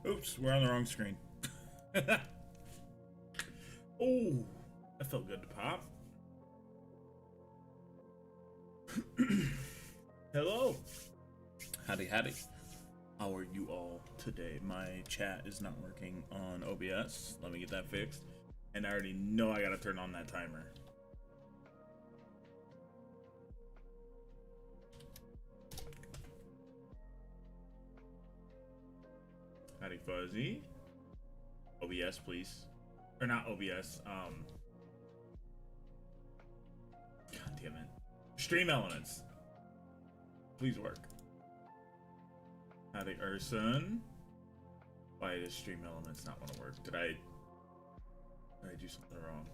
Oops, we're on the wrong screen. Oh, that felt good to pop. Hello. Howdy, howdy. How are you all today? My chat is not working on OBS. Let me get that fixed. And I already know I gotta turn on that timer. Howdy, Fuzzy. OBS, please. Or not OBS, God damn it. Stream Elements. Please work. Howdy, Urson. Why does Stream Elements not want to work? Did I do something wrong?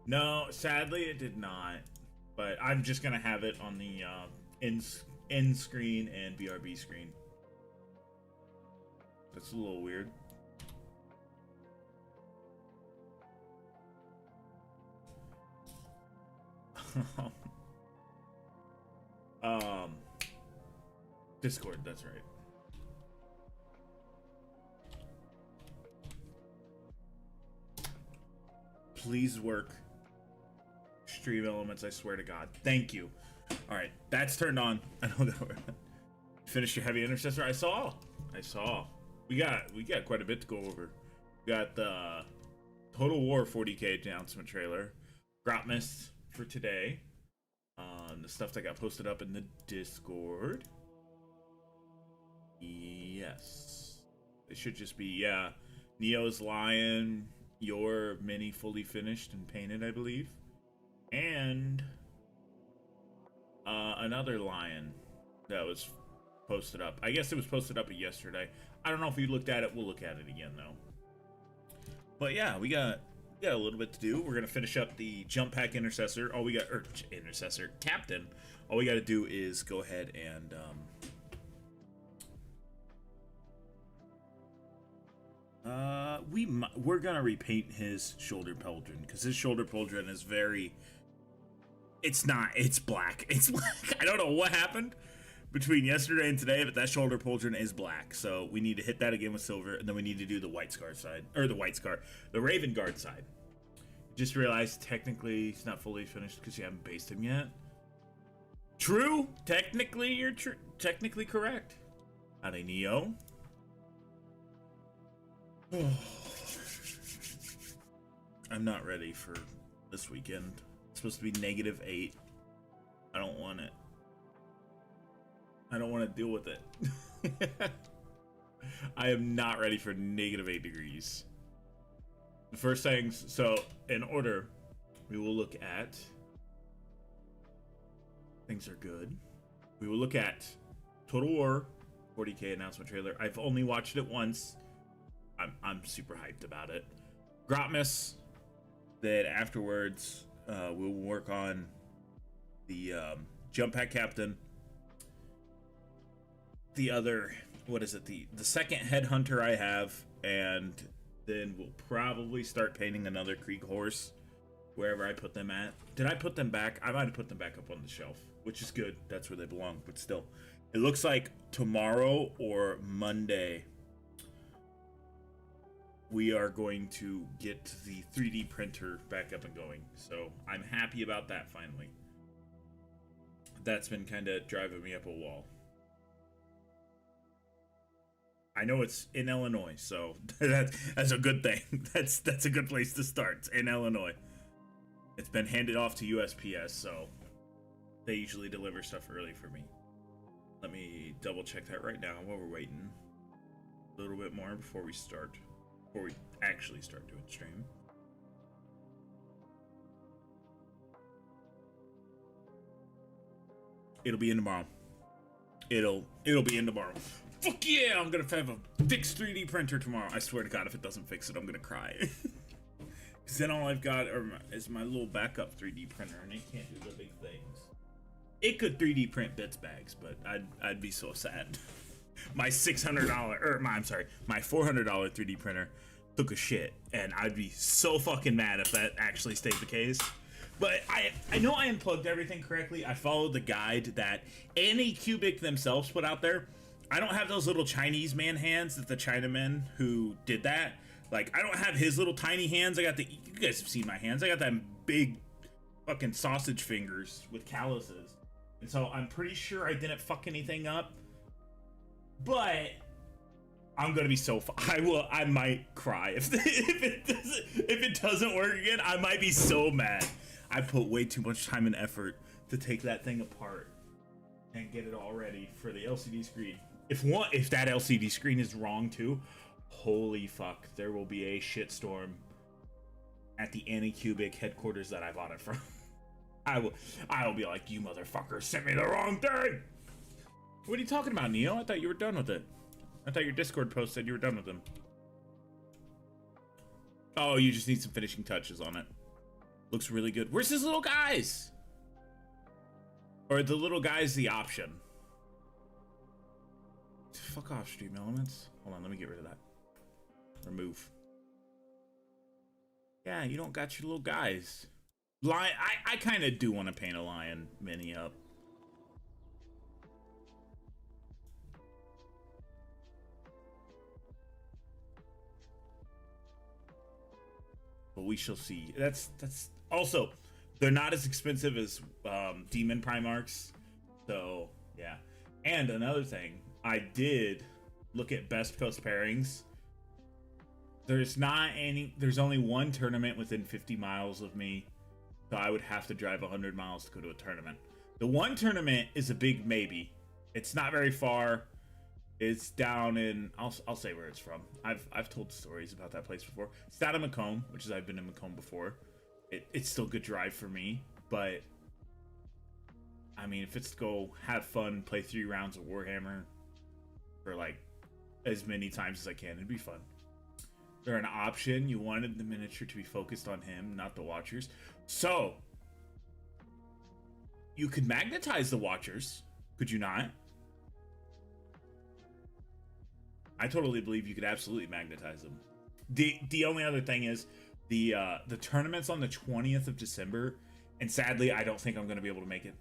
No, sadly it did not. But I'm just gonna have it on the end screen and BRB screen. That's a little weird. Discord, that's right. Please work. Stream Elements, I swear to God. Thank you. Alright, that's turned on. I know that we're finished your heavy intercessor. I saw. We got quite a bit to go over. We got the Total War 40K announcement trailer. Grotmist for today. The stuff that got posted up in the Discord. Yes. It should just be, yeah. Neo's Lion, your mini fully finished and painted, I believe. And another lion that was posted up. I guess it was posted up yesterday. I don't know if you looked at it. We'll look at it again, though. But yeah, we got a little bit to do. We're gonna finish up the jump pack intercessor. All we got, or intercessor captain. All we got to do is go ahead and we're gonna repaint his shoulder pauldron because his shoulder pauldron is very. It's black. It's black. I don't know what happened between yesterday and today, but that shoulder pauldron is black. So we need to hit that again with silver, and then we need to do the white scar side, or the Raven Guard side. Just realized technically he's not fully finished because you haven't based him yet. True. Technically, you're technically correct. Howdy, Neo. I'm not ready for this weekend. It's supposed to be -8. I don't want it. I don't want to deal with it. I am not ready for -8 degrees. The first things, so in order, we will look at things are good. We will look at Total War 40K announcement trailer. I've only watched it once. I'm super hyped about it. Grotmist. Then afterwards, we'll work on the jump pack captain. The other, what is it? The second headhunter I have, and then we'll probably start painting another Krieg horse wherever I put them at. Did I put them back? I might have put them back up on the shelf, which is good. That's where they belong. But still, it looks like tomorrow or Monday we are going to get the 3D printer back up and going. So I'm happy about that finally. That's been kind of driving me up a wall. I know it's in Illinois, so that's a good thing. That's a good place to start. It's in Illinois. It's been handed off to USPS, so they usually deliver stuff early for me. Let me double check that right now while we're waiting a little bit more before we actually start doing stream. It'll be in tomorrow. It'll be in tomorrow. Fuck yeah, I'm gonna have a fixed 3D printer tomorrow. I swear to God, if it doesn't fix it, I'm gonna cry. Because then all I've got is my little backup 3D printer, and it can't do the big things. It could 3D print bits bags, but I'd be so sad. My $600, or my $400 3D printer took a shit, and I'd be so fucking mad if that actually stayed the case. But I know I unplugged everything correctly. I followed the guide that Anycubic themselves put out there. I don't have those little Chinese man hands that the Chinamen who did that. Like, I don't have his little tiny hands. I got the, you guys have seen my hands. I got that big fucking sausage fingers with calluses. And so I'm pretty sure I didn't fuck anything up. But I'm gonna be so I might cry if it doesn't work again. I might be so mad. I put way too much time and effort to take that thing apart and get it all ready for the LCD screen. If that LCD screen is wrong too, holy fuck, there will be a shitstorm at the Anycubic headquarters that I bought it from. I'll be like, you motherfucker sent me the wrong thing. What are you talking about, Neo? I thought you were done with it. I thought your Discord post said you were done with them. Oh, you just need some finishing touches on it. Looks really good. Where's his little guys? Or the little guy's the option? Fuck off, Stream Elements. Hold on, let me get rid of that. Remove. Yeah, you don't got your little guys. Lion. I kind of do want to paint a lion mini up. But we shall see. That's also, they're not as expensive as Demon Primarchs. So yeah. And another thing, I did look at best post pairings. There's only one tournament within 50 miles of me, so I would have to drive 100 miles to go to a tournament. The one tournament is a big maybe. It's not very far. It's down in, I'll say where it's from. I've told stories about that place before. It's down in Macomb, which is, I've been in Macomb before. It's still a good drive for me, but I mean, if it's to go have fun, play 3 rounds of Warhammer for like as many times as I can, it'd be fun. They're an option. You wanted the miniature to be focused on him, not the watchers. So you could magnetize the watchers, could you not? I totally believe you could absolutely magnetize them. The only other thing is the tournament's on the 20th of December, and sadly I don't think I'm going to be able to make it.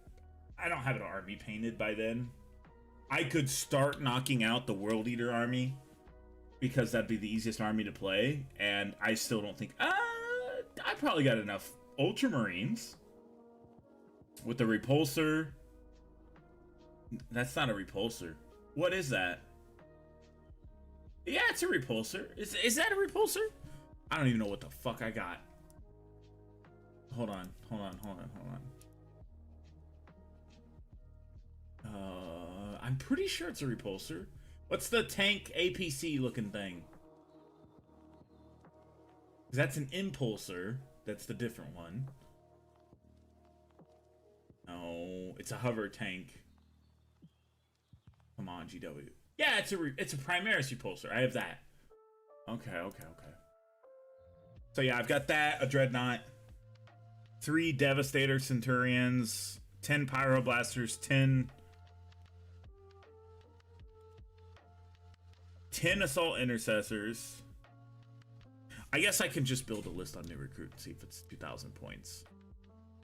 I don't have an army painted by then. I could start knocking out the World Eater army because that'd be the easiest army to play, and I still don't think I probably got enough Ultramarines with the repulsor. That's not a repulsor. What is that? Yeah, it's a repulsor. Is that a repulsor? I don't even know what the fuck I got. Hold on. I'm pretty sure it's a repulsor. What's the tank APC looking thing? That's an impulsor. That's the different one. No, it's a hover tank. Come on, GW. Yeah, it's a Primaris repulsor. I have that. Okay. So yeah, I've got that, a Dreadnought, 3 Devastator Centurions, 10 Pyroblasters, 10 Assault Intercessors. I guess I can just build a list on New Recruit and see if it's 2,000 points.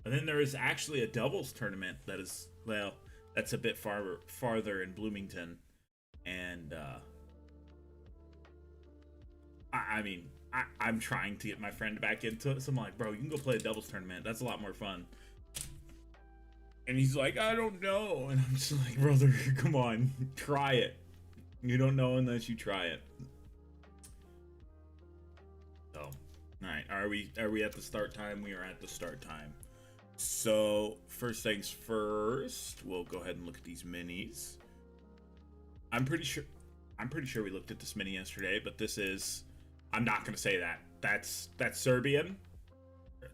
And then there is actually a doubles tournament that is, well, that's a bit farther in Bloomington. And I'm trying to get my friend back into it, so I'm like, bro, you can go play a doubles tournament. That's a lot more fun. And he's like, I don't know. And I'm just like, brother, come on, try it. You don't know unless you try it. So, all right, are we at the start time? We are at the start time. So first things first, we'll go ahead and look at these minis. I'm pretty sure we looked at this mini yesterday, but this is, I'm not going to say that. That's Serbian.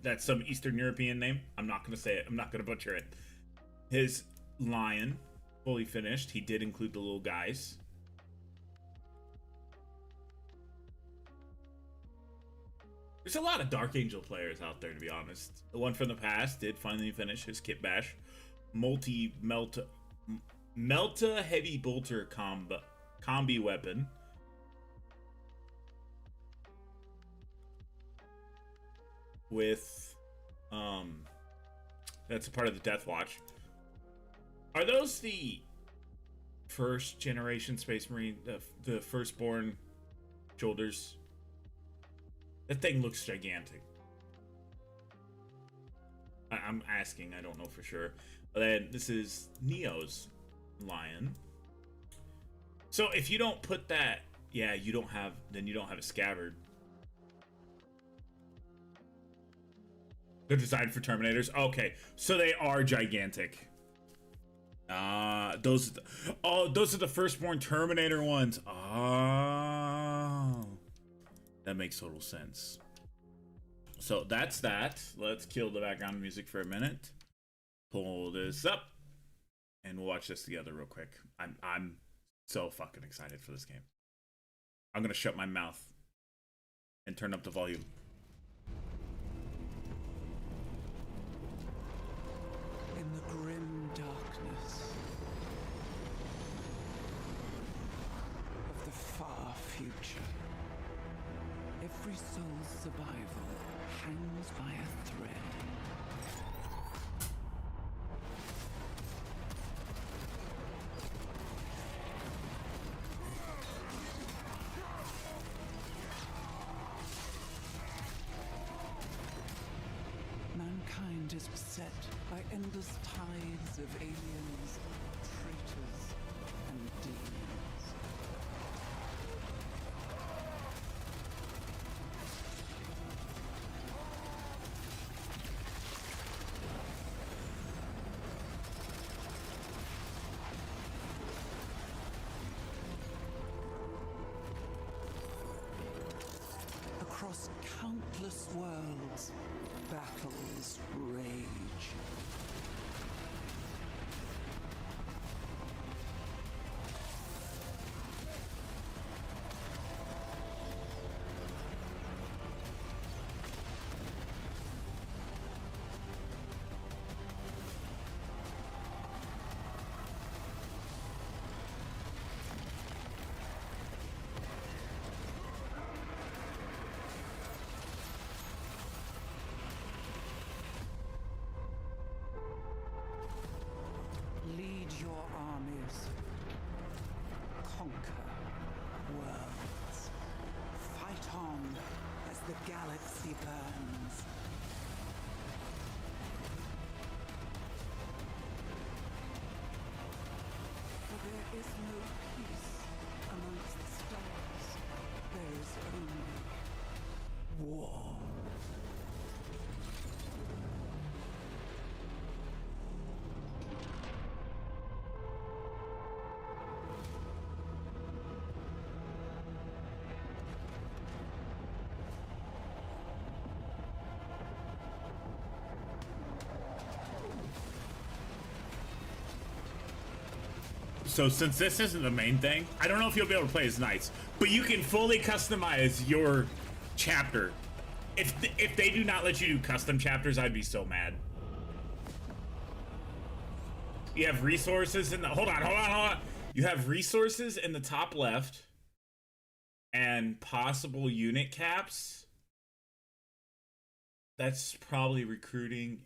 That's some Eastern European name. I'm not going to say it. I'm not going to butcher it. His lion, fully finished. He did include the little guys. There's a lot of Dark Angel players out there, to be honest. The one from the past did finally finish his Kit Bash. Melta Heavy Bolter combi weapon. With That's a part of the deathwatch. Are those the first generation Space Marine, the firstborn shoulders? That thing looks gigantic. I'm asking, I don't know for sure. But then this is Neo's lion. So if you don't put that, yeah, you don't have a scabbard. They're designed for Terminators. Okay, so they are gigantic. Those are the firstborn Terminator ones. Oh, that makes total sense. So that's that. Let's kill the background music for a minute. Pull this up, and we'll watch this together real quick. I'm so fucking excited for this game. I'm gonna shut my mouth and turn up the volume. In the grim darkness of the far future, every soul's survival hangs by a thread. Mankind is beset by endless tides of aliens, traitors, and demons. Across countless worlds, battles rage. Lead your armies. Conquer worlds. Fight on as the galaxy burns. For there is no peace amongst the stars. There is only war. So since this isn't the main thing, I don't know if you'll be able to play as knights, but you can fully customize your chapter. If they do not let you do custom chapters, I'd be so mad. You have resources in the hold on. You have resources in the top left and possible unit caps. That's probably recruiting.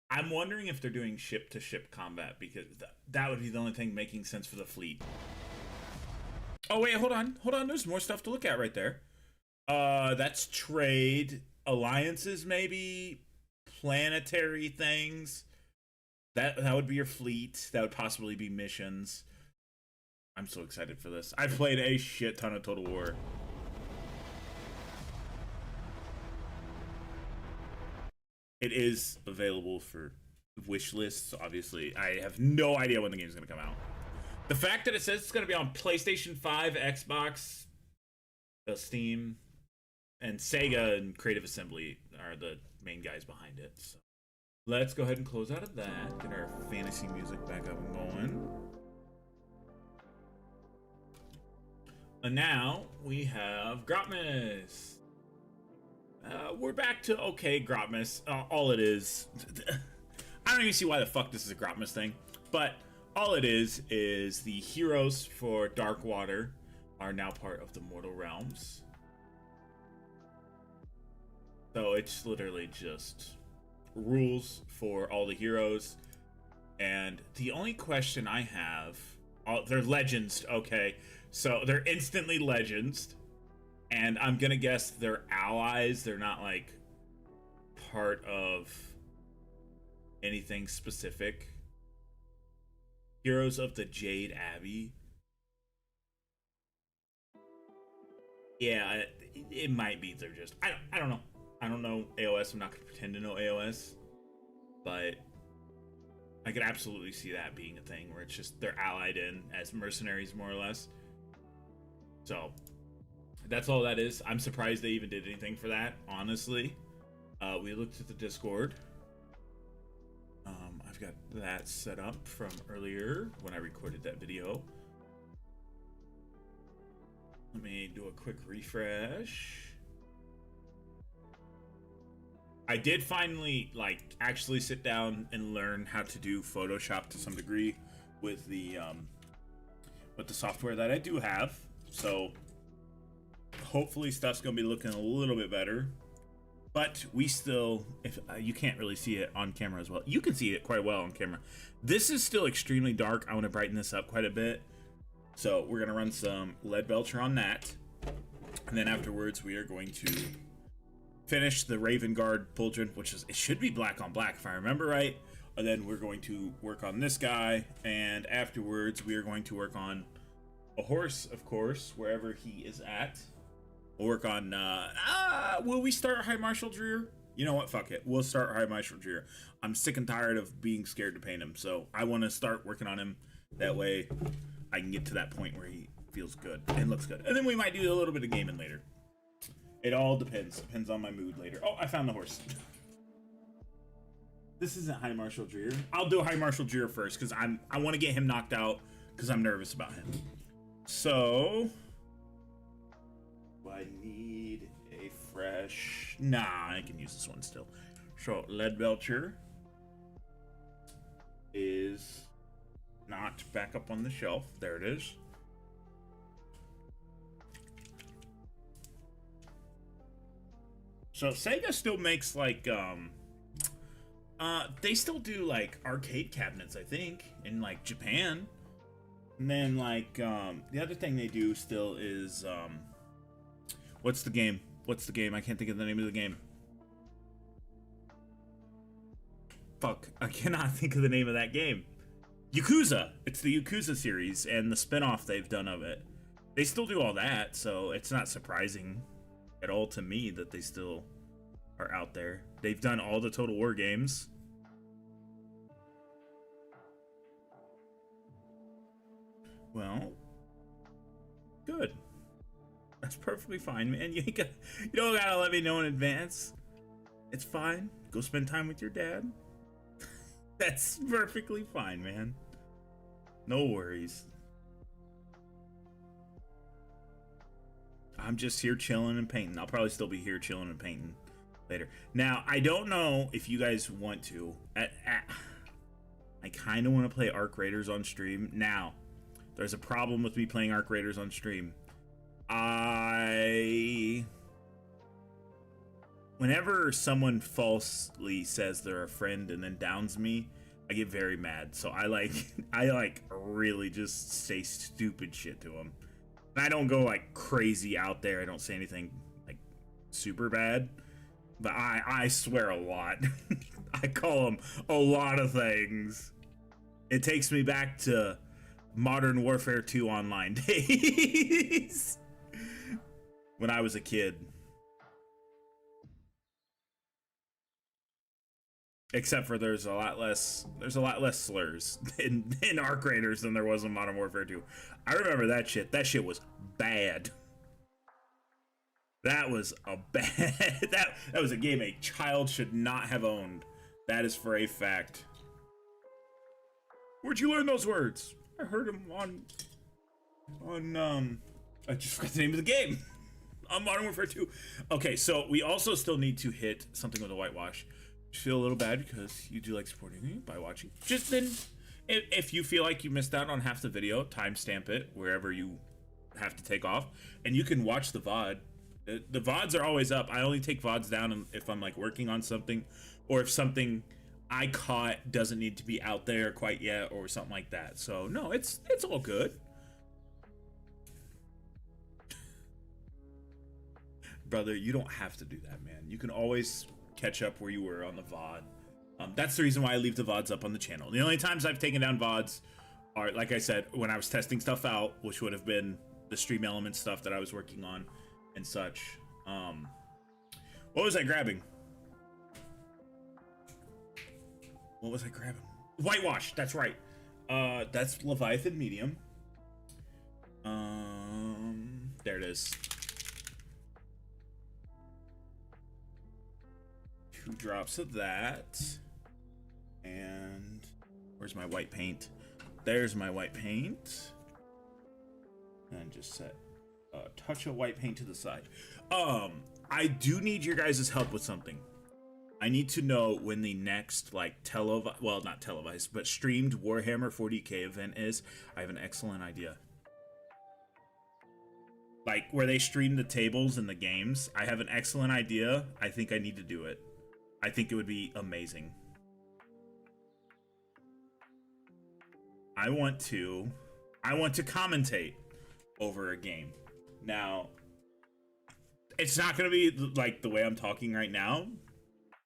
I'm wondering if they're doing ship-to-ship combat, because that would be the only thing making sense for the fleet. Oh, wait, hold on. There's more stuff to look at right there. That's trade, alliances, maybe, planetary things. That would be your fleet. That would possibly be missions. I'm so excited for this. I've played a shit ton of Total War. It is available for wish lists, obviously. I have no idea when the game's going to come out. The fact that it says it's going to be on PlayStation 5, Xbox, Steam, and Sega and Creative Assembly are the main guys behind it. So let's go ahead and close out of that. Get our fantasy music back up and going. And now we have Grotmas. We're back to okay Grotmas. All it is, I don't even see why the fuck this is a Grotmas thing, but all it is the heroes for Darkwater are now part of the Mortal Realms. So it's literally just rules for all the heroes. And the only question I have, they're legends, okay? So they're instantly legends. And I'm gonna guess they're allies. They're not like part of anything specific. Heroes of the Jade Abbey. Yeah, it might be they're just... I don't know. I don't know AOS. I'm not going to pretend to know AOS. But I could absolutely see that being a thing where it's just they're allied in as mercenaries, more or less. So that's all that is. I'm surprised they even did anything for that, honestly. We looked at the Discord. I've got that set up from earlier when I recorded that video. Let me do a quick refresh. I did finally actually sit down and learn how to do Photoshop to some degree with the software that I do have. So hopefully stuff's gonna be looking a little bit better. But we still, if you can't really see it on camera as well, you can see it quite well on camera. This is still extremely dark. I want to brighten this up quite a bit. So we're gonna run some lead belcher on that, and then afterwards we are going to finish the Raven Guard Pauldron, which is, it should be black on black if I remember right. And then we're going to work on this guy, and afterwards we are going to work on a horse, of course, wherever he is at. We'll work on, will we start High Marshal Dreer? You know what, fuck it. We'll start High Marshal Dreer. I'm sick and tired of being scared to paint him, so I want to start working on him. That way I can get to that point where he feels good and looks good. And then we might do a little bit of gaming later. It all depends. Depends on my mood later. Oh, I found the horse. This isn't High Marshal Dreer. I'll do High Marshal Dreer first, because I want to get him knocked out, because I'm nervous about him. So I need a fresh... Nah, I can use this one still. So lead belcher is not back up on the shelf. There it is. So Sega still makes like they still do like arcade cabinets, I think, in like Japan. And then like the other thing they do still is what's the game? I can't think of the name of the game. Fuck, I cannot think of the name of that game. Yakuza. It's the Yakuza series and the spin-off they've done of it. They still do all that, so it's not surprising at all to me that they still are out there. They've done all the Total War games. Well, good. That's perfectly fine, man. You don't gotta let me know in advance. It's fine. Go spend time with your dad. That's perfectly fine, man. No worries. I'm just here chilling and painting. I'll probably still be here chilling and painting later. Now, I don't know if you guys want to. I kind of want to play Arc Raiders on stream. Now, there's a problem with me playing Arc Raiders on stream. Whenever someone falsely says they're a friend and then downs me, I get very mad. So I really just say stupid shit to them. And I don't go like crazy out there. I don't say anything like super bad, but I swear a lot. I call them a lot of things. It takes me back to Modern Warfare 2 online days when I was a kid. Except for there's a lot less slurs in Arc Raiders than there was in Modern Warfare 2. I remember that shit. That shit was bad. That was a bad that was a game a child should not have owned. That is for a fact. Where'd you learn those words? I heard them on I just forgot the name of the game. On Modern Warfare 2. Okay, so we also still need to hit something with a whitewash. Feel a little bad because you do like supporting me by watching. Just then, if you feel like you missed out on half the video, timestamp it wherever you have to take off, and you can watch the VOD. The VODs are always up. I only take VODs down if I'm like working on something or if something I caught doesn't need to be out there quite yet or something like that. So no, it's all good. Brother, you don't have to do that, man. You can always catch up where you were on the VOD. That's the reason why I leave the VODs up on the channel. The only times I've taken down VODs are, like I said, when I was testing stuff out, which would have been the Stream Elements stuff that I was working on and such. What was I grabbing? What was I grabbing? Whitewash, that's right. That's Leviathan Medium. There it is. 2 drops of that. And where's my white paint? There's my white paint. And just set a touch of white paint to the side. I do need your guys' help with something. I need to know when the next, like, well, not televised, but streamed Warhammer 40k event is. I have an excellent idea. Like, where they stream the tables and the games. I have an excellent idea. I think I need to do it. I think it would be amazing. I want to commentate over a game. Now, it's not going to be like the way I'm talking right now.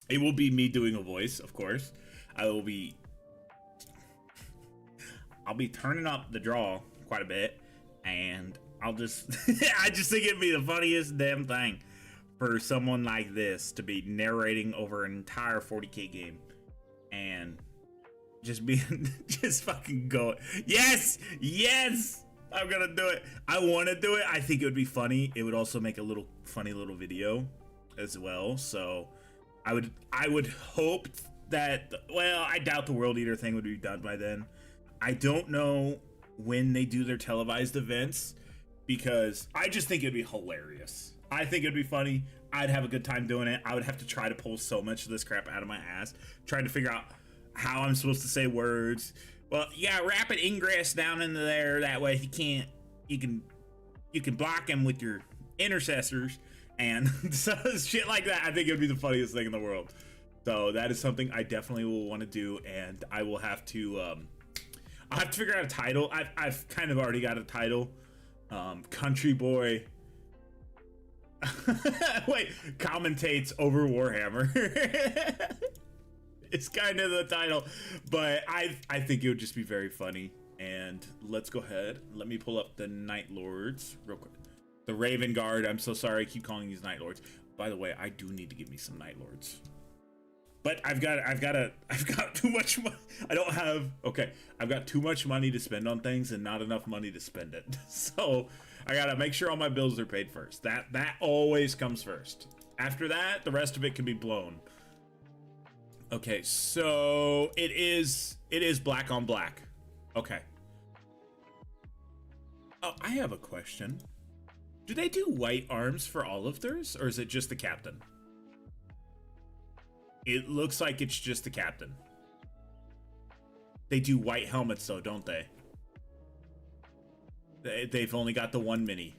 It will be me doing a voice, of course. I'll be turning up the draw quite a bit, and I'll just I just think it'd be the funniest damn thing for someone like this to be narrating over an entire 40k game and just being just fucking going. Yes, I'm gonna do it. I want to do it. I think it would be funny. It would also make a little funny little video as well. So I would hope that, well, I doubt the World Eater thing would be done by then. I don't know when they do their televised events, because I just think it'd be hilarious. I think it'd be funny. I'd have a good time doing it. I would have to try to pull so much of this crap out of my ass, trying to figure out how I'm supposed to say words. Well, yeah, rapid ingress down into there. That way you can block him with your intercessors and so shit like that. I think it would be the funniest thing in the world. So that is something I definitely will want to do, and I will have to I'll have to figure out a title. I've kind of already got a title. Country Boy wait, commentates over Warhammer. It's kind of the title, but I think it would just be very funny. And let's go ahead. Let me pull up the Night Lords real quick. The Raven Guard. I'm so sorry I keep calling these Night Lords. By the way, I do need to give me some Night Lords. But I've got too much money. I've got too much money to spend on things and not enough money to spend it. So I gotta make sure all my bills are paid first. That always comes first. After that, the rest of it can be blown. Okay, so it is black on black. Okay. Oh, I have a question. Do they do white arms for all of theirs, or is it just the captain? It looks like it's just the captain. They do white helmets though, don't they? They've only got the one mini.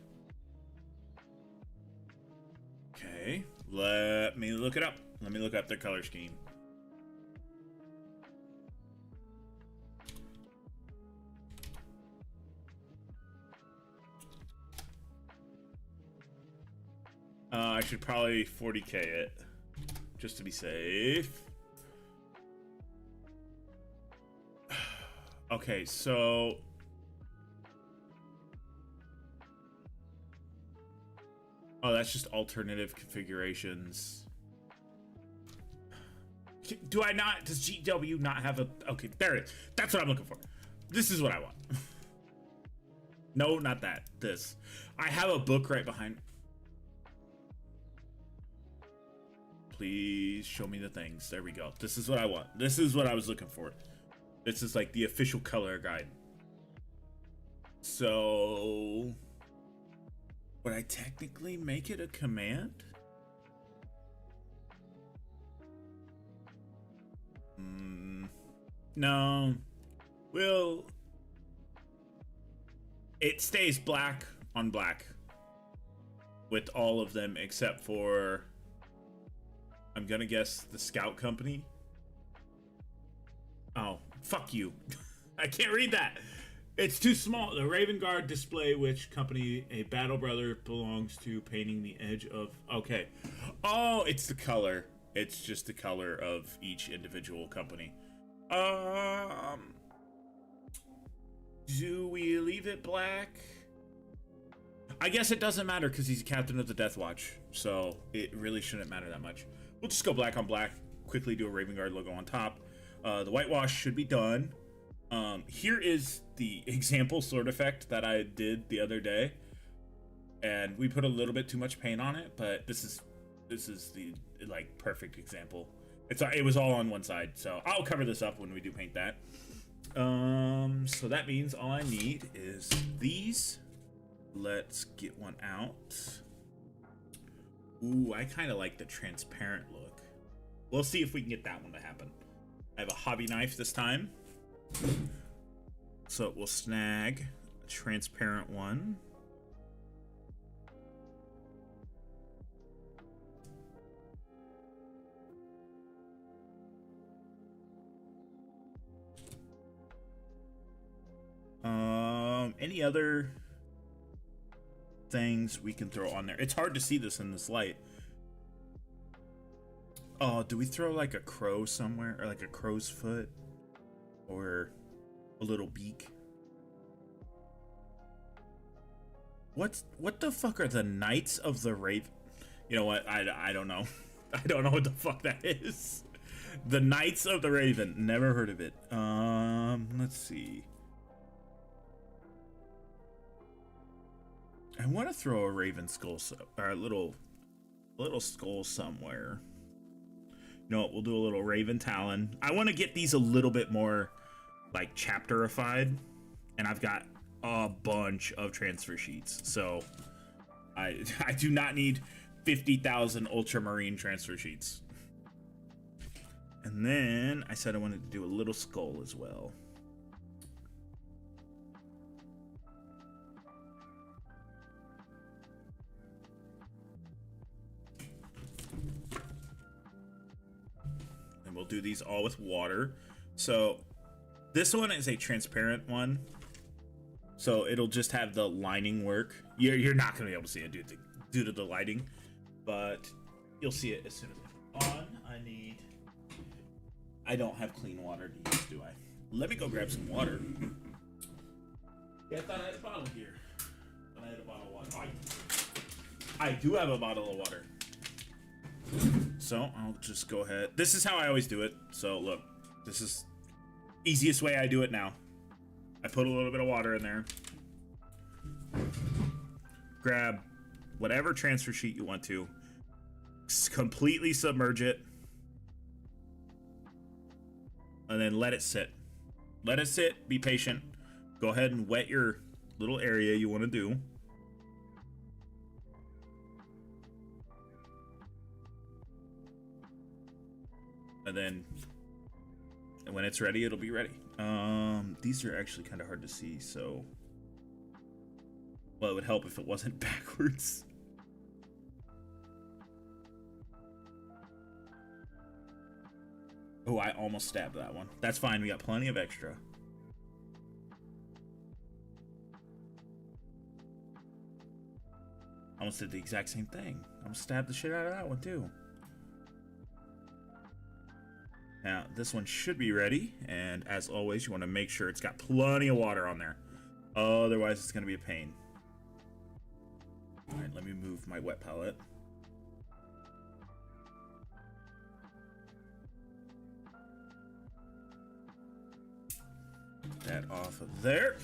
Okay, let me look it up. Let me look up their color scheme. I should probably 40k it, just to be safe. Okay, so oh, that's just alternative configurations. Do I not? Does GW not have a? Okay, there it is. That's what I'm looking for. This is what I want. No, not that. This. I have a book right behind. Please show me the things. There we go. This is what I want. This is what I was looking for. This is like the official color guide. So would I technically make it a command? No. Well, it stays black on black with all of them except for I'm gonna guess the Scout Company. Oh, fuck you. I can't read that. It's too small. The Raven Guard display which company a battle brother belongs to, painting the edge of... Okay. Oh, it's the color. It's just the color of each individual company. Do we leave it black? I guess it doesn't matter because he's captain of the Deathwatch, so it really shouldn't matter that much. We'll just go black on black, quickly do a Raven Guard logo on top. The whitewash should be done. Here is the example sword effect that I did the other day, and we put a little bit too much paint on it, but this is the like perfect example. It was all on one side, so I'll cover this up when we do paint that. So that means all I need is these. Let's get one out. Ooh, I kind of like the transparent look. We'll see if we can get that one to happen. I have a hobby knife this time, so we'll snag a transparent one. Any other things we can throw on there? It's hard to see this in this light. Oh, do we throw like a crow somewhere, or like a crow's foot, or a little beak? What the fuck are the Knights of the Raven? You know what? I don't know. I don't know what the fuck that is. The Knights of the Raven. Never heard of it. Let's see. I want to throw a raven skull, or a little skull somewhere. You know what? We'll do a little raven talon. I want to get these a little bit more like chapterified, and I've got a bunch of transfer sheets, so I do not need 50,000 ultramarine transfer sheets. And then I said I wanted to do a little skull as well. We'll do these all with water. So this one is a transparent one, so it'll just have the lining work. You're not gonna be able to see it due to the lighting, but you'll see it as soon as it's on. I don't have clean water to use, do I? Let me go grab some water. Yeah, I thought I had a bottle here, but I had a bottle of water. Oh, I do have a bottle of water. So I'll just go ahead. This is how I always do it. So look, this is easiest way I do it now. I put a little bit of water in there. Grab whatever transfer sheet you want to. Completely submerge it. And then let it sit. Let it sit. Be patient. Go ahead and wet your little area you want to do. And then when it's ready, it'll be ready. These are actually kind of hard to see, so well, it would help if it wasn't backwards. Oh, I almost stabbed that one. That's fine, we got plenty of extra. Almost did the exact same thing. Almost stabbed the shit out of that one too. Now, this one should be ready, and as always, you want to make sure it's got plenty of water on there. Otherwise, it's going to be a pain. Alright, let me move my wet palette. That off of there.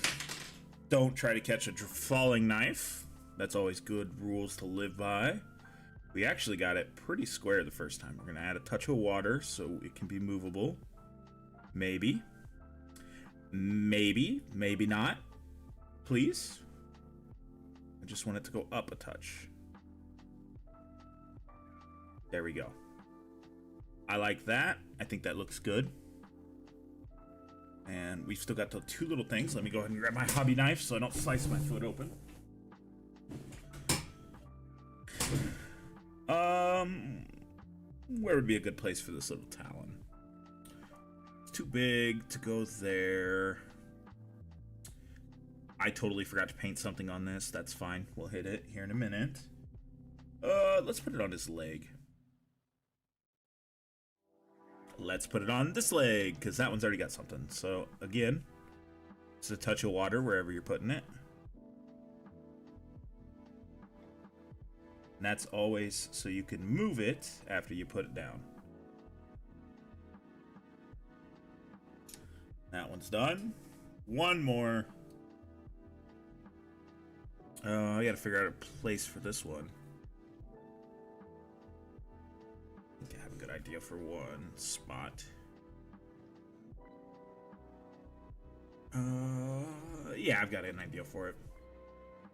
Don't try to catch a falling knife. That's always good rules to live by. We actually got it pretty square the first time. We're going to add a touch of water so it can be movable. Maybe. Maybe. Maybe not. Please. I just want it to go up a touch. There we go. I like that. I think that looks good. And we've still got the two little things. Let me go ahead and grab my hobby knife so I don't slice my foot open. Where would be a good place for this little talon? It's too big to go there. I totally forgot to paint something on this. That's fine. We'll hit it here in a minute. Let's put it on his leg. Let's put it on this leg, because that one's already got something. So, again, it's a touch of water wherever you're putting it. And that's always so you can move it after you put it down. That one's done. One more. I gotta figure out a place for this one. I think I have a good idea for one spot. Yeah, I've got an idea for it.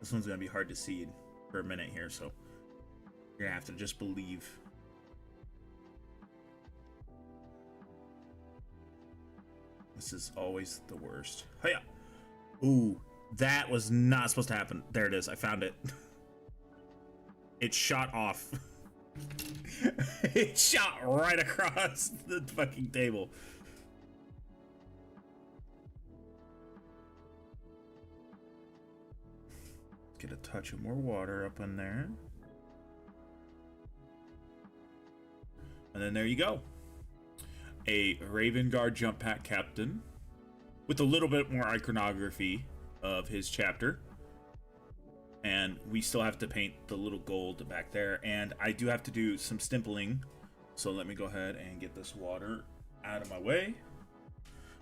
This one's gonna be hard to see for a minute here, so you're gonna have to just believe. This is always the worst. Hiya! Ooh, that was not supposed to happen. There it is. I found it. It shot off. It shot right across the fucking table. Get a touch of more water up in there. And then there you go. A Raven Guard jump pack captain with a little bit more iconography of his chapter. And we still have to paint the little gold back there. And I do have to do some stimpling. So let me go ahead and get this water out of my way.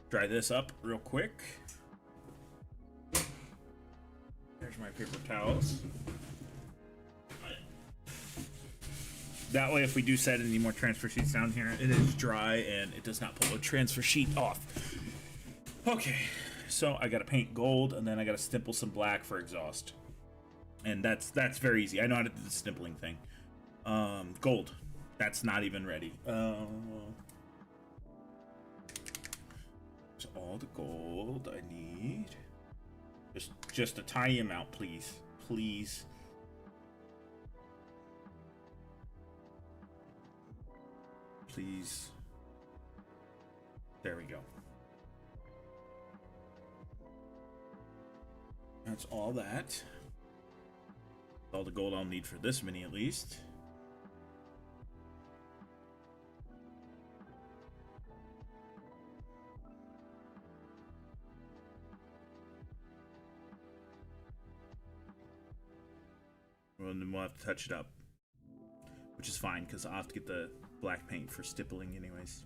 Dry this up real quick. There's my paper towels. That way, if we do set any more transfer sheets down here, it is dry and it does not pull a transfer sheet off. Okay, so I gotta paint gold and then I gotta stipple some black for exhaust. And that's very easy. I know how to do the stippling thing. Gold. That's not even ready. There's all the gold I need. Just a tiny amount, please. Please. Please. There we go. That's all that. All the gold I'll need for this mini, at least. And then we'll have to touch it up, which is fine because I'll have to get the black paint for stippling anyways.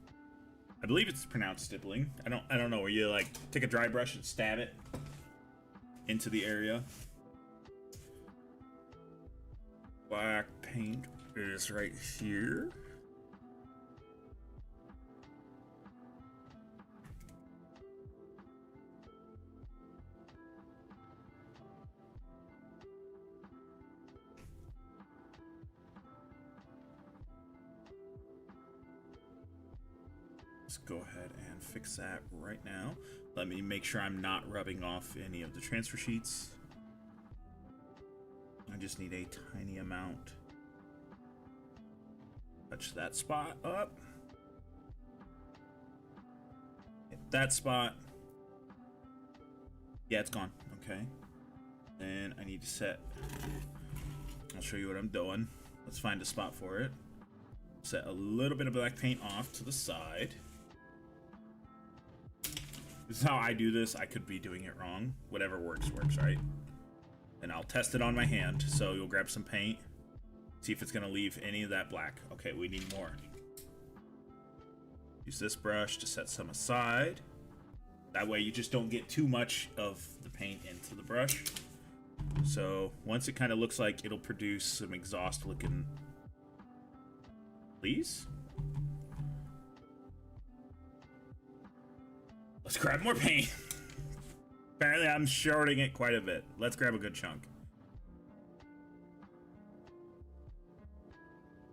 I believe it's pronounced stippling. I don't know, where you like take a dry brush and stab it into the area. Black paint is right here. Let's go ahead and fix that right now. Let me make sure I'm not rubbing off any of the transfer sheets. I just need a tiny amount. Touch that spot up. Hit that spot. Yeah, it's gone. Okay. Then I need to set. I'll show you what I'm doing. Let's find a spot for it. Set a little bit of black paint off to the side. This is how I do this. I could be doing it wrong. Whatever works, right? And I'll test it on my hand. So you'll grab some paint. See if it's going to leave any of that black. Okay, we need more. Use this brush to set some aside. That way you just don't get too much of the paint into the brush. So once it kind of looks like it'll produce some exhaust looking. Please? Let's grab more paint. Apparently I'm shorting it quite a bit. Let's grab a good chunk.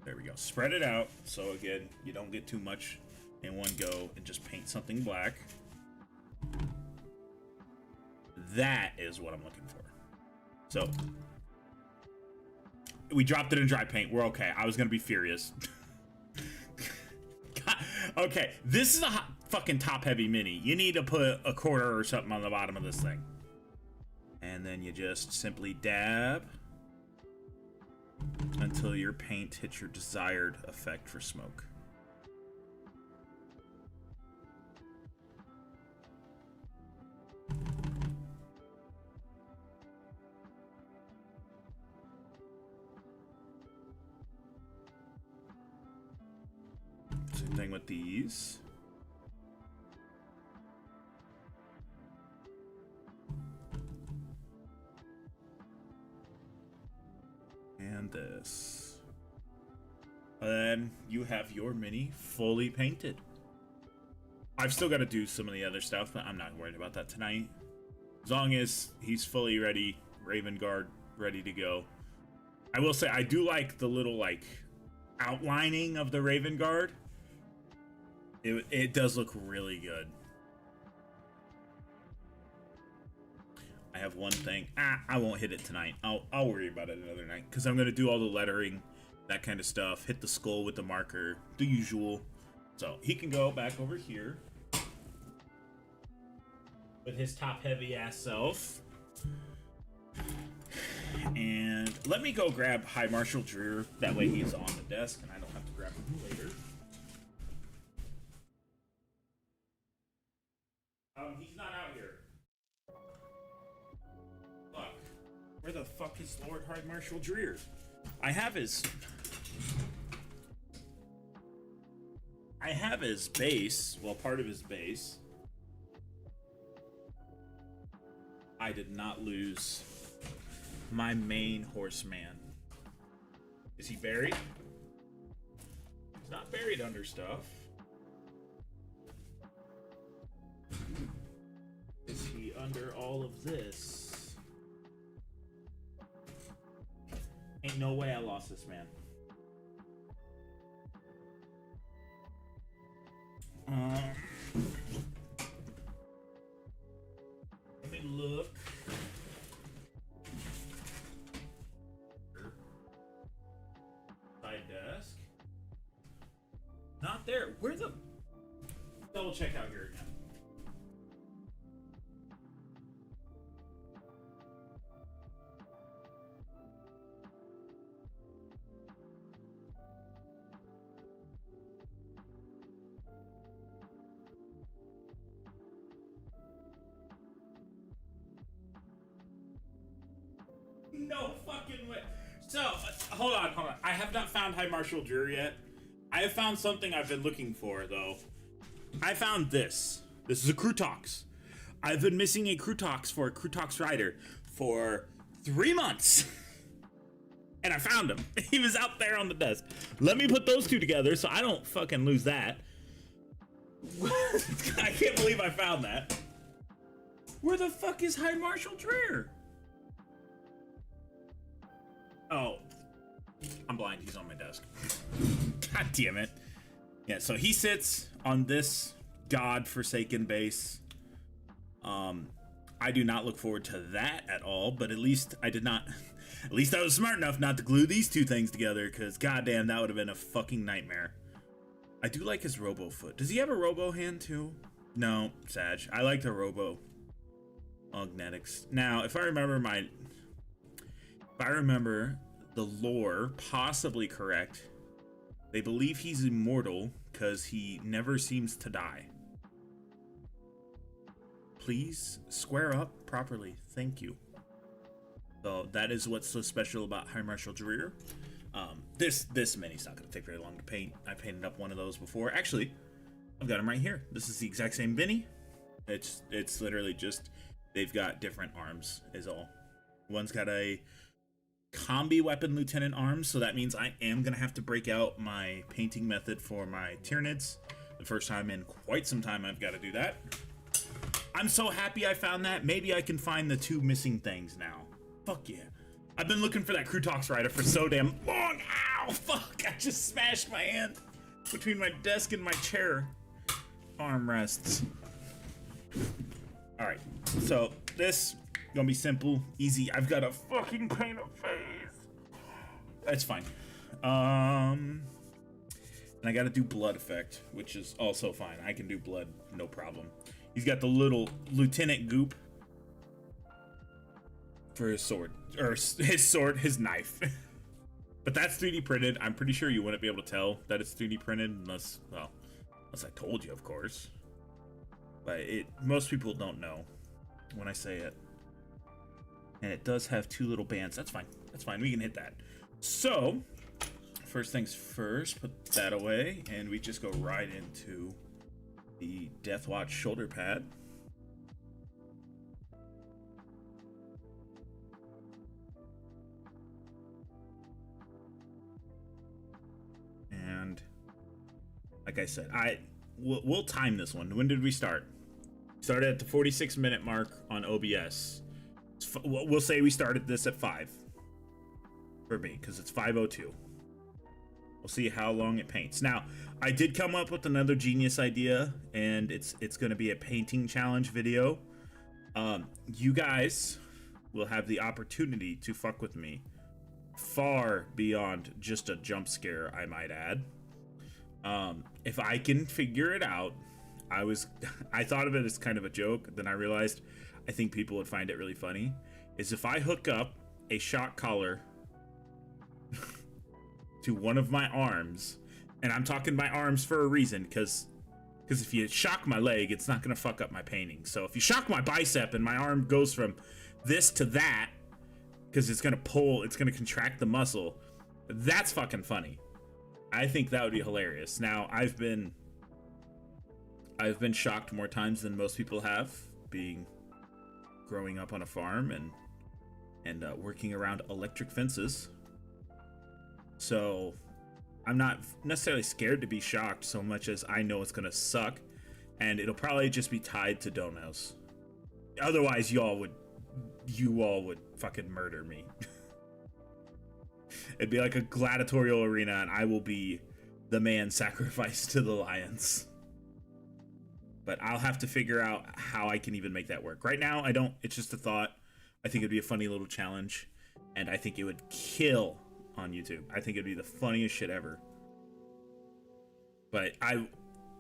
There we go. Spread it out. So again, you don't get too much in one go and just paint something black. That is what I'm looking for. So we dropped it in dry paint. We're okay. I was going to be furious. Okay, this is a fucking top-heavy mini. You need to put a quarter or something on the bottom of this thing. And then you just simply dab until your paint hits your desired effect for smoke. Same thing with these. And this. And then you have your mini fully painted. I've still got to do some of the other stuff, but I'm not worried about that tonight. As long as he's fully ready, Raven Guard ready to go. I will say I do like the little like outlining of the Raven Guard. It does look really good. I have one thing. I won't hit it tonight. I'll worry about it another night because I'm gonna do all the lettering, that kind of stuff. Hit the skull with the marker, the usual. So he can go back over here with his top-heavy ass self. And let me go grab High Marshal Dreer. That way he's on the desk and I don't have to grab him later. He's not out here. Look, where the fuck is Lord High Marshal Dreer? I have his base, well, part of his base. I did not lose my main horseman. Is he buried? He's not buried under stuff. Is he under all of this? Ain't no way I lost this man. Let me look. Side desk. Not there. Where the... Double check out here again. No fucking way. So, hold on. I have not found High Marshal Dreer yet. I have found something I've been looking for, though. I found this. This is a Crutox. I've been missing a Crutox for a Crutox rider for 3 months. And I found him. He was out there on the desk. Let me put those two together so I don't fucking lose that. I can't believe I found that. Where the fuck is High Marshal Dreer? Oh, I'm blind. He's on my desk. God damn it. Yeah, so he sits on this god-forsaken base. I do not look forward to that at all, but at least I did not... At least I was smart enough not to glue these two things together, because goddamn, that would have been a fucking nightmare. I do like his robo foot. Does he have a robo hand too? No, Sag. I like the robo magnetics. Now, if I remember the lore possibly correct, they believe he's immortal because he never seems to die. Please square up properly. Thank you. So that is what's so special about High Marshal Dreer. This mini's not going to take very long to paint. I painted up one of those before. Actually, I've got him right here. This is the exact same mini. It's literally just they've got different arms is all. One's got a combi weapon lieutenant arms, so that means I am going to have to break out my painting method for my Tyranids. The first time in quite some time I've got to do that. I'm so happy I found that. Maybe I can find the two missing things now. Fuck yeah. I've been looking for that Crutox rider for so damn long. Ow, fuck. I just smashed my hand between my desk and my chair armrests. Alright, so this gonna be simple, easy. I've got to fucking paint a face. That's fine. And I got to do blood effect, which is also fine. I can do blood, no problem. He's got the little Lieutenant Goop for his sword. Or his knife. But that's 3D printed. I'm pretty sure you wouldn't be able to tell that it's 3D printed unless, well, unless I told you, of course. But most people don't know when I say it. And it does have 2 little bands. That's fine. That's fine. We can hit that. So, first things first, put that away, and we just go right into the Deathwatch shoulder pad. And like I said, we'll time this one. When did we start? Started at the 46-minute mark on OBS. We'll say we started this at 5 for me because it's 5:02. We'll see how long it paints. Now, I did come up with another genius idea, and it's going to be a painting challenge video. You guys will have the opportunity to fuck with me far beyond just a jump scare, I might add. If I can figure it out, I thought of it as kind of a joke, then I realized I think people would find it really funny, is if I hook up a shock collar to one of my arms, and I'm talking my arms for a reason, because if you shock my leg, it's not going to fuck up my painting. So if you shock my bicep and my arm goes from this to that, because it's going to pull, it's going to contract the muscle, that's fucking funny. I think that would be hilarious. Now, I've been shocked more times than most people have, growing up on a farm and working around electric fences. So I'm not necessarily scared to be shocked so much as I know it's gonna suck, and it'll probably just be tied to donos. Otherwise, you all would fucking murder me. It'd be like a gladiatorial arena, and I will be the man sacrificed to the lions. But I'll have to figure out how I can even make that work. Right now, I don't. It's just a thought. I think it'd be a funny little challenge, and I think it would kill on YouTube. I think it'd be the funniest shit ever. But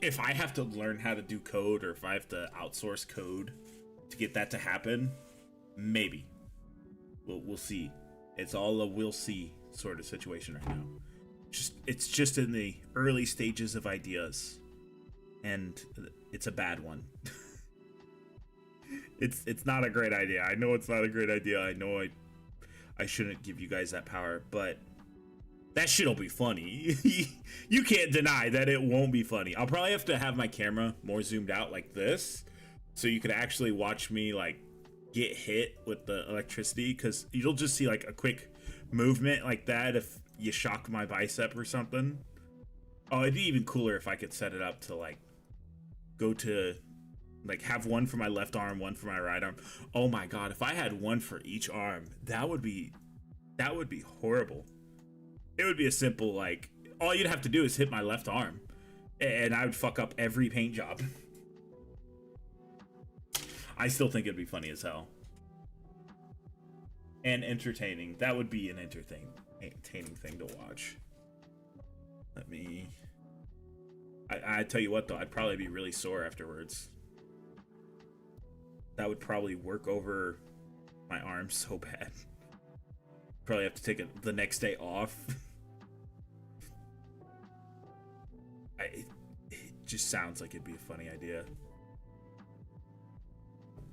if I have to learn how to do code, or if I have to outsource code to get that to happen, maybe. We'll see. It's all a we'll see sort of situation right now. It's just in the early stages of ideas, and it's a bad one. It's not a great idea. I know it's not a great idea. I know I shouldn't give you guys that power, but that shit'll be funny. You can't deny that it won't be funny. I'll probably have to have my camera more zoomed out like this, so you could actually watch me like get hit with the electricity, because you'll just see like a quick movement like that if you shock my bicep or something. Oh, it'd be even cooler if I could set it up to like go to like have one for my left arm, one for my right arm. Oh my god, if I had one for each arm, that would be horrible. It would be a simple, like, all you'd have to do is hit my left arm, and I would fuck up every paint job. I still think it'd be funny as hell. And entertaining. That would be an entertaining thing to watch. Let me... I tell you what, though, I'd probably be really sore afterwards. That would probably work over my arm so bad. Probably have to take it the next day off. It just sounds like it'd be a funny idea.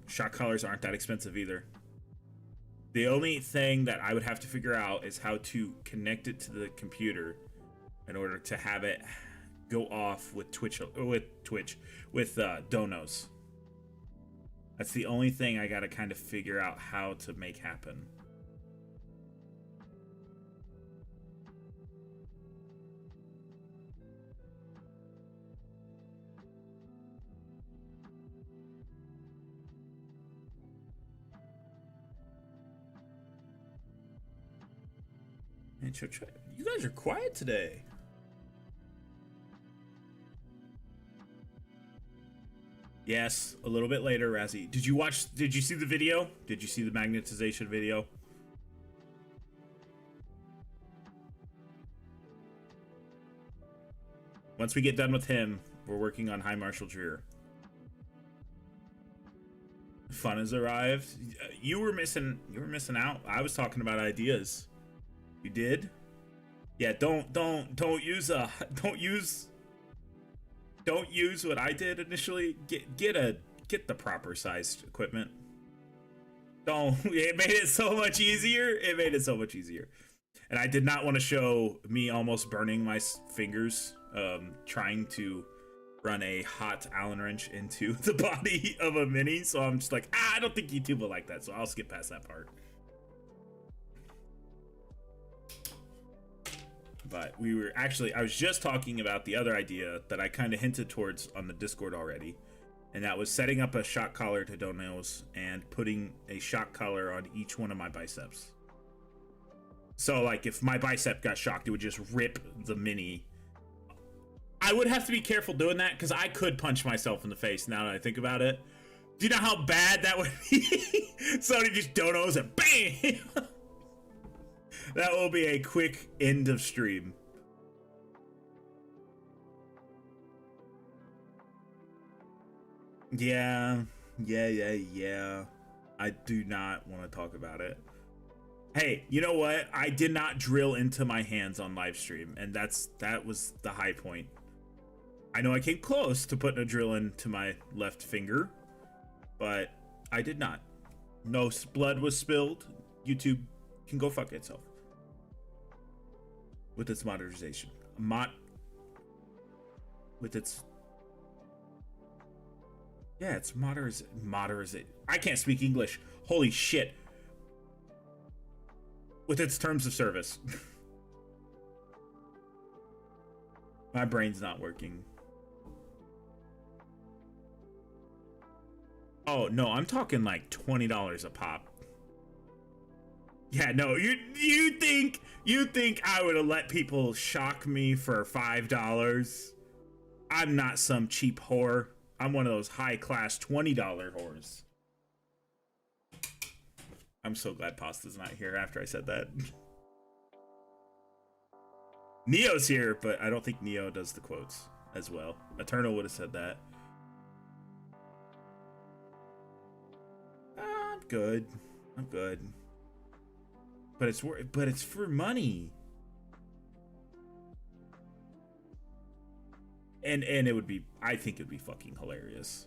Shock collars aren't that expensive either. The only thing that I would have to figure out is how to connect it to the computer in order to have it go off with donos. That's the only thing I gotta kind of figure out how to make happen. Man, you guys are quiet today. Yes, a little bit later, Razzie. Did you see the video? Did you see the magnetization video? Once we get done with him, we're working on High Marshal Dreer. Fun has arrived. You were missing out. I was talking about ideas. You did? Yeah, don't use what I did initially. Get the proper sized equipment. It made it so much easier. And I did not want to show me almost burning my fingers trying to run a hot Allen wrench into the body of a mini. So I'm just like, I don't think YouTube will like that. So I'll skip past that part. But I was just talking about the other idea that I kind of hinted towards on the Discord already. And that was setting up a shock collar to toenails and putting a shock collar on each one of my biceps. So like if my bicep got shocked, it would just rip the mini. I would have to be careful doing that because I could punch myself in the face now that I think about it. Do you know how bad that would be? Somebody just donos and bam! That will be a quick end of stream. Yeah. I do not want to talk about it. Hey, you know what? I did not drill into my hands on live stream, and that was the high point. I know I came close to putting a drill into my left finger, but I did not. No blood was spilled. YouTube can go fuck itself. With its modernization. It's moderate. I can't speak English. Holy shit. With its terms of service. My brain's not working. Oh, no, I'm talking like $20 a pop. Yeah, no, you think I would have let people shock me for $5? I'm not some cheap whore. I'm one of those high-class $20 whores. I'm so glad Pasta's not here after I said that. Neo's here, but I don't think Neo does the quotes as well. Eternal would have said that. I'm good. But it's for money. And it would be, I think it'd be fucking hilarious.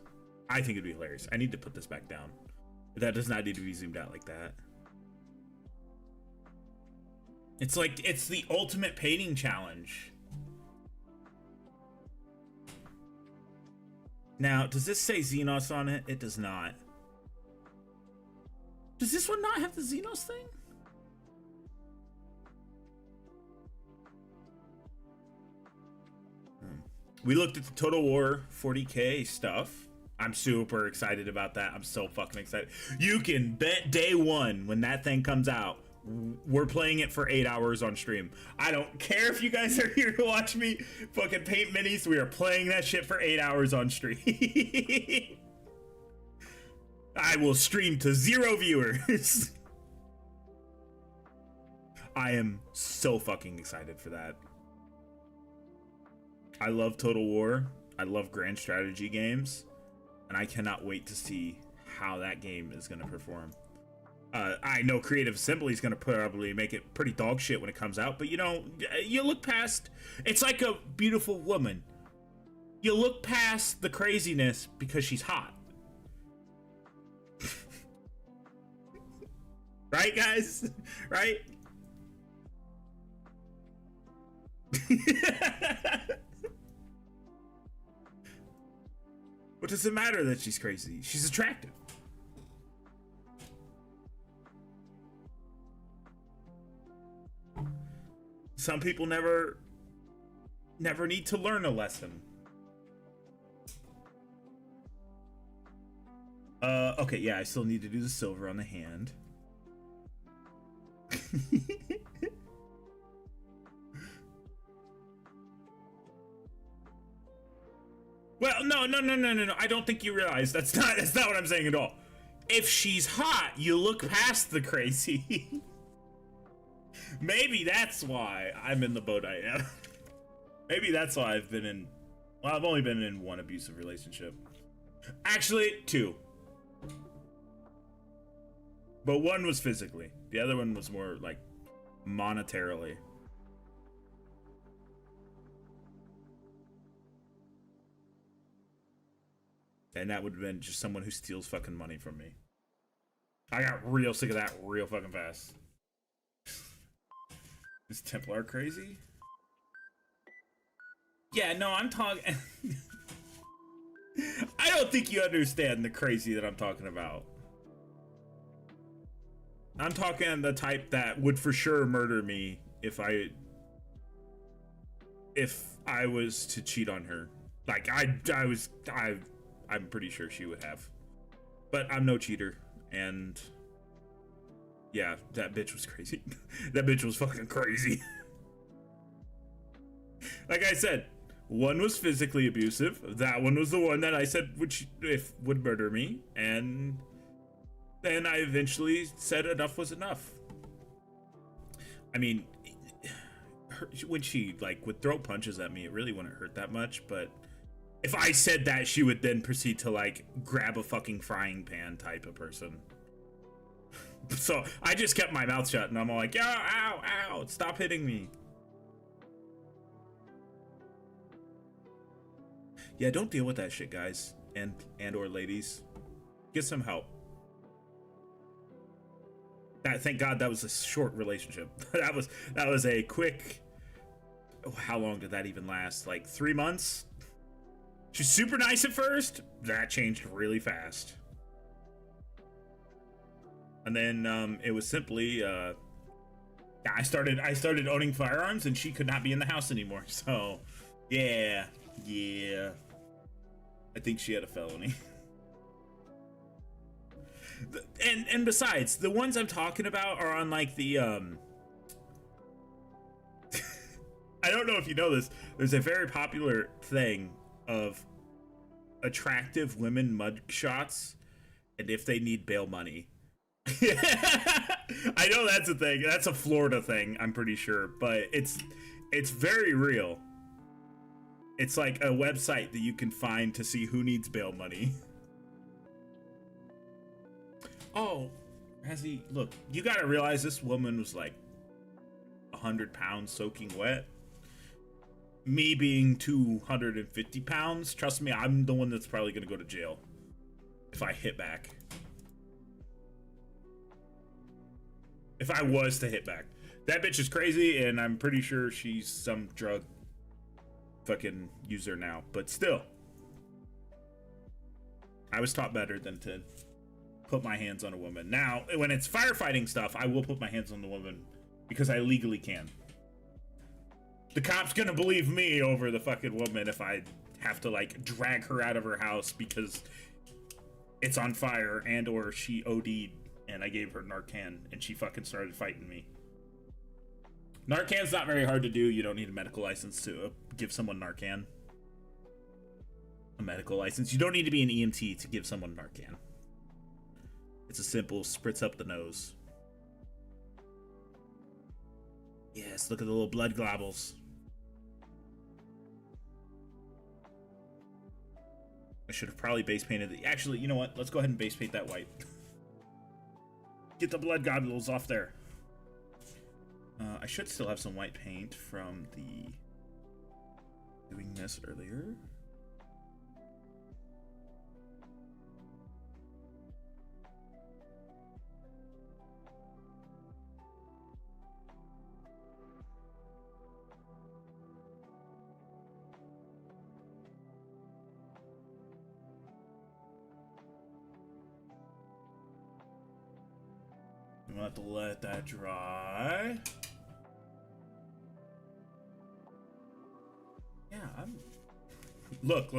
I think it'd be hilarious. I need to put this back down. That does not need to be zoomed out like that. It's like, it's the ultimate painting challenge. Now, does this say Xenos on it? It does not. Does this one not have the Xenos thing? We looked at the Total War 40K stuff. I'm super excited about that. I'm so fucking excited. You can bet day one when that thing comes out, we're playing it for 8 hours on stream. I don't care if you guys are here to watch me fucking paint minis. We are playing that shit for 8 hours on stream. I will stream to 0 viewers. I am so fucking excited for that. I love Total War. I love grand strategy games. And I cannot wait to see how that game is going to perform. I know Creative Assembly is going to probably make it pretty dog shit when it comes out. But, you know, you look past... It's like a beautiful woman. You look past the craziness because she's hot. Right, guys? Right? What does it matter that she's crazy? She's attractive. Some people never need to learn a lesson. Okay, yeah, I still need to do the silver on the hand. Well, no. I don't think you realize that's not what I'm saying at all. If she's hot, you look past the crazy. Maybe that's why I'm in the boat I am. Maybe that's why I've been in. Well, I've only been in one abusive relationship. Actually, two. But one was physically. The other one was more like monetarily. And that would have been just someone who steals fucking money from me. I got real sick of that real fucking fast. Is Templar crazy? Yeah, no, I'm talking... I don't think you understand the crazy that I'm talking about. I'm talking the type that would for sure murder me if I was to cheat on her. Like I'm pretty sure she would have. But I'm no cheater, and yeah, that bitch was crazy. That bitch was fucking crazy. Like I said, one was physically abusive. That one was the one that I said would murder me, and then I eventually said enough was enough. I mean, when she like would throw punches at me, it really wouldn't hurt that much, but if I said that, she would then proceed to like grab a fucking frying pan type of person. So I just kept my mouth shut, and I'm all like, ow, ow, stop hitting me. Yeah, don't deal with that shit, guys, and or ladies. Get some help. Thank God that was a short relationship. that was a quick. Oh, how long did that even last? Like 3 months. She's super nice at first. That changed really fast. And then it was simply I started owning firearms, and she could not be in the house anymore. So yeah. I think she had a felony. And besides, the ones I'm talking about are on like the I don't know if you know this. There's a very popular thing of attractive women mugshots, and if they need bail money. I know that's a thing. That's a Florida thing, I'm pretty sure, but it's very real. It's like a website that you can find to see who needs bail money. Oh, has he? Look, you gotta realize this woman was like 100 pounds soaking wet. Me being 250 pounds, trust me, I'm the one that's probably gonna go to jail if I hit back. If I was to hit back. That bitch is crazy, and I'm pretty sure she's some drug fucking user now, but still. I was taught better than to put my hands on a woman. Now, when it's firefighting stuff, I will put my hands on the woman because I legally can. The cop's gonna believe me over the fucking woman if I have to like drag her out of her house because it's on fire and or she OD'd and I gave her Narcan and she fucking started fighting me. Narcan's not very hard to do. You don't need a medical license to give someone Narcan. A medical license. You don't need to be an EMT to give someone Narcan. It's a simple spritz up the nose. Yes, look at the little blood globules. I should have probably base painted it. Actually, you know what? Let's go ahead and base paint that white. Get the blood globules off there. I should still have some white paint from the doing this earlier. I'm gonna have to let that dry. Yeah, Look.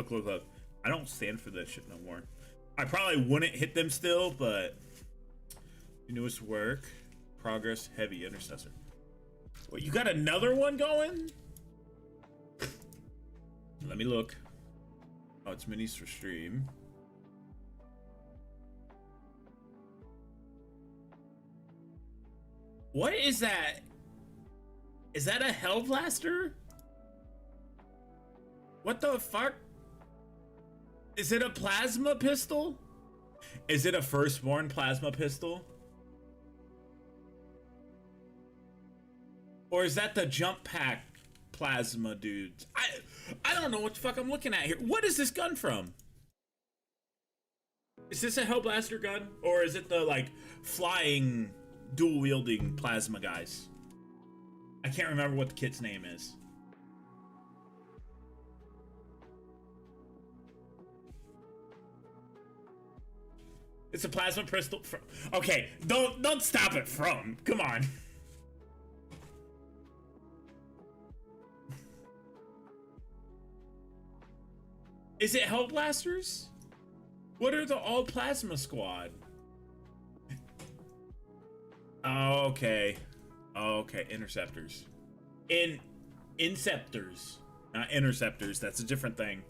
I don't stand for this shit no more. I probably wouldn't hit them still, but newest work, progress, heavy intercessor. What, you got another one going? Let me look. Oh, it's minis for stream. What is that? Is that a Hellblaster? What the fuck? Is it a plasma pistol? Is it a firstborn plasma pistol? Or is that the jump pack plasma dudes? I don't know what the fuck I'm looking at here. What is this gun from? Is this a Hellblaster gun? Or is it the, like, flying, dual-wielding plasma guys? I can't remember what the kit's name is. It's a plasma pistol from... Okay, don't stop it from. Come on. Is it Hellblasters? What are the all plasma squad? Oh, okay. Oh, okay, interceptors. Inceptors. Not interceptors, that's a different thing.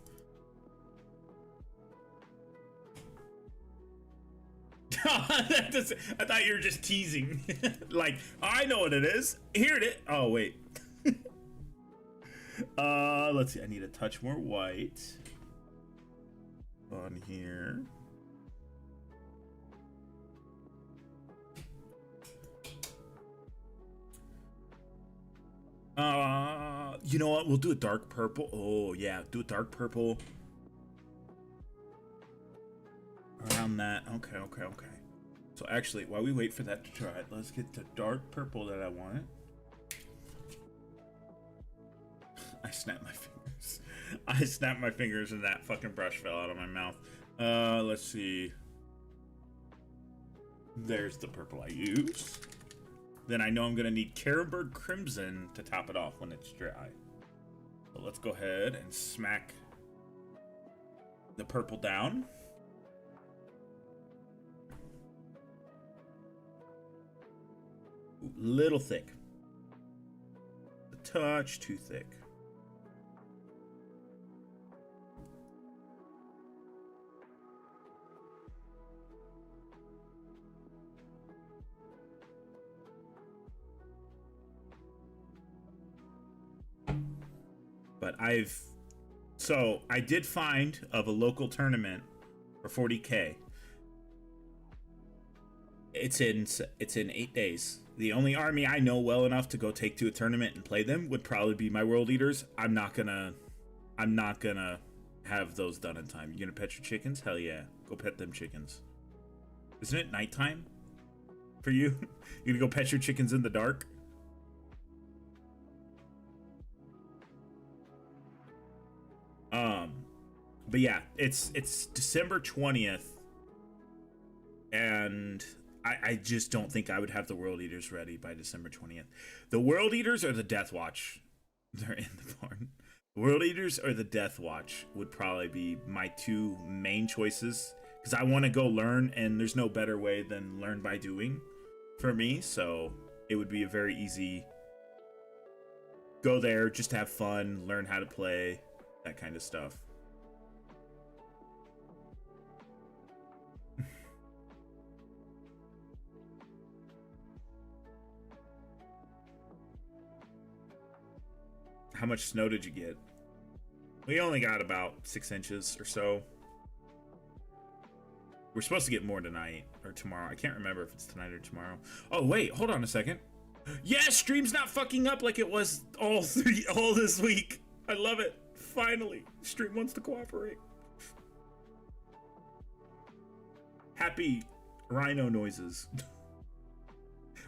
I thought you were just teasing. Like, I know what it is. Here it is. Oh, wait. Let's see. I need a touch more white on here. You know what? We'll do a dark purple. Oh, yeah. Do a dark purple. Around that. Okay. So actually, while we wait for that to dry, let's get the dark purple that I want. I snapped my fingers. I snapped my fingers and that fucking brush fell out of my mouth. Let's see. There's the purple I use. Then I know I'm gonna need Caribird Crimson to top it off when it's dry. So let's go ahead and smack the purple down. Ooh, little thick. A touch too thick. But I did find of a local tournament for 40K. It's in 8 days. The only army I know well enough to go take to a tournament and play them would probably be my World Eaters. I'm not gonna have those done in time. You gonna pet your chickens? Hell yeah. Go pet them chickens. Isn't it nighttime for you? You gonna go pet your chickens in the dark? But yeah, it's December 20th, and I just don't think I would have the World Eaters ready by December 20th. The World Eaters or the Deathwatch? They're in the barn. The World Eaters or the Deathwatch would probably be my two main choices, because I want to go learn, and there's no better way than learn by doing for me, so it would be a very easy go there, just have fun, learn how to play, that kind of stuff. How much snow did you get? We only got about 6 inches or so. We're supposed to get more tonight or tomorrow. I can't remember if it's tonight or tomorrow. Oh, wait, hold on a second. Yeah, stream's not fucking up like it was all this week. I love it. Finally, stream wants to cooperate. Happy rhino noises.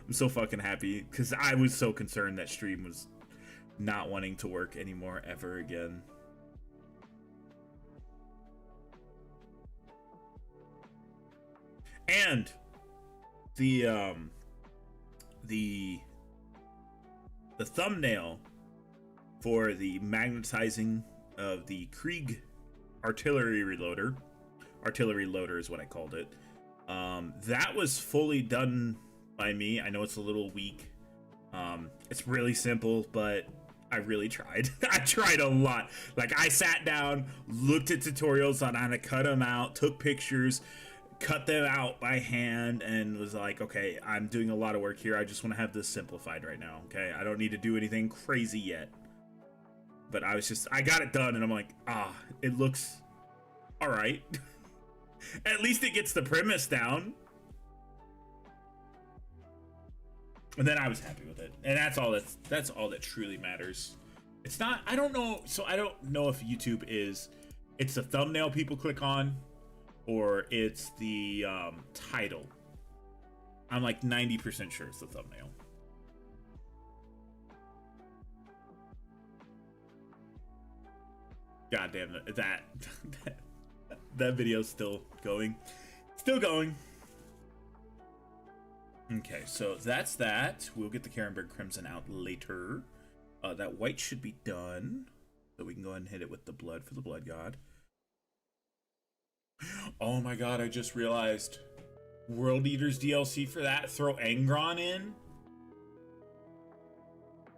I'm so fucking happy because I was so concerned that stream was not wanting to work anymore ever again. And the thumbnail for the magnetizing of the Krieg artillery loader is what I called it. That was fully done by me. I know it's a little weak. It's really simple, but I really tried. I tried a lot. Like, I sat down, looked at tutorials on how to cut them out, took pictures, cut them out by hand, and was like, okay, I'm doing a lot of work here. I just want to have this simplified right now, okay? I don't need to do anything crazy yet. But I got it done, and I'm like, it looks all right. At least it gets the premise down. And then I was happy with it, and that's all that truly matters. It's not. I don't know. So I don't know if YouTube it's the thumbnail people click on, or it's the title. I'm like 90% sure it's the thumbnail. God damn it! That video's still going. Still going. Okay, so that's that. We'll get the Karenberg Crimson out later. That white should be done. So we can go ahead and hit it with the blood for the Blood God. Oh my god, I just realized. World Eaters DLC for that? Throw Angron in?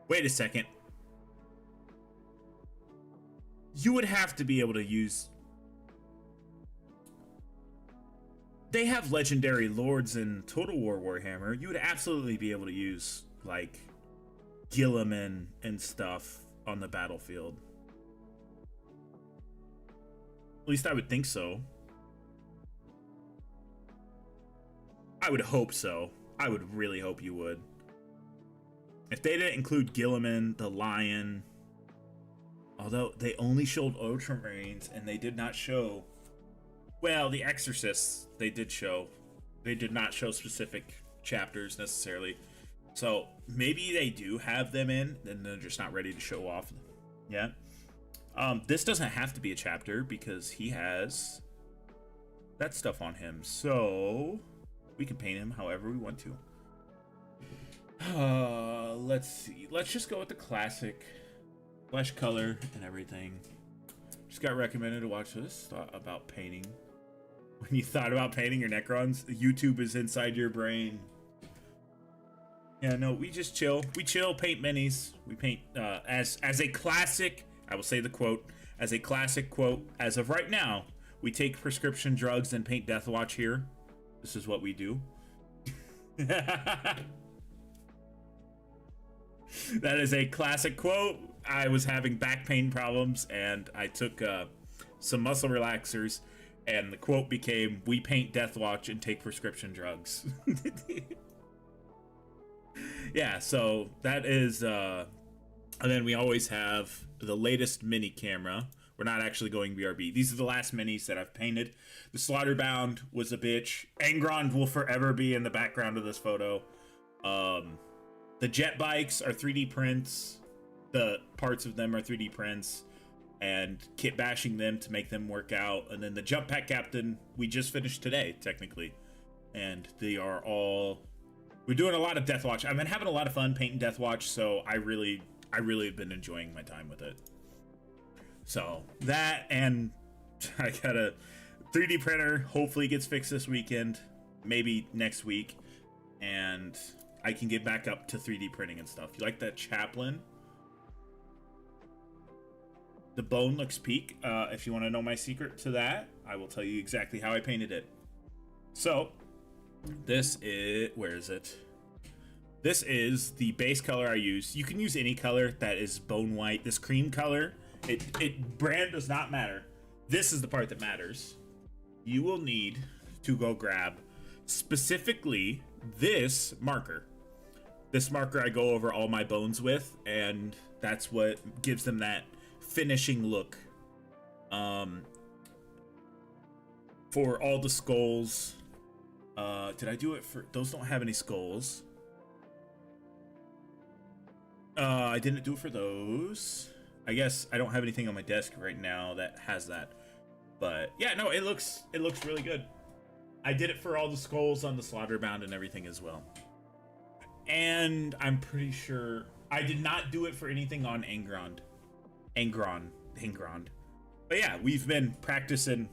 Wait a second. You would have to be able to use... They have legendary lords in Total War Warhammer. You would absolutely be able to use, like, Gilliman and stuff on the battlefield. At least I would think so. I would hope so. I would really hope you would. If they didn't include Gilliman, the Lion... Although, they only showed Ultramarines, and they did not show... Well, the Exorcists, they did show. They did not show specific chapters, necessarily. So, maybe they do have them in, and they're just not ready to show off yet. This doesn't have to be a chapter, because he has that stuff on him. So, we can paint him however we want to. Let's see. Let's just go with the classic flesh color and everything. Just got recommended to watch this. Thought about painting. When you thought about painting your Necrons, YouTube is inside your brain. Yeah, no, we just chill. We chill, paint minis. We paint as a classic. I will say the quote as a classic quote. As of right now, we take prescription drugs and paint Deathwatch here. This is what we do. That is a classic quote. I was having back pain problems, and I took some muscle relaxers, and the quote became, "We paint Deathwatch and take prescription drugs." Yeah, so that is, and then we always have the latest mini camera. We're not actually going BRB. These are the last minis that I've painted. The Slaughterbound was a bitch. Angron will forever be in the background of this photo. The jet bikes are 3D prints. The parts of them are 3D prints, and kit bashing them to make them work out. And then the Jump Pack Captain, we just finished today, technically. And they are all... We're doing a lot of Deathwatch. I've been having a lot of fun painting Deathwatch, so I really have been enjoying my time with it. So, that, and I got a 3D printer, hopefully gets fixed this weekend, maybe next week, and I can get back up to 3D printing and stuff. You like that Chaplain? The bone looks peak. If you want to know my secret to that, I will tell you exactly how I painted it. So, this is... Where is it? This is the base color I use. You can use any color that is bone white. This cream color, brand does not matter. This is the part that matters. You will need to go grab specifically this marker. This marker I go over all my bones with, and that's what gives them that finishing look. For all the skulls, did I do it for those? Don't have any skulls. I didn't do it for those. I guess I don't have anything on my desk right now that has that, but yeah, no, it looks really good. I did it for all the skulls on the Slaughterbound and everything as well, and I'm pretty sure I did not do it for anything on Angron. But yeah, we've been practicing.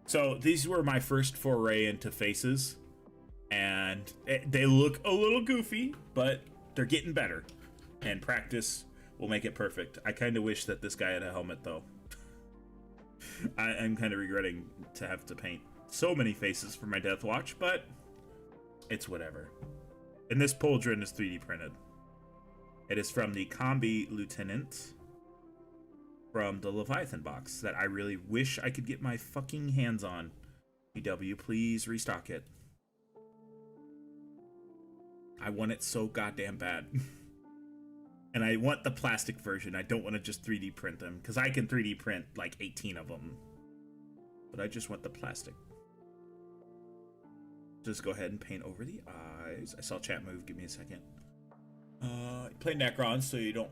So these were my first foray into faces, and they look a little goofy, but they're getting better, and practice will make it perfect. I kind of wish that this guy had a helmet, though. I'm kind of regretting to have to paint so many faces for my Deathwatch, but it's whatever. And this pauldron is 3D printed. It is from the Combi Lieutenant. from the Leviathan box that I really wish I could get my fucking hands on. PW, please restock it. I want it so goddamn bad. And I want the plastic version. I don't want to just 3D print them, because I can 3D print like 18 of them. But I just want the plastic. Just go ahead and paint over the eyes. I saw chat move. Give me a second. Play Necron so you don't...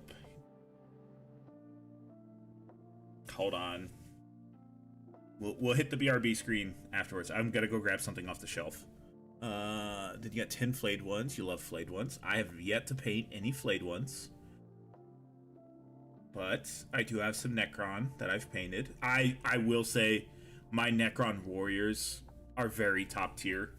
Hold on. We'll hit the BRB screen afterwards. I'm gonna go grab something off the shelf. Did you get 10 flayed ones? You love flayed ones. I have yet to paint any flayed ones. But I do have some Necron that I've painted. I will say my Necron warriors are very top tier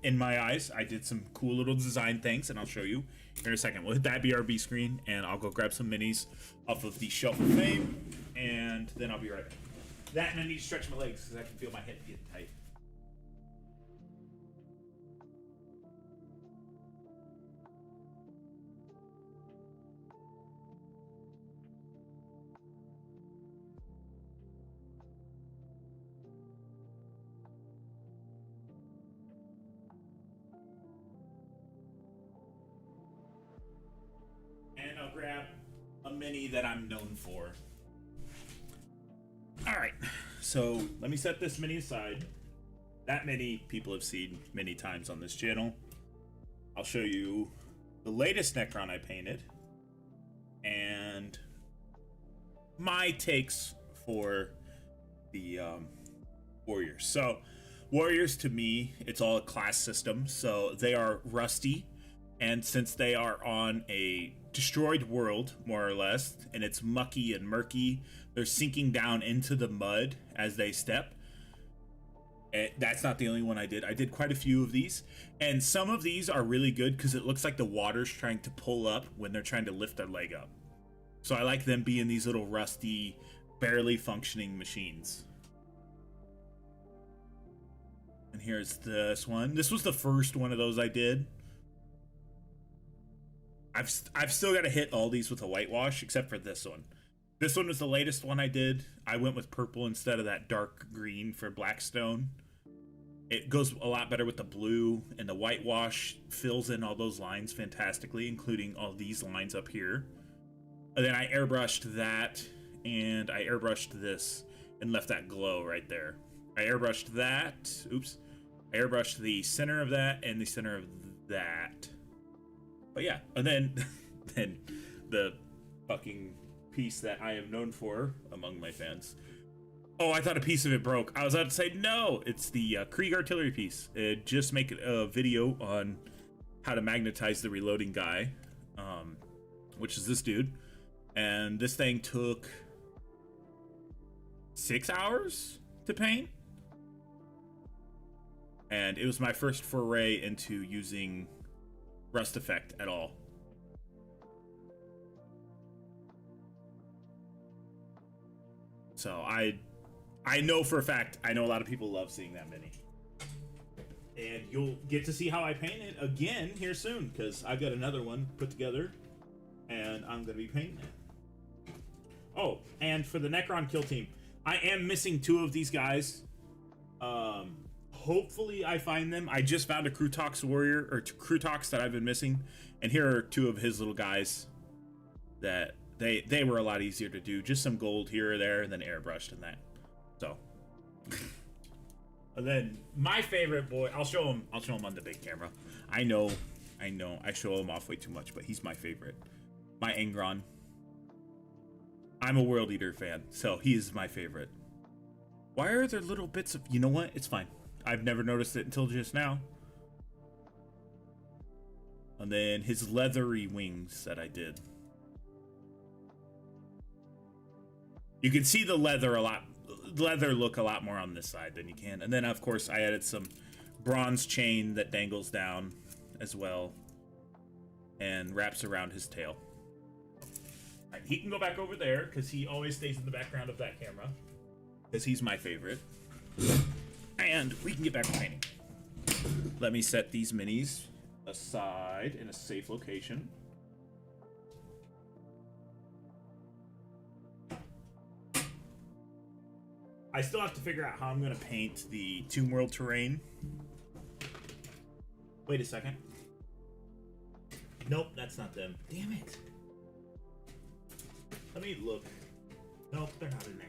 in my eyes. I did some cool little design things, and I'll show you here in a second. We'll hit that BRB screen, and I'll go grab some minis off of the shelf of fame, and then I'll be right back. That, and I need to stretch my legs because I can feel my head getting tight. And I'll grab a mini that I'm known for. Alright, so let me set this mini aside. That mini people have seen many times on this channel. I'll show you the latest Necron I painted and my takes for the warriors. So warriors, to me, it's all a class system, so they are rusty, and since they are on a destroyed world, more or less, and it's mucky and murky, they're sinking down into the mud as they step. And that's not the only one I did. I did quite a few of these, and some of these are really good because it looks like the water's trying to pull up when they're trying to lift their leg up. So I like them being these little rusty, barely functioning machines. And here's this one. This was the first one of those I did. I've still got to hit all these with a whitewash, except for this one. This one was the latest one I did. I went with purple instead of that dark green for Blackstone. It goes a lot better with the blue, and the whitewash fills in all those lines fantastically, including all these lines up here. And then I airbrushed that, and I airbrushed this, and left that glow right there. I airbrushed that. Oops. I airbrushed the center of that and the center of that. But yeah, and then the fucking piece that I am known for among my fans. Oh, I thought a piece of it broke. I was about to say, no, it's the Krieg artillery piece. Just make a video on how to magnetize the reloading guy, which is this dude. And this thing took 6 hours to paint. And it was my first foray into using rust effect at all. So I know for a fact, I know a lot of people love seeing that mini. And you'll get to see how I paint it again here soon, because I've got another one put together, and I'm going to be painting it. Oh, and for the Necron kill team, I am missing 2 of these guys. Hopefully I find them. I just found a Krutox warrior, or Krutox that I've been missing, and here are 2 of his little guys that they were a lot easier to do. Just some gold here or there, and then airbrushed and that. So, and then my favorite boy, I'll show him on the big camera. I know, I show him off way too much, but he's my favorite. My Angron. I'm a World Eater fan, so he is my favorite. Why are there little bits of, you know what? It's fine. I've never noticed it until just now. And then his leathery wings that I did. You can see the leather look a lot more on this side than you can. And then of course I added some bronze chain that dangles down as well and wraps around his tail. All right, he can go back over there because he always stays in the background of that camera because he's my favorite. And we can get back to painting. Let me set these minis aside in a safe location. I still have to figure out how I'm gonna paint the Tomb World terrain. Wait a second. Nope, that's not them. Damn it. Let me look. Nope, they're not in there.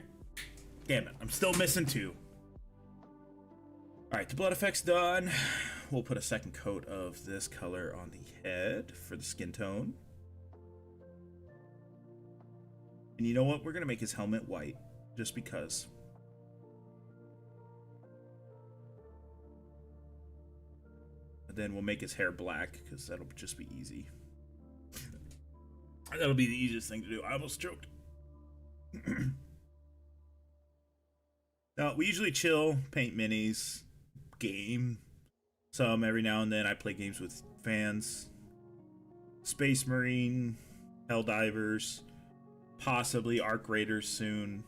Damn it, I'm still missing two. Alright, the blood effect's done. We'll put a second coat of this color on the head for the skin tone. And you know what? We're gonna make his helmet white, just because. And then we'll make his hair black, because that'll just be easy. That'll be the easiest thing to do. I almost choked. Now, we usually chill, paint minis, game some every now and then. I play games with fans. Space Marine, Helldivers, possibly Arc Raiders soon.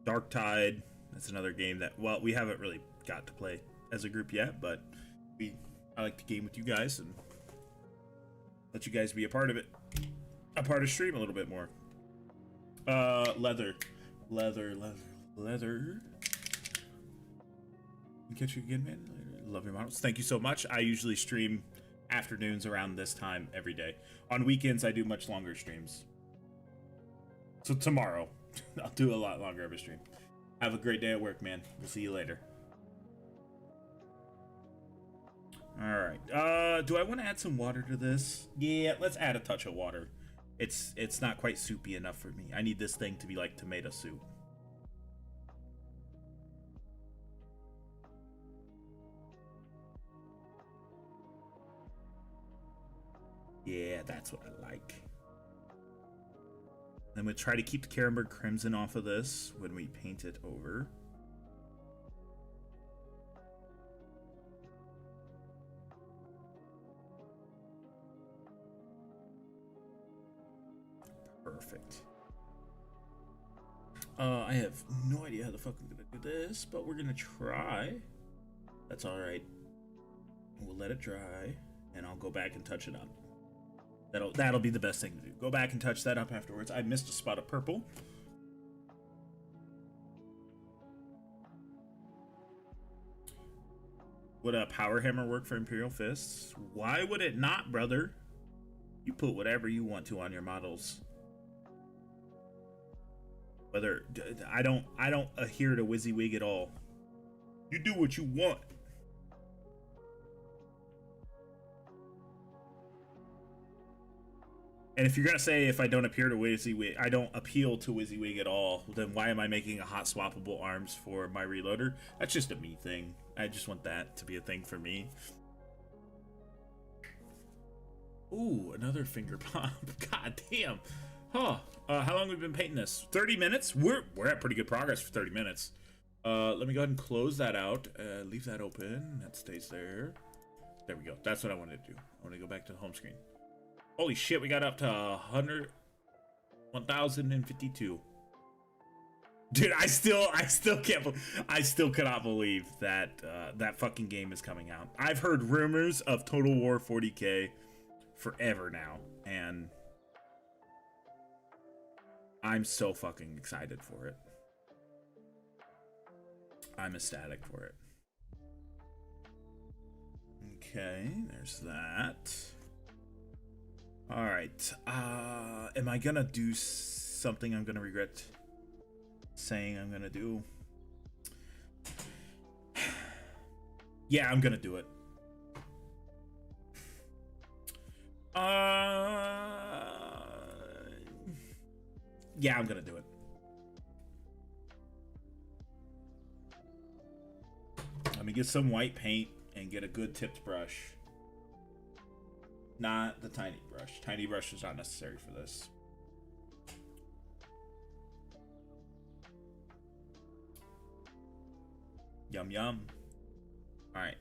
Dark Tide, that's another game that, well, we haven't really got to play as a group yet, but I like to game with you guys and let you guys be a part of it. A part of stream a little bit more. Leather. Catch you again, man. Love your models. Thank you so much. I usually stream afternoons around this time every day. On weekends, I do much longer streams. So tomorrow, I'll do a lot longer of a stream. Have a great day at work, man. We'll see you later. Alright. Do I want to add some water to this? Yeah, let's add a touch of water. It's not quite soupy enough for me. I need this thing to be like tomato soup. Yeah, that's what I like. Then we'll try to keep the Carenberg Crimson off of this when we paint it over. Perfect. I have no idea how the fuck I'm gonna do this, but we're gonna try. That's alright. We'll let it dry, and I'll go back and touch it up. That'll be the best thing to do. Go back and touch that up afterwards. I missed a spot of purple. Would a power hammer work for Imperial Fists? Why would it not, brother? You put whatever you want to on your models. Whether I don't adhere to WYSIWYG at all. You do what you want. And if you're gonna say if I don't appear to WYSIWYG, I don't appeal to WYSIWYG at all, then why am I making a hot swappable arms for my reloader? That's just a me thing. I just want that to be a thing for me. Ooh, another finger pop. God damn. Huh. How long have we been painting this? 30 minutes? We're at pretty good progress for 30 minutes. Let me go ahead and close that out. Leave that open. That stays there. There we go. That's what I wanted to do. I want to go back to the home screen. Holy shit, we got up to 1,052. Dude, I still cannot believe that that fucking game is coming out. I've heard rumors of Total War 40K forever now, and I'm so fucking excited for it. I'm ecstatic for it. Okay, there's that. All right. Am I gonna do something I'm gonna regret saying I'm gonna do? Yeah, I'm gonna do it. Yeah, I'm gonna do it. Let me get some white paint and get a good tipped brush. Not the tiny brush. Tiny brush is not necessary for this. Yum yum. Alright.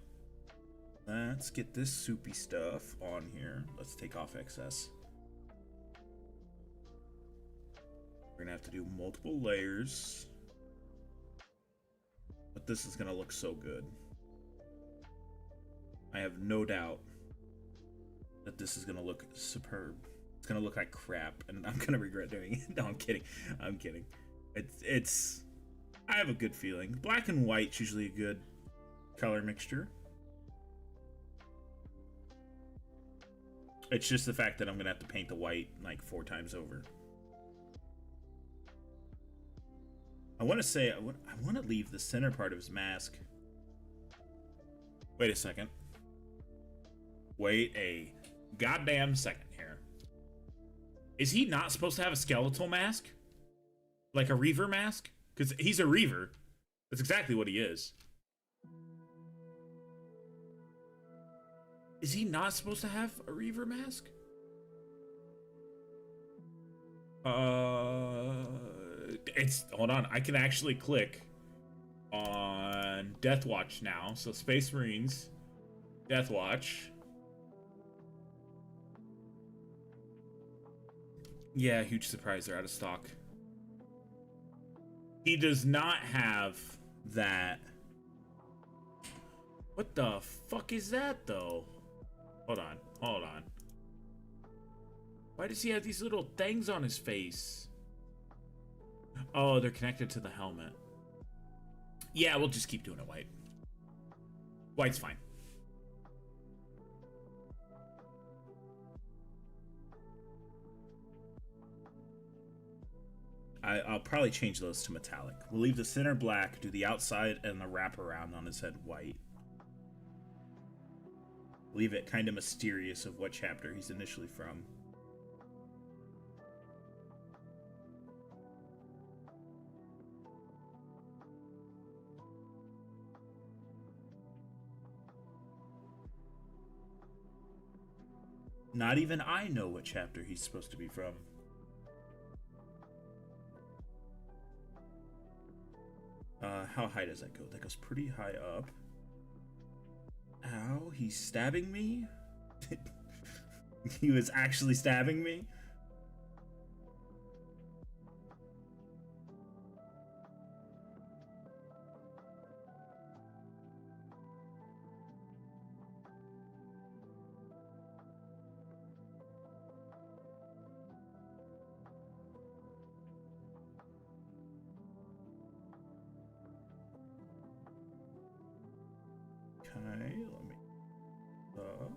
Let's get this soupy stuff on here. Let's take off excess. We're gonna have to do multiple layers. But this is gonna look so good. I have no doubt that this is gonna look superb. It's gonna look like crap, and I'm gonna regret doing it. No, I'm kidding. I'm kidding. It's I have a good feeling. Black and white's usually a good color mixture. It's just the fact that I'm gonna have to paint the white like 4 times over. I want to say I want to leave the center part of his mask. Wait a second. Wait a goddamn second here. Is he not supposed to have a skeletal mask? Like a Reaver mask? Because he's a Reaver. That's exactly what he is. Is he not supposed to have a Reaver mask? It's, hold on, I can actually click on Deathwatch now. So Space Marines, Deathwatch. Yeah, huge surprise, they're out of stock. He does not have that. What the fuck is that though? Hold on, hold on. Why does he have these little things on his face? Oh, they're connected to the helmet. Yeah, we'll just keep doing it white. White's fine. I'll probably change those to metallic. We'll leave the center black, do the outside and the wraparound on his head white. Leave it kind of mysterious of what chapter he's initially from. Not even I know what chapter he's supposed to be from. How high does that go? That goes pretty high up. Ow, he's stabbing me? He was actually stabbing me? Okay, let me up.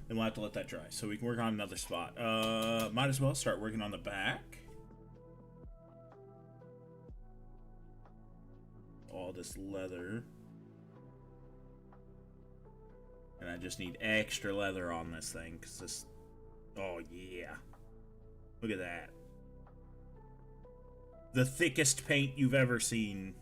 Then we'll have to let that dry so we can work on another spot. Might as well start working on the back. All this leather. And I just need extra leather on this thing because this. Oh, yeah. Look at that. The thickest paint you've ever seen.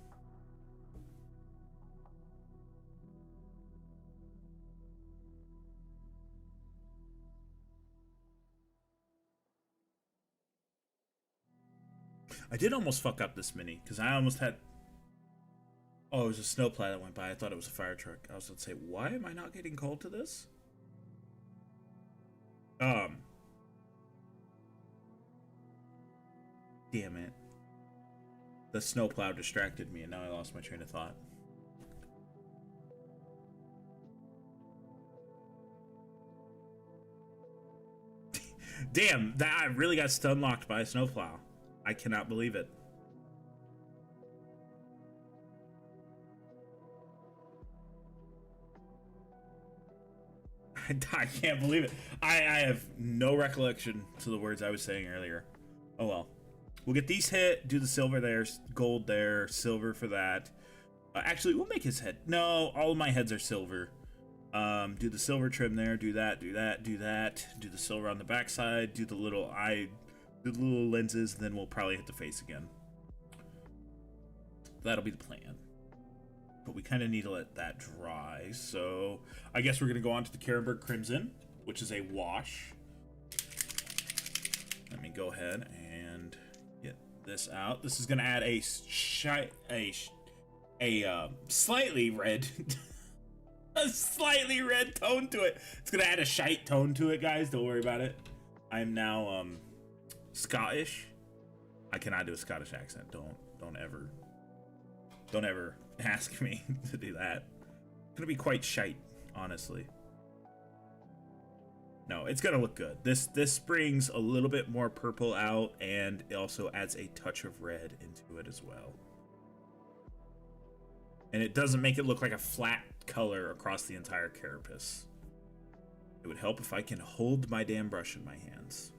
I did almost fuck up this mini because I almost had. Oh, it was a snowplow that went by. I thought it was a fire truck. I was going to say, why am I not getting called to this? Damn it. The snowplow distracted me and now I lost my train of thought. Damn, that I really got stun locked by a snowplow. I cannot believe it. I can't believe it. I have no recollection to the words I was saying earlier. Oh well. We'll get these hit, do the silver there, gold there, silver for that. Actually, we'll make his head. No, all of my heads are silver. Do the silver trim there, do that, do that, do that. Do the silver on the backside, do the little eye, do the little lenses, and then we'll probably hit the face again. That'll be the plan. But we kind of need to let that dry, so I guess we're going to go on to the Karenberg Crimson, which is a wash. Let me go ahead and get this out. This is going to add a slightly red a slightly red tone to it. It's going to add a shite tone to it, guys. Don't worry about it. I'm now Scottish. I cannot do a Scottish accent. Don't ever ask me to do that. It's gonna be quite shite, honestly. No, it's gonna look good. This brings a little bit more purple out, and it also adds a touch of red into it as well. And it doesn't make it look like a flat color across the entire carapace. It would help if I can hold my damn brush in my hands.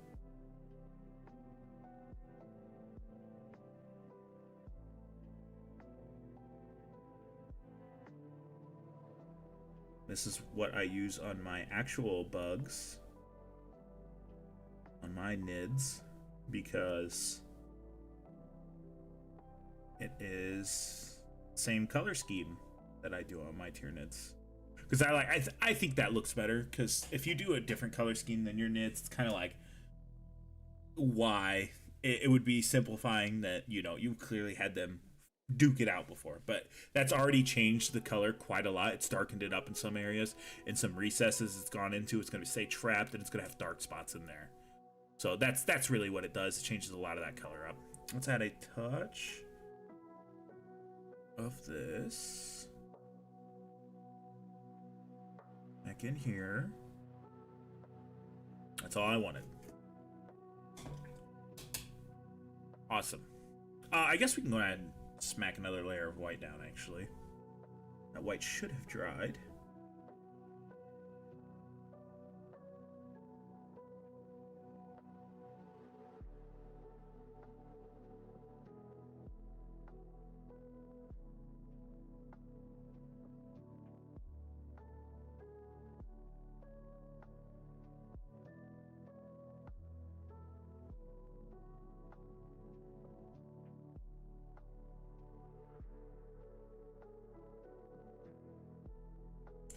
This is what I use on my actual bugs, on my nids, because it is the same color scheme that I do on my Tyranids. Because I think that looks better, because if you do a different color scheme than your nids, it's kind of like, why? It would be simplifying that, you know, you clearly had them duke it out before, but that's already changed the color quite a lot. It's darkened it up in some areas. In some recesses it's gone into, it's going to stay trapped, and it's going to have dark spots in there. So that's really what it does. It changes a lot of that color up. Let's add a touch of this back in here. That's all I wanted. Awesome. I guess we can go ahead and smack another layer of white down, actually. That white should have dried.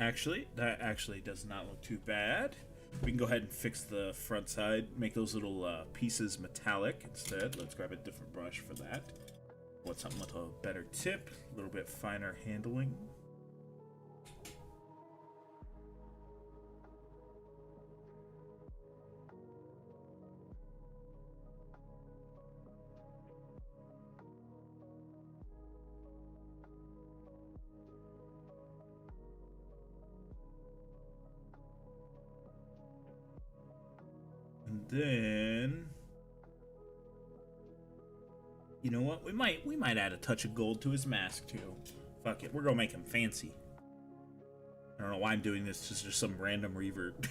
Actually, that actually does not look too bad. We can go ahead and fix the front side, make those little pieces metallic instead. Let's grab a different brush for that. Want something with a better tip, a little bit finer handling. Then, you know what? We might add a touch of gold to his mask too. Fuck it, we're gonna make him fancy. I don't know why I'm doing this. Just some random revert.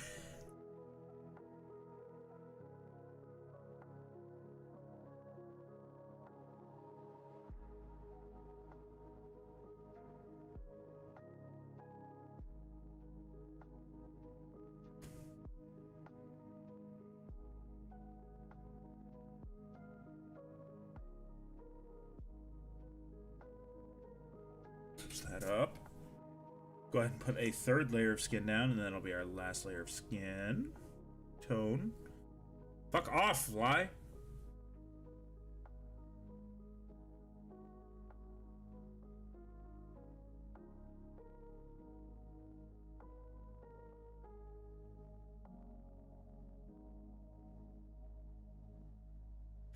That up. Go ahead and put a third layer of skin down, and then it'll be our last layer of skin. Tone. Fuck off, fly.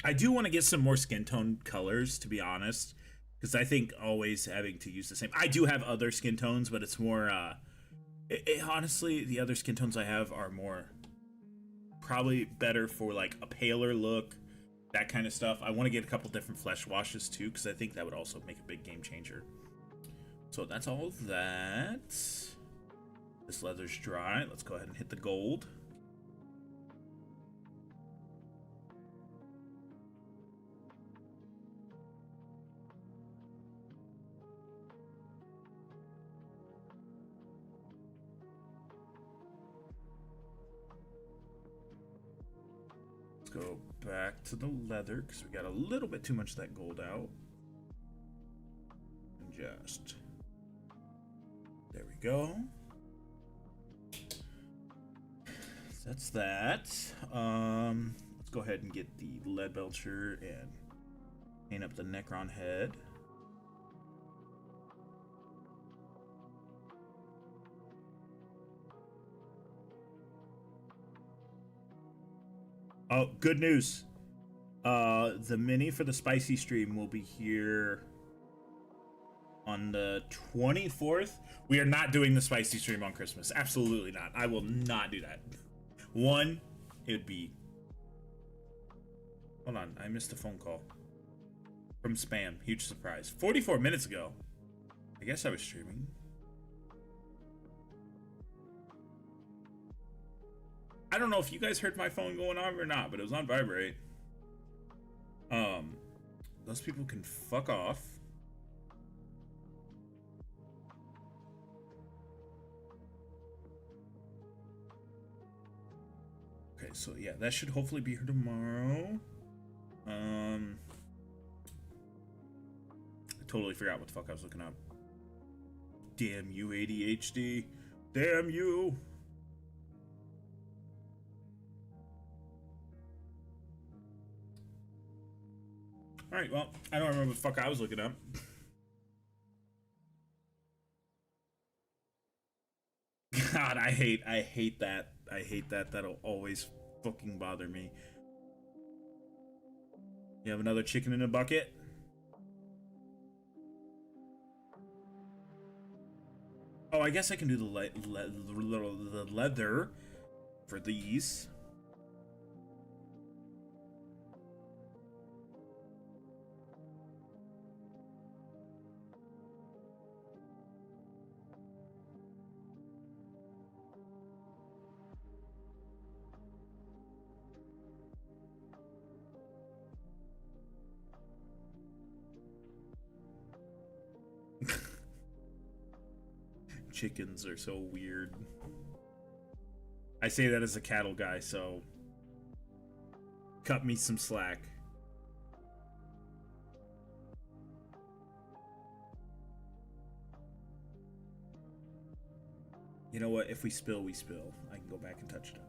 I do want to get some more skin tone colors, to be honest. Because I think always having to use the same... I do have other skin tones, but it's more... honestly, the other skin tones I have are more... probably better for, like, a paler look. That kind of stuff. I want to get a couple different flesh washes, too, because I think that would also make a big game changer. So that's all of that. This leather's dry. Let's go ahead and hit the gold. Go back to the leather because we got a little bit too much of that gold out. And just there we go. So that's that. Let's go ahead and get the lead belcher and paint up the Necron head. Oh, good news. The mini for the spicy stream will be here on the 24th. We are not doing the spicy stream on Christmas. Absolutely not. I will not do that. One, it would be... Hold on, I missed a phone call. From spam. Huge surprise. 44 minutes ago. I guess I was streaming. I don't know if you guys heard my phone going off or not, but it was on vibrate. Those people can fuck off. Okay, so yeah, that should hopefully be here tomorrow. I totally forgot what the fuck I was looking up. Damn you, ADHD. Damn you. Alright, well, I don't remember what the fuck I was looking up. God, I hate that. I hate that. That'll always fucking bother me. You have another chicken in a bucket? Oh, I guess I can do the leather for these. Chickens are so weird. I say that as a cattle guy, so cut me some slack. You know what? If we spill, we spill. I can go back and touch it.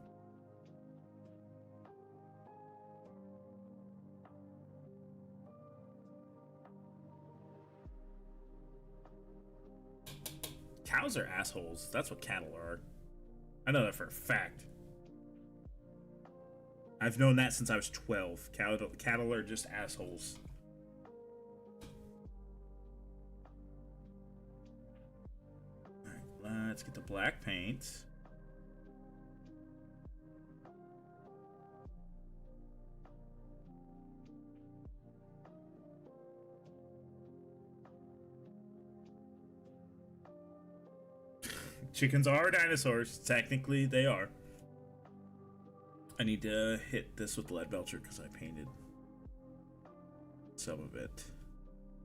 Cows are assholes. That's what cattle are. I know that for a fact. I've known that since I was 12. Cattle are just assholes. Alright, let's get the black paint. Chickens are dinosaurs. Technically, they are. I need to hit this with the lead belcher because I painted some of it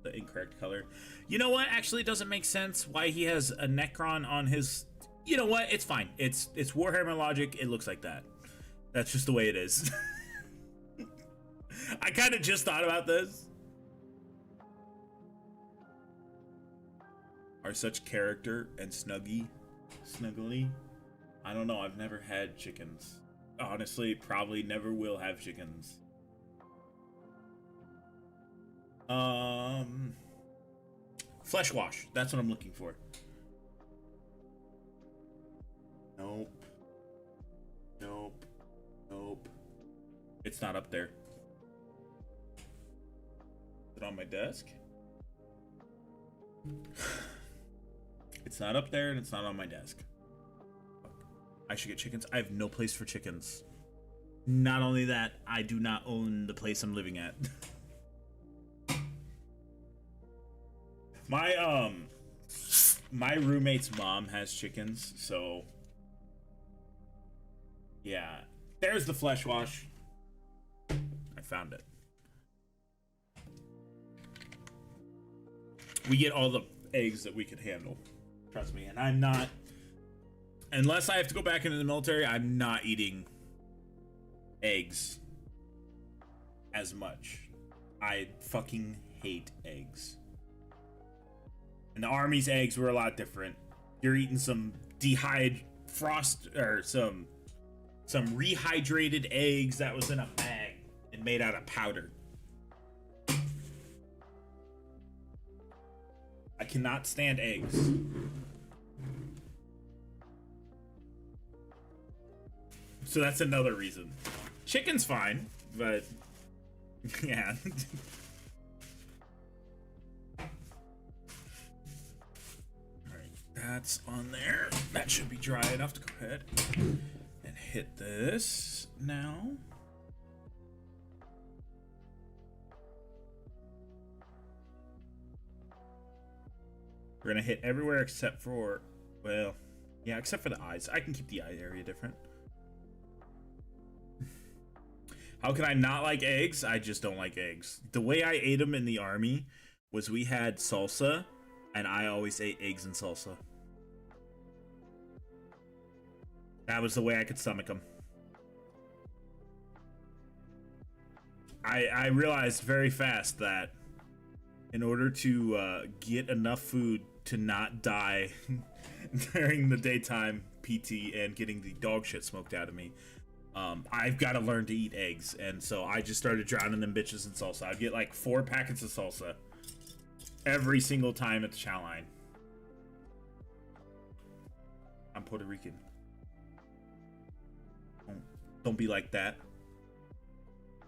the incorrect color. You know what? Actually, it doesn't make sense why he has a Necron on his... You know what? It's fine. It's Warhammer logic. It looks like that. That's just the way it is. I kind of just thought about this. Are such character and snuggly. I don't know. I've never had chickens. Honestly, probably never will have chickens. Flesh wash. That's what I'm looking for. Nope. Nope. Nope. It's not up there. Is it on my desk? It's not up there and it's not on my desk. I should get chickens. I have no place for chickens. Not only that, I do not own the place I'm living at. My roommate's mom has chickens, so yeah. There's the flesh wash. I found it. We get all the eggs that we could handle. Trust me, and I'm not, unless I have to go back into the military, I'm not eating eggs as much. I fucking hate eggs. And the Army's eggs were a lot different. You're eating some some rehydrated eggs that was in a bag and made out of powder. I cannot stand eggs. So that's another reason. Chicken's fine, but yeah. Alright, that's on there. That should be dry enough to go ahead and hit this now. We're gonna hit everywhere except for, well, yeah, except for the eyes. I can keep the eye area different. How can I not like eggs? I just don't like eggs. The way I ate them in the army was we had salsa, and I always ate eggs and salsa. That was the way I could stomach them. I realized very fast that in order to get enough food to not die during the daytime PT and getting the dog shit smoked out of me, I've got to learn to eat eggs. And so I just started drowning them bitches in salsa. I'd get like 4 packets of salsa every single time at the chow line. I'm Puerto Rican. Don't be like that.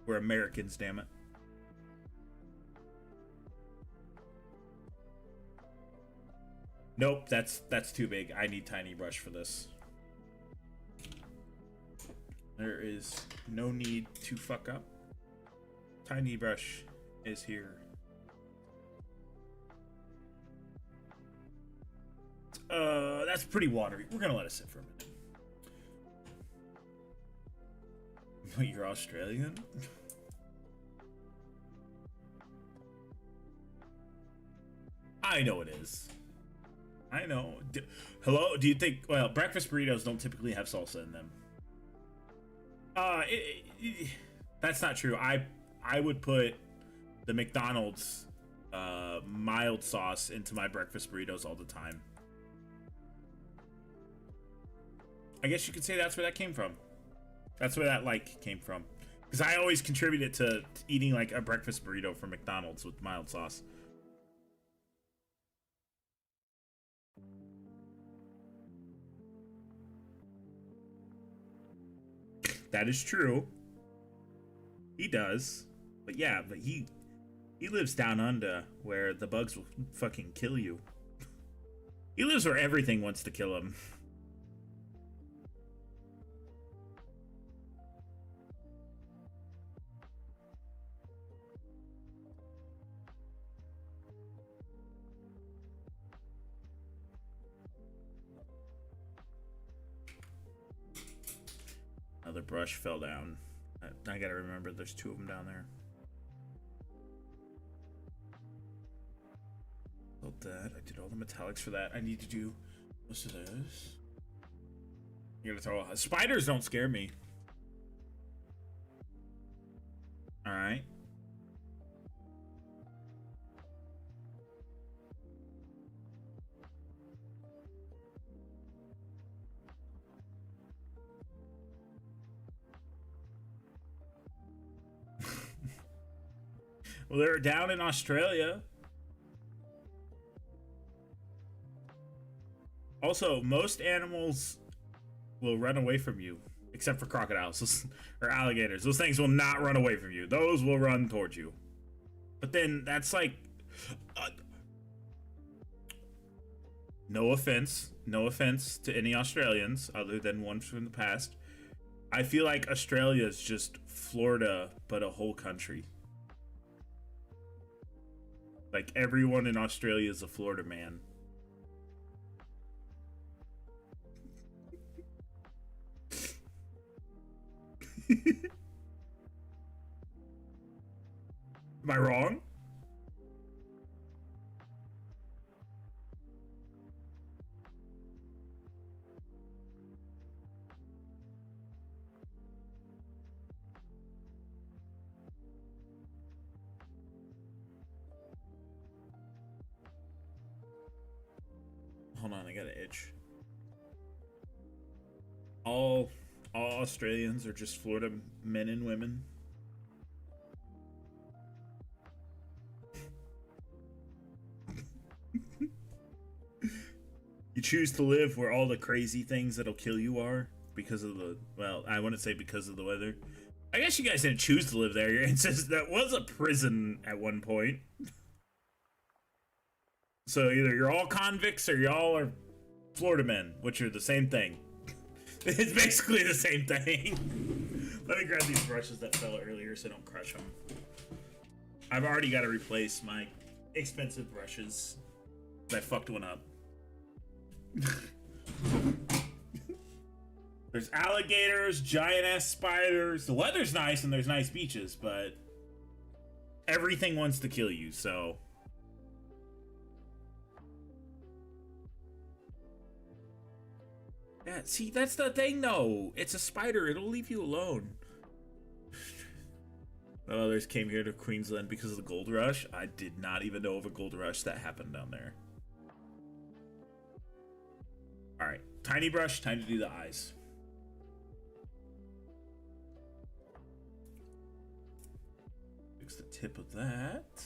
We're Americans, damn it. Nope, that's too big. I need tiny brush for this. There is no need to fuck up. Tiny brush is here. That's pretty watery. We're gonna let it sit for a minute. You're Australian? I know it is. I know. Hello? Do you think... Well, breakfast burritos don't typically have salsa in them. That's not true. I would put the McDonald's mild sauce into my breakfast burritos all the time. I guess you could say that's where that came from. That's where that like came from. Because I always contributed to eating like a breakfast burrito from McDonald's with mild sauce. That is true. He does. But yeah, but he lives down under where the bugs will fucking kill you. He lives where everything wants to kill him. Another brush fell down. I gotta remember there's 2 of them down there. Built that. I did all the metallics for that. I need to do most of those. You gotta throw. Spiders don't scare me. All right. Well, they're down in Australia. Also, most animals will run away from you, except for crocodiles or alligators. Those things will not run away from you. Those will run towards you. But then that's like... no offense to any Australians other than ones from the past. I feel like Australia is just Florida, but a whole country. Like, everyone in Australia is a Florida man. Am I wrong? Hold on, I got an itch. All Australians are just Florida men and women. You choose to live where all the crazy things that'll kill you are because of the, well, I wouldn't say because of the weather. I guess you guys didn't choose to live there. Your ancestors, that was a prison at one point. So either you're all convicts or y'all are Florida men, which are the same thing. It's basically the same thing. Let me grab these brushes that fell earlier so I don't crush them. I've already got to replace my expensive brushes. I fucked one up. There's alligators, giant-ass spiders. The weather's nice and there's nice beaches, but everything wants to kill you, so... Yeah, see, that's the thing, though. It's a spider. It'll leave you alone. Others came here to Queensland because of the gold rush. I did not even know of a gold rush that happened down there. Alright, tiny brush, time to do the eyes. Fix the tip of that.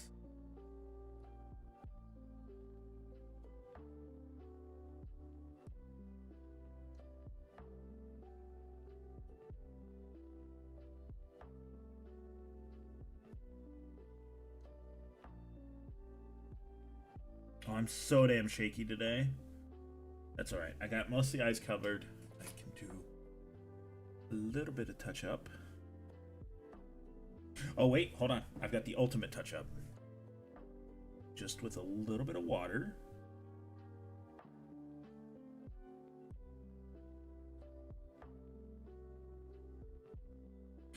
Oh, I'm so damn shaky today. That's alright. I got most of the eyes covered. I can do a little bit of touch up. Oh, wait. Hold on. I've got the ultimate touch up. Just with a little bit of water.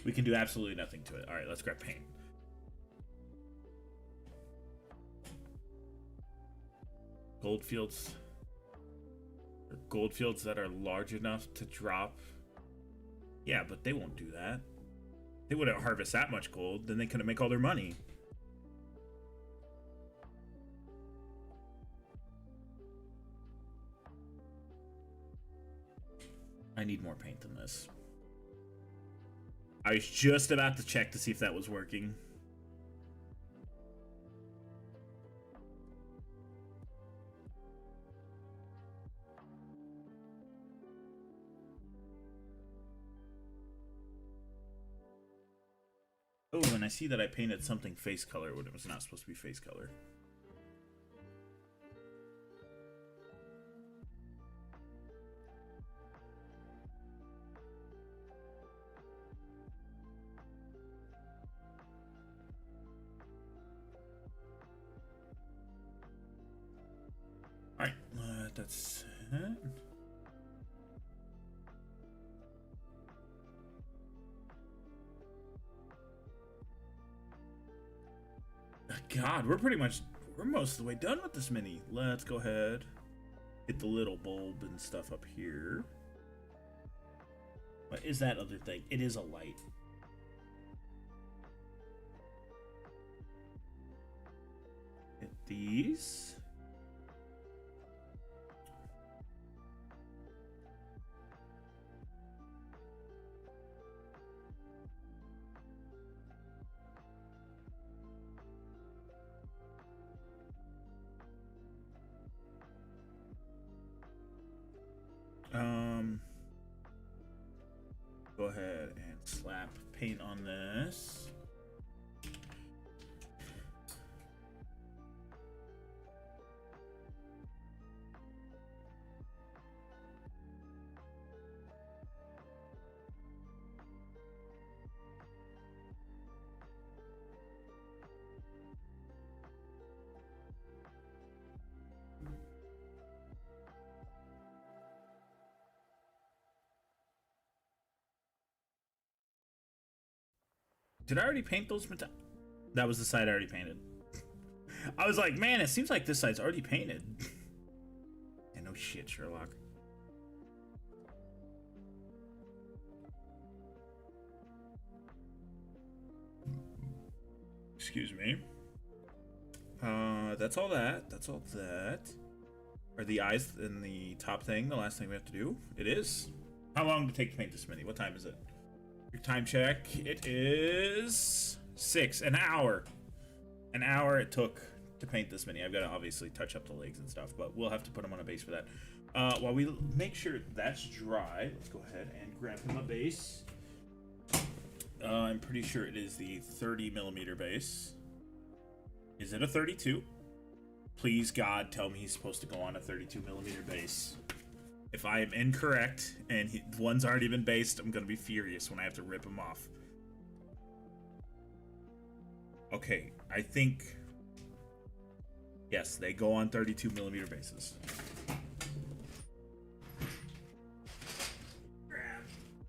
We can do absolutely nothing to it. Alright, let's grab paint. Goldfields. Goldfields that are large enough to drop. Yeah, but they won't do that. They wouldn't harvest that much gold, then they couldn't make all their money. I need more paint than this. I was just about to check to see if that was working. Oh, and I see that I painted something face color when it was not supposed to be face color. Alright, that's it. God, we're most of the way done with this mini. Let's go ahead, hit the little bulb and stuff up here. What is that other thing? It is a light. Hit these. Go ahead and slap paint on this. Did I already paint those? That was the side I already painted. I was like, man, it seems like this side's already painted. Yeah, no shit, Sherlock. Excuse me. That's all that. That's all that. Are the eyes in the top thing the last thing we have to do? It is. How long did it take to paint this mini? What time is it? Your time check. It is 6. An hour. An hour it took to paint this mini. I've got to obviously touch up the legs and stuff, but we'll have to put them on a base for that. While we make sure that's dry, let's go ahead and grab him a base. I'm pretty sure it is the 30mm base. Is it a 32? Please, God, tell me he's supposed to go on a 32mm base. If I am incorrect and one's already been based, I'm gonna be furious when I have to rip him off. Okay, I think... Yes, they go on 32mm bases. Grab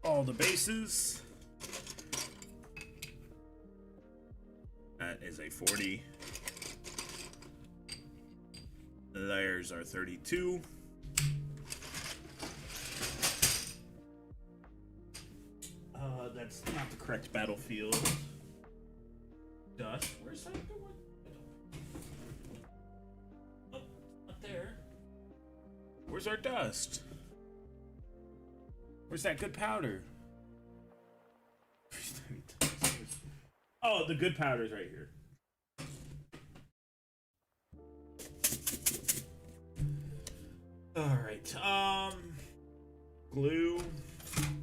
all the bases. That is a 40. The layers are 32. That's not the correct battlefield. Dust. Where's that going? Oh, not there. Where's our dust? Where's that good powder? Oh, the good powder's right here. Alright, glue,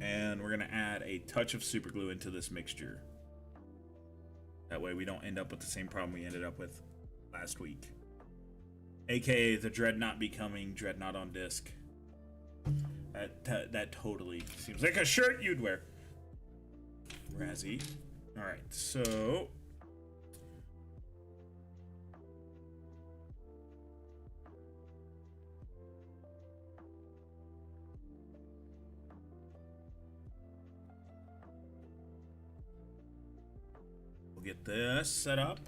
and we're gonna add a touch of super glue into this mixture. That way we don't end up with the same problem we ended up with last week. AKA the Dreadnought becoming Dreadnought on disc. That totally seems like a shirt you'd wear. Razzie. Alright, so... we'll get this set up.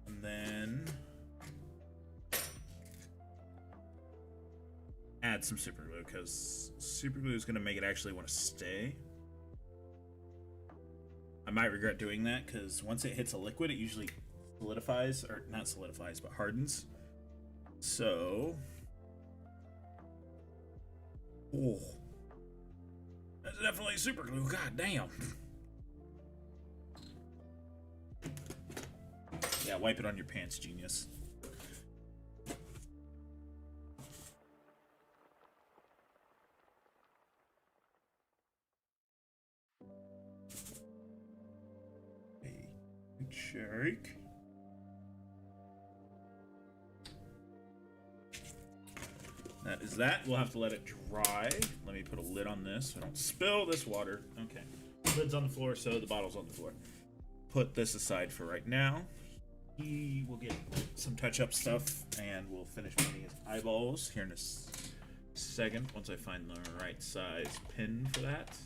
And then... add some super glue, because super glue is going to make it actually want to stay. I might regret doing that, because once it hits a liquid, it usually solidifies, or not solidifies, but hardens. So... oh. That's definitely super glue, god damn. Yeah, wipe it on your pants, genius. Shake. That is that. We'll have to let it dry. Let me put a lid on this so I don't spill this water. Okay. Lid's on the floor, so the bottle's on the floor. Put this aside for right now. He will get some touch-up stuff, and we'll finish painting his eyeballs here in a second once I find the right size pin for that.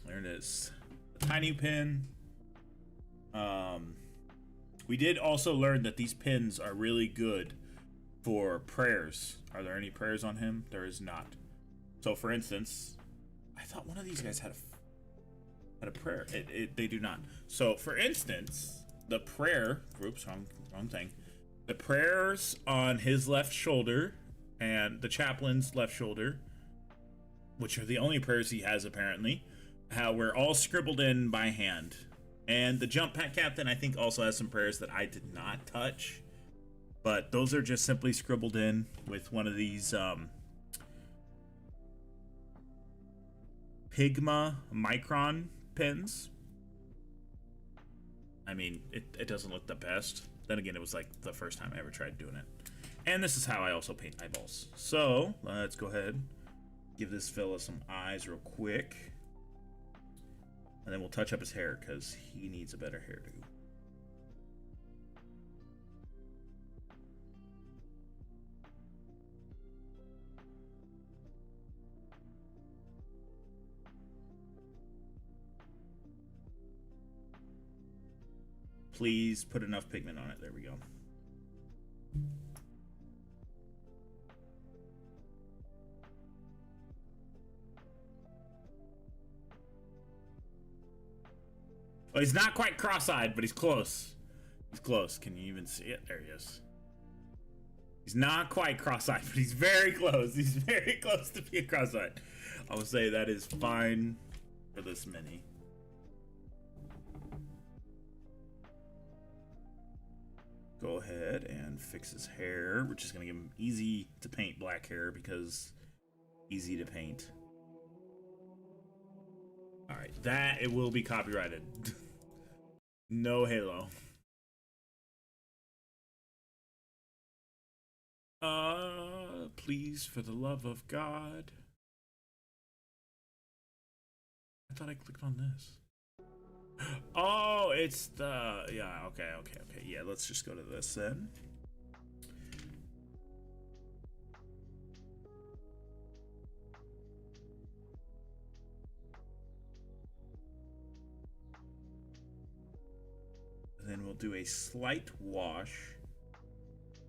There it is. A tiny pin. We did also learn that these pins are really good for prayers. Are there any prayers on him? There is not. So, for instance, I thought one of these guys had a prayer. They do not. So, for instance, the prayer groups, wrong thing. The prayers on his left shoulder and the chaplain's left shoulder, which are the only prayers he has apparently, how we're all scribbled in by hand. And the jump pack captain, I think, also has some prayers that I did not touch. But those are just simply scribbled in with one of these Pigma Micron pens. I mean, it doesn't look the best. Then again, it was like the first time I ever tried doing it. And this is how I also paint eyeballs. So, let's go ahead, give this fella some eyes real quick. And then we'll touch up his hair, because he needs a better hairdo. Please put enough pigment on it. There we go. Well, he's not quite cross-eyed, but he's close. He's close. Can you even see it? There he is. He's not quite cross-eyed, but he's very close. He's very close to being cross-eyed. I would say that is fine for this mini. Go ahead and fix his hair. We're just going to give him easy to paint black hair because easy to paint. Alright, that it will be copyrighted. No halo. Please, for the love of God. I thought I clicked on this. Oh, it's the... Yeah, okay. Yeah, let's just go to this then. And then we'll do a slight wash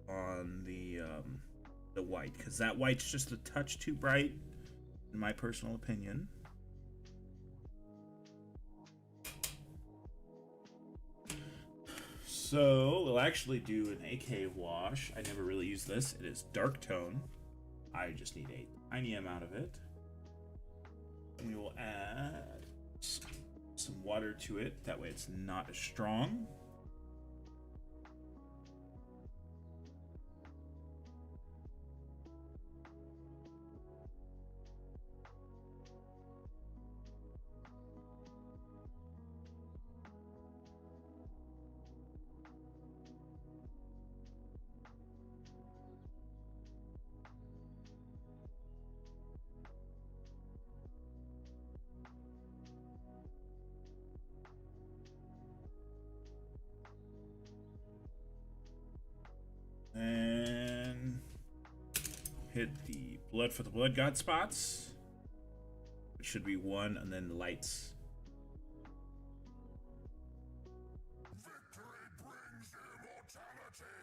on the white, because that white's just a touch too bright, in my personal opinion. So we'll actually do an AK wash. I never really use this. It is dark tone. I just need a tiny amount of it. And we will add some water to it. That way it's not as strong. And hit the blood for the blood god spots. It should be 1, and then lights.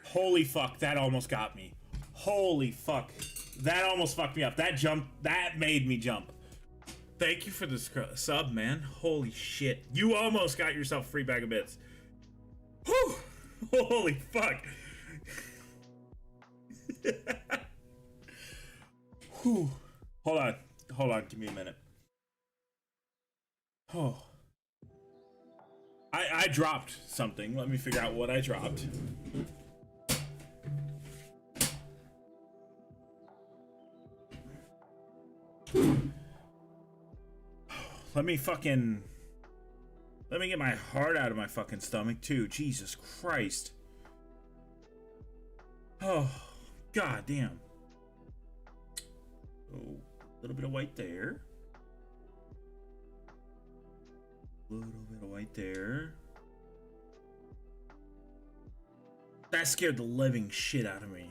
Holy fuck, that almost got me. Holy fuck. That almost fucked me up. That made me jump. Thank you for the sub, man. Holy shit. You almost got yourself a free bag of bits. Whew. Holy fuck. Whew. Hold on, give me a minute. Oh, I dropped something. Let me figure out what I dropped. Let me get my heart out of my fucking stomach too. Jesus Christ. Oh, god damn. Oh, a little bit of white there. A little bit of white there. That scared the living shit out of me.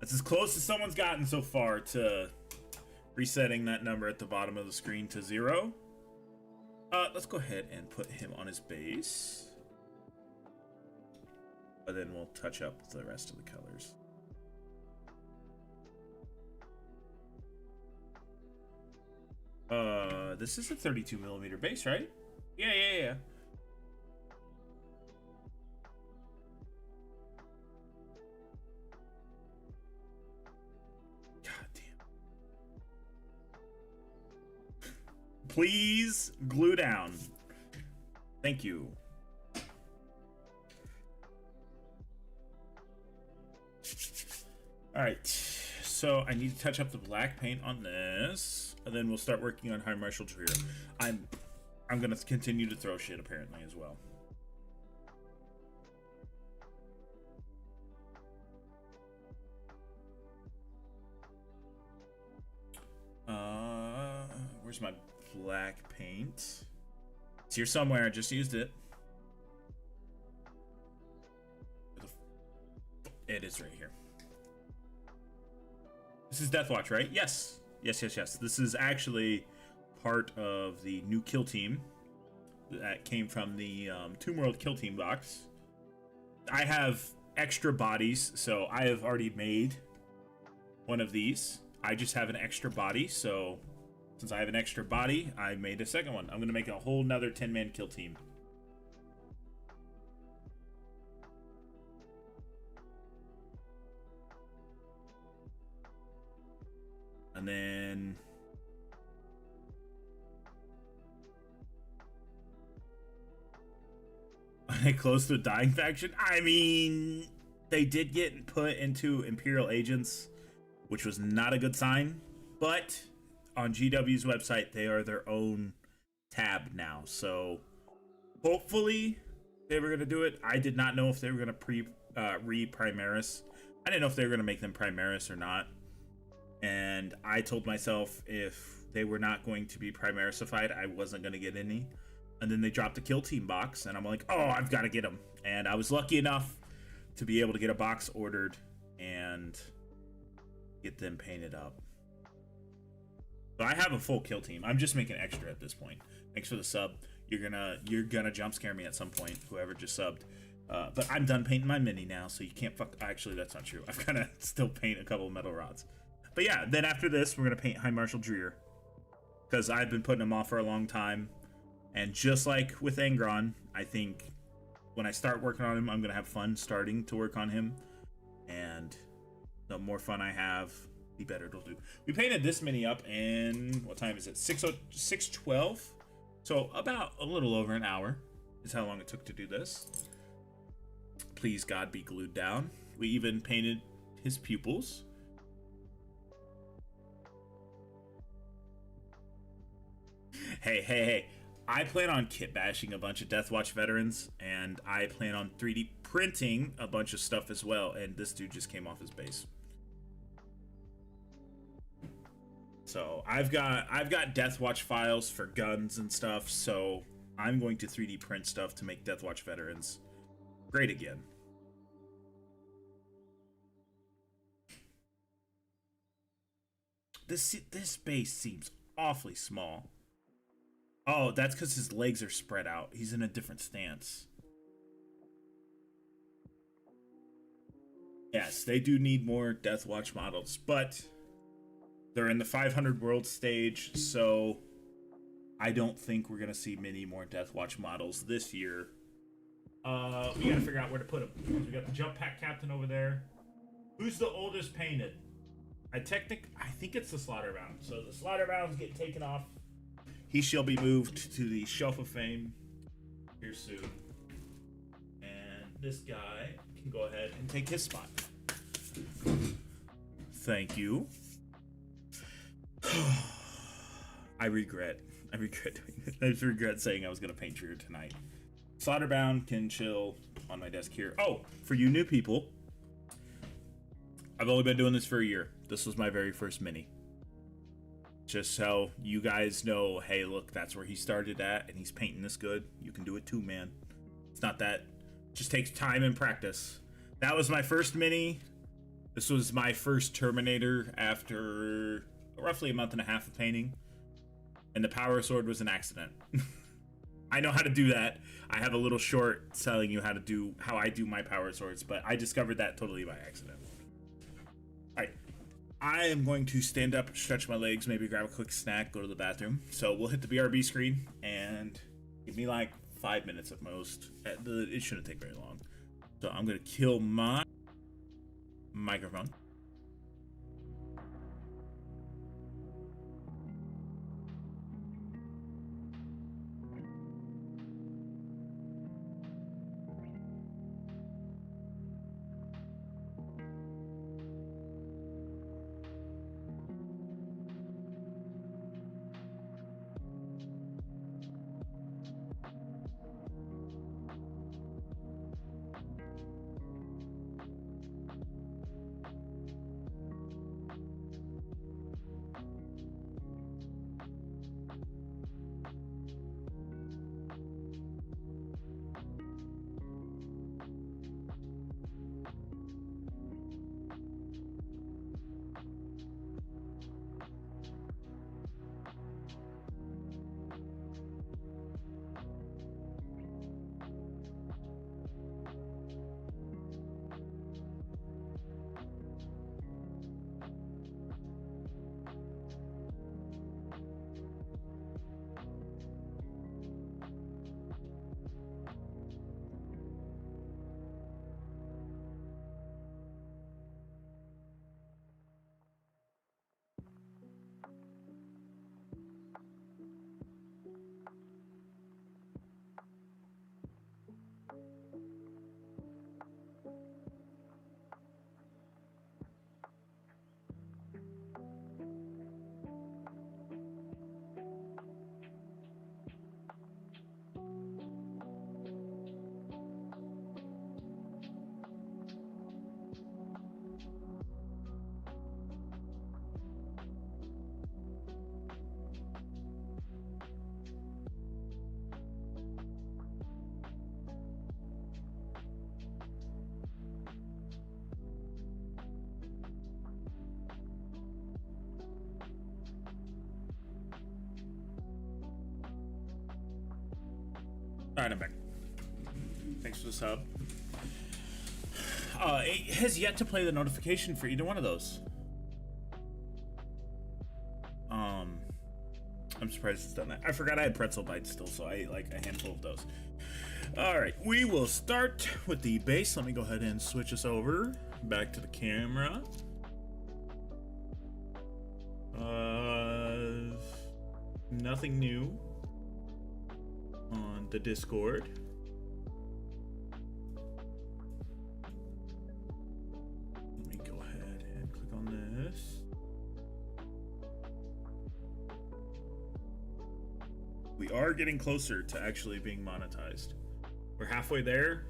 That's as close as someone's gotten so far to resetting that number at the bottom of the screen to 0. Let's go ahead and put him on his base. And then we'll touch up the rest of the colors. This is a 32mm base, right? Yeah. God damn. Please glue down. Thank you. All right. So I need to touch up the black paint on this, and then we'll start working on High Marshal Trier. I'm gonna continue to throw shit apparently as well. Where's my black paint? It's here somewhere. I just used it. It is right here. This is Deathwatch, right? Yes. Yes. This is actually part of the new kill team that came from the Tomb World kill team box. I have extra bodies, so I have already made one of these. I just have an extra body, so since I have an extra body, I made a second one. I'm going to make a whole nother 10-man kill team. And then they close to a dying faction? I mean, they did get put into Imperial Agents, which was not a good sign. But on GW's website, they are their own tab now. So hopefully they were going to do it. I did not know if they were going to re-Primaris. I didn't know if they were going to make them Primaris or not. And I told myself if they were not going to be Primarisified, I wasn't going to get any. And then they dropped a Kill Team box, and I'm like, oh, I've got to get them. And I was lucky enough to be able to get a box ordered and get them painted up. So I have a full Kill Team. I'm just making extra at this point. Thanks for the sub. You're gonna jump scare me at some point, whoever just subbed. But I'm done painting my mini now, so you can't fuck. Actually, that's not true. I've gotta still paint a couple of metal rods. But yeah, then after this, we're gonna paint High Marshal Dreer, because I've been putting him off for a long time. And just like with Angron, I think when I start working on him, I'm gonna have fun starting to work on him. And the more fun I have, the better it'll do. We painted this mini up in, what time is it? 6:12. So about a little over an hour is how long it took to do this. Please God be glued down. We even painted his pupils. Hey. I plan on kit bashing a bunch of Deathwatch veterans, and I plan on 3D printing a bunch of stuff as well, and this dude just came off his base. So I've got Deathwatch files for guns and stuff, so I'm going to 3D print stuff to make Deathwatch veterans great again. This base seems awfully small. Oh, that's because his legs are spread out. He's in a different stance. Yes, they do need more Deathwatch models, but they're in the 500 world stage, so I don't think we're going to see many more Deathwatch models this year. We got to figure out where to put them. We got the Jump Pack Captain over there. Who's the oldest painted? I think it's the Slaughterbound. So the Slaughterbounds get taken off. He shall be moved to the Shelf of Fame here soon. And this guy can go ahead and take his spot. Thank you. I regret doing it. I regret saying I was going to paint Dreer tonight. Slaughterbound can chill on my desk here. Oh, for you new people, I've only been doing this for a year. This was my very first mini. Just so you guys know, hey, look, that's where he started at, and he's painting this good. You can do it too, man. It's not that. It just takes time and practice. That was my first mini. This was my first Terminator after roughly a month and a half of painting. And the power sword was an accident. I know how to do that. I have a little short telling you how I do my power swords, but I discovered that totally by accident. All right. I am going to stand up, stretch my legs, maybe grab a quick snack, go to the bathroom. So we'll hit the BRB screen and give me like 5 minutes at most. It shouldn't take very long. So I'm going to kill my microphone. Alright, I'm back. Thanks for the sub. It has yet to play the notification for either one of those. I'm surprised it's done that. I forgot I had pretzel bites still, so I ate like a handful of those. Alright, we will start with the base. Let me go ahead and switch us over back to the camera. Nothing new on the Discord. Let me go ahead and click on this. We are getting closer to actually being monetized. We're halfway there.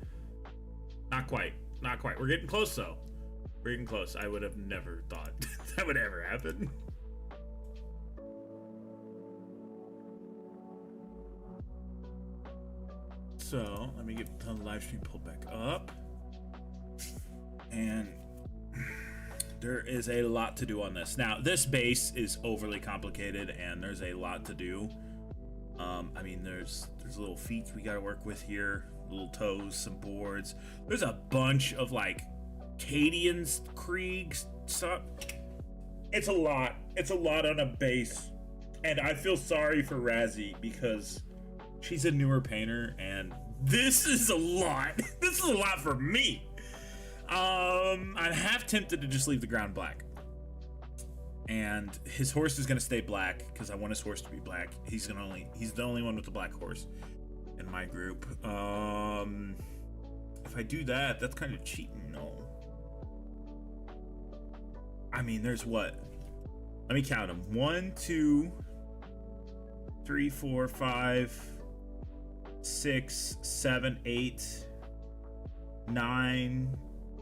Not quite. Not quite. We're getting close though. We're getting close. I would have never thought that would ever happen. So let me get the live stream pulled back up. And there is a lot to do on this. Now, this base is overly complicated and there's a lot to do. I mean, there's little feet we gotta work with here, little toes, some boards. There's a bunch of like Cadians, Krieg stuff. It's a lot. It's a lot on a base. And I feel sorry for Razzie because she's a newer painter and this is a lot. This is a lot for me. I'm half tempted to just leave the ground black. And his horse is gonna stay black because I want his horse to be black. He's the only one with the black horse in my group. If I do that, that's kind of cheating. No. I mean, there's what? Let me count them. 1, 2, 3, 4, 5, 6, 7, 8, 9,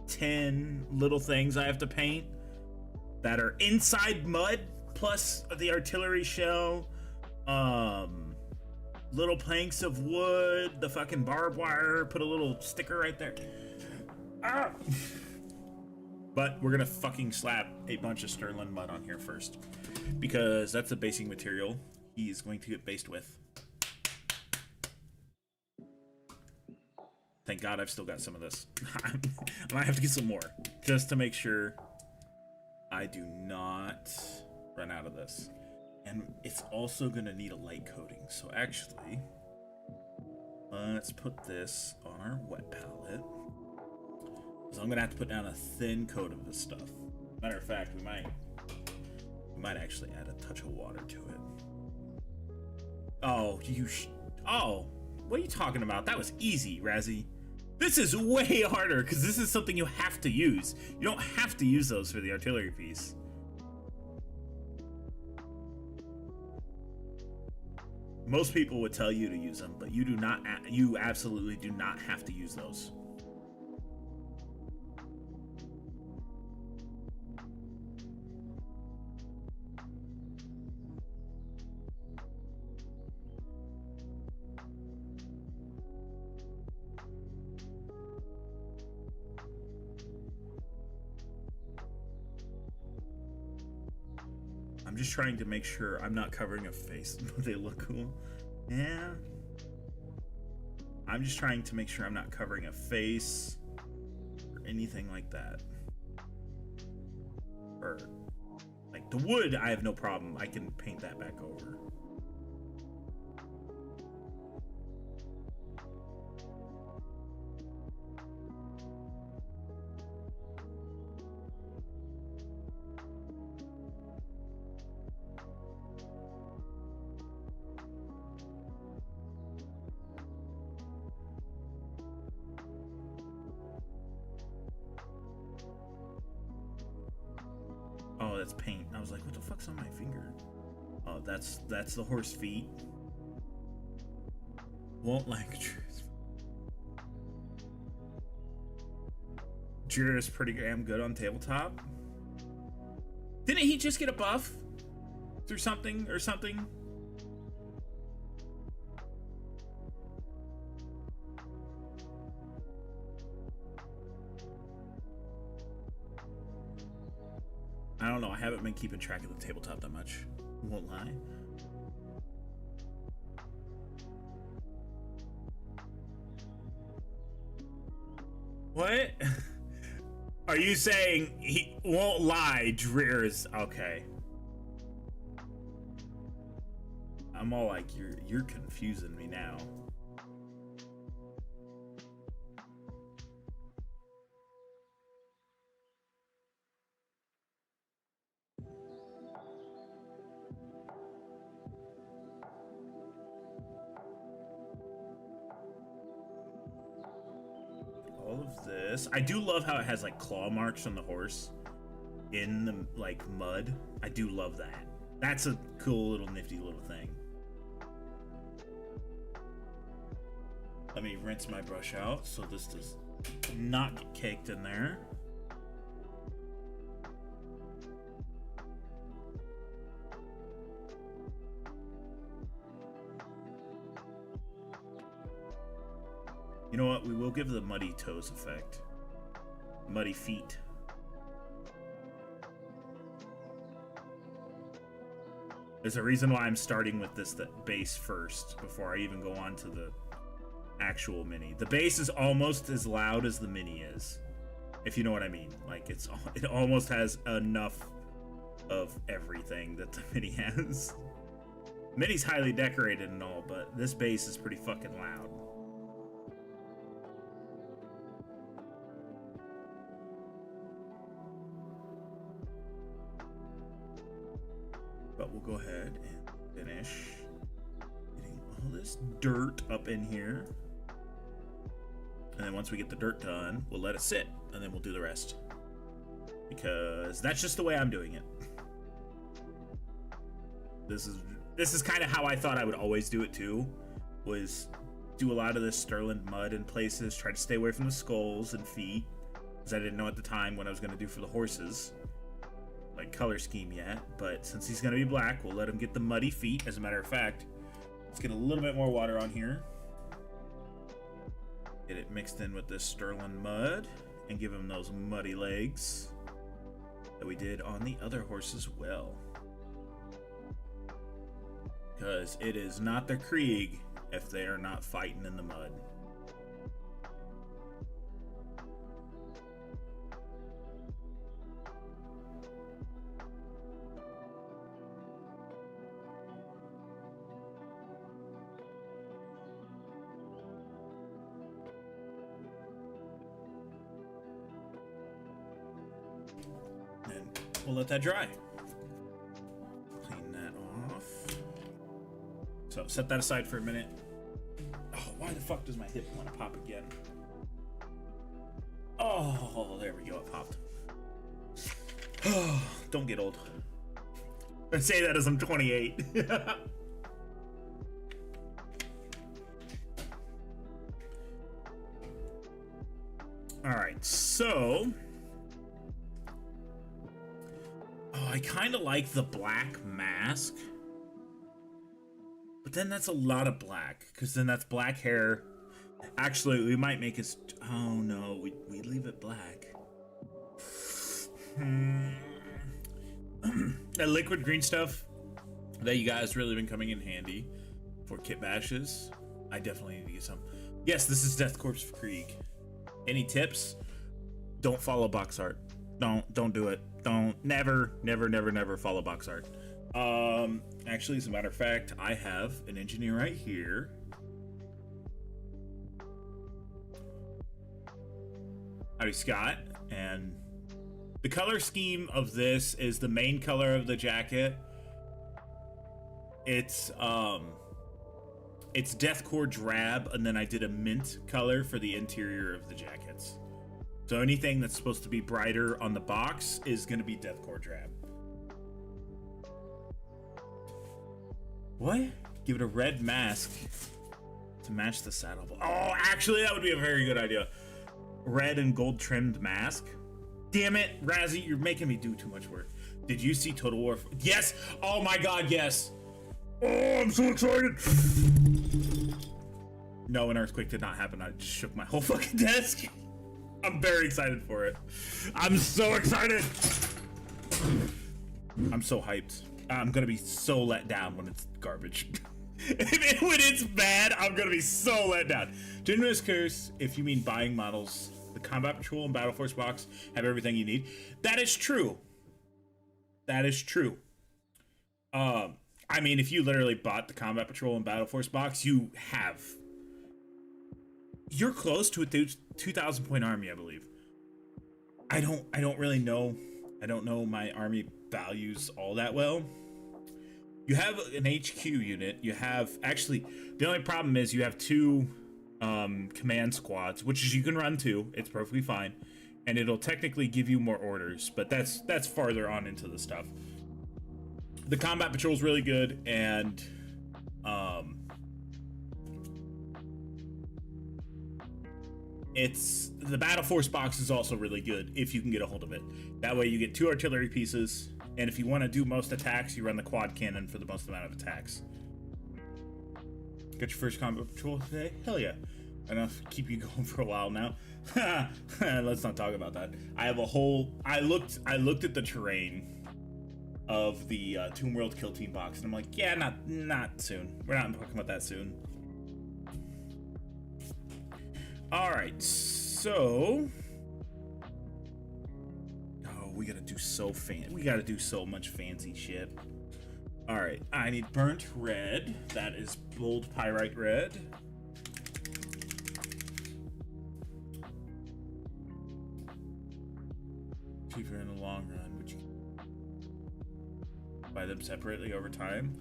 10 little things I have to paint that are inside mud, plus the artillery shell, little planks of wood, the fucking barbed wire, put a little sticker right there. Ah! But we're gonna fucking slap a bunch of Sterling mud on here first, because that's the basing material he is going to get based with. Thank God I've still got some of this. I might have to get some more, just to make sure I do not run out of this. And it's also gonna need a light coating. So actually, let's put this on our wet palette. So I'm gonna have to put down a thin coat of this stuff. Matter of fact, we might actually add a touch of water to it. Oh, what are you talking about? That was easy, Razzie. This is way harder because this is something you have to use. You don't have to use those for the artillery piece. Most people would tell you to use them, but you do not. You absolutely do not have to use those. I'm just trying to make sure I'm not covering a face. They look cool. Yeah. I'm just trying to make sure I'm not covering a face or anything like that. Or like the wood, I have no problem. I can paint that back over. Oh, that's paint. I was like, what the fuck's on my finger? Oh, that's the horse feet. Won't like Jira's pretty damn good on tabletop. Didn't he just get a buff through something or something? I don't know. I haven't been keeping track of the tabletop that much. Won't lie. What? Are you saying he won't lie? Dreer is okay. I'm all like, you're confusing me now. All of this. I do love how it has like claw marks on the horse in the like mud. I do love that. That's a cool little nifty little thing. Let me rinse my brush out so this does not get caked in there. You know what? We will give the muddy toes effect. Muddy feet. There's a reason why I'm starting with this base first before I even go on to the actual mini. The base is almost as loud as the mini is, if you know what I mean. Like it almost has enough of everything that the mini has. Mini's highly decorated and all, but this base is pretty fucking loud. But we'll go ahead and finish getting all this dirt up in here. And then once we get the dirt done, we'll let it sit, and then we'll do the rest. Because that's just the way I'm doing it. This is kind of how I thought I would always do it too, was do a lot of this sterling mud in places, try to stay away from the skulls and feet, because I didn't know at the time what I was going to do for the horses, like color scheme yet. But since he's going to be black, we'll let him get the muddy feet. As a matter of fact, let's get a little bit more water on here. Get it mixed in with this sterling mud and give him those muddy legs that we did on the other horse as well. Because it is not the Krieg if they are not fighting in the mud. And we'll let that dry. Clean that off. So set that aside for a minute. Oh, why the fuck does my hip want to pop again? Oh, there we go, it popped. Oh, don't get old. I say that as I'm 28. Alright, so... Oh, I kind of like the black mask. But then that's a lot of black, because then that's black hair. Actually, we might make it... Oh, no, we leave it black. That liquid green stuff that you guys really been coming in handy for kit bashes. I definitely need to get some. Yes, this is Death Corpse for Krieg. Any tips? Don't follow box art. Don't do it. Never follow box art. Actually, as a matter of fact, I have an engineer right here. Howdy, Scott. And the color scheme of this is the main color of the jacket. It's Deathcore drab, and then I did a mint color for the interior of the jackets. So anything that's supposed to be brighter on the box is going to be Deathcore drab. What? Give it a red mask to match the saddle. Oh, actually, that would be a very good idea. Red and gold trimmed mask. Damn it, Razzie, you're making me do too much work. Did you see Total War? Yes! Oh my god, yes! Oh, I'm so excited! No, an earthquake did not happen. I just shook my whole fucking desk. I'm very excited for it. I'm so excited! I'm so hyped. I'm gonna be so let down when it's garbage. When it's bad, I'm gonna be so let down. Generous curse, if you mean buying models, the Combat Patrol and Battle Force box have everything you need. That is true. That is true. I mean, if you literally bought the Combat Patrol and Battle Force box, you're close to a 2,000 point army, I believe. I don't really know. I don't know my army values all that well. You have an HQ unit. You have, actually, the only problem is you have 2 command squads, which is you can run 2. It's perfectly fine, and it'll technically give you more orders, but that's farther on into the stuff. The Combat Patrol is really good, and the Battle Force box is also really good if you can get a hold of it. That way you get 2 artillery pieces, and if you want to do most attacks, you run the quad cannon for the most amount of attacks. Got your first Combat Patrol today? Hell yeah. I know, keep you going for a while now. Let's not talk about that. I have a whole... I looked at the terrain of the Tomb World Kill Team box, and I'm like, yeah, not soon. We're not talking about that soon. Alright, so... Oh, we gotta do so much fancy shit. Alright, I need burnt red. That is bold pyrite red. Cheaper in the long run, but you can buy them separately over time.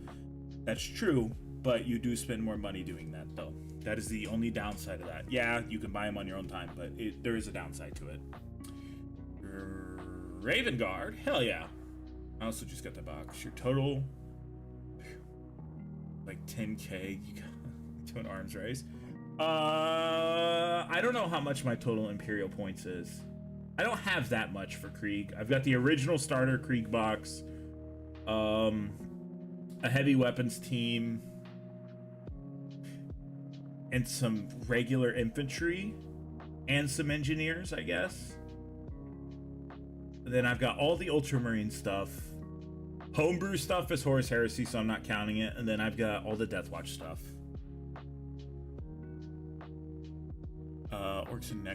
That's true, but you do spend more money doing that, though. That is the only downside of that. Yeah, you can buy them on your own time, but there is a downside to it. Raven Guard, hell yeah. I also just got the box. Your total, like 10k. You got to an arms race. I don't know how much my total Imperial points is. I don't have that much for Krieg. I've got the original starter Krieg box, a heavy weapons team, and some regular infantry, and some engineers, I guess. And then I've got all the Ultramarine stuff. Homebrew stuff is Horus Heresy, so I'm not counting it. And then I've got all the Deathwatch stuff. Orcs and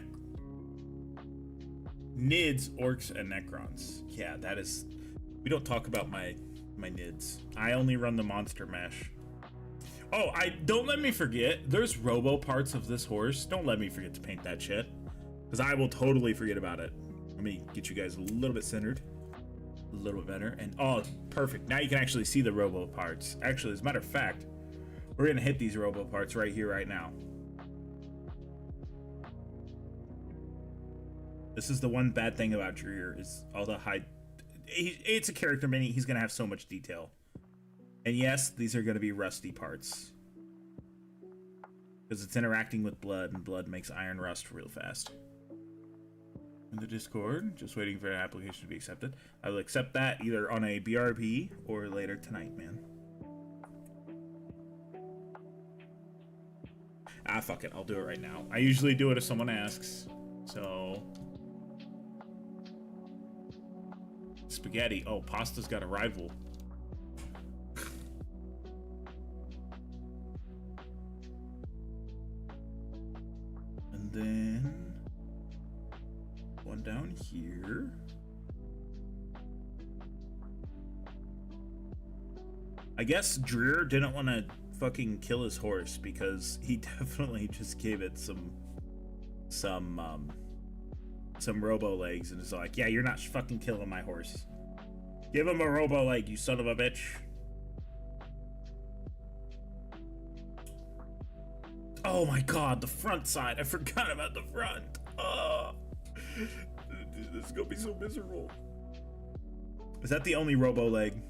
Nids, Orcs, and Necrons. Yeah, that is... We don't talk about my Nids. I only run the Monster Mesh. Oh, don't let me forget, there's robo parts of this horse. Don't let me forget to paint that shit, because I will totally forget about it. Let me get you guys a little bit centered, a little bit better, and oh, perfect. Now you can actually see the robo parts. Actually, as a matter of fact, we're gonna hit these robo parts right here, right now. This is the one bad thing about Dreer, is all the high... It's a character mini, he's gonna have so much detail. And yes, these are going to be rusty parts. Because it's interacting with blood, and blood makes iron rust real fast. In the Discord, just waiting for an application to be accepted. I will accept that either on a BRB or later tonight, man. Ah, fuck it, I'll do it right now. I usually do it if someone asks. So... Spaghetti. Oh, pasta's got a rival. Then one down here. I guess Dreer didn't want to fucking kill his horse because he definitely just gave it some robo legs and is like, yeah, you're not fucking killing my horse. Give him a robo leg, you son of a bitch. Oh my god, the front side. I forgot about the front. Oh, this is gonna be so miserable. Is that the only robo leg?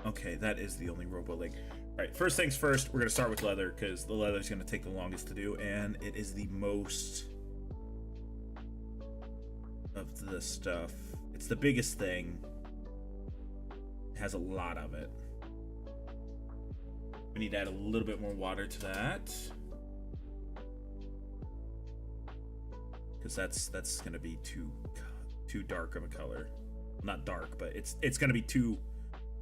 Okay, that is the only robo leg. Alright, first things first, we're gonna start with leather because the leather is gonna take the longest to do, and it is the most of the stuff. It's the biggest thing. It has a lot of it. We need to add a little bit more water to that. Because that's gonna be too dark of a color. Not dark, but it's gonna be too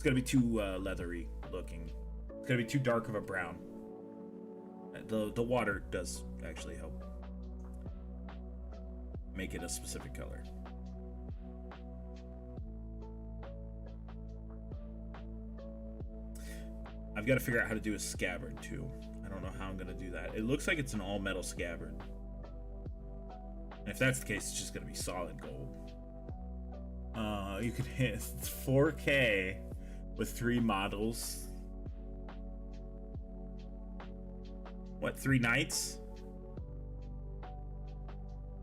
leathery looking. It's gonna be too dark of a brown. The water does actually help. make it a specific color. I've got to figure out how to do a scabbard too. I don't know how I'm gonna do that. It looks like it's an all metal scabbard. And if that's the case, it's just gonna be solid gold. You can hit 4K with 3 models. What, 3 knights?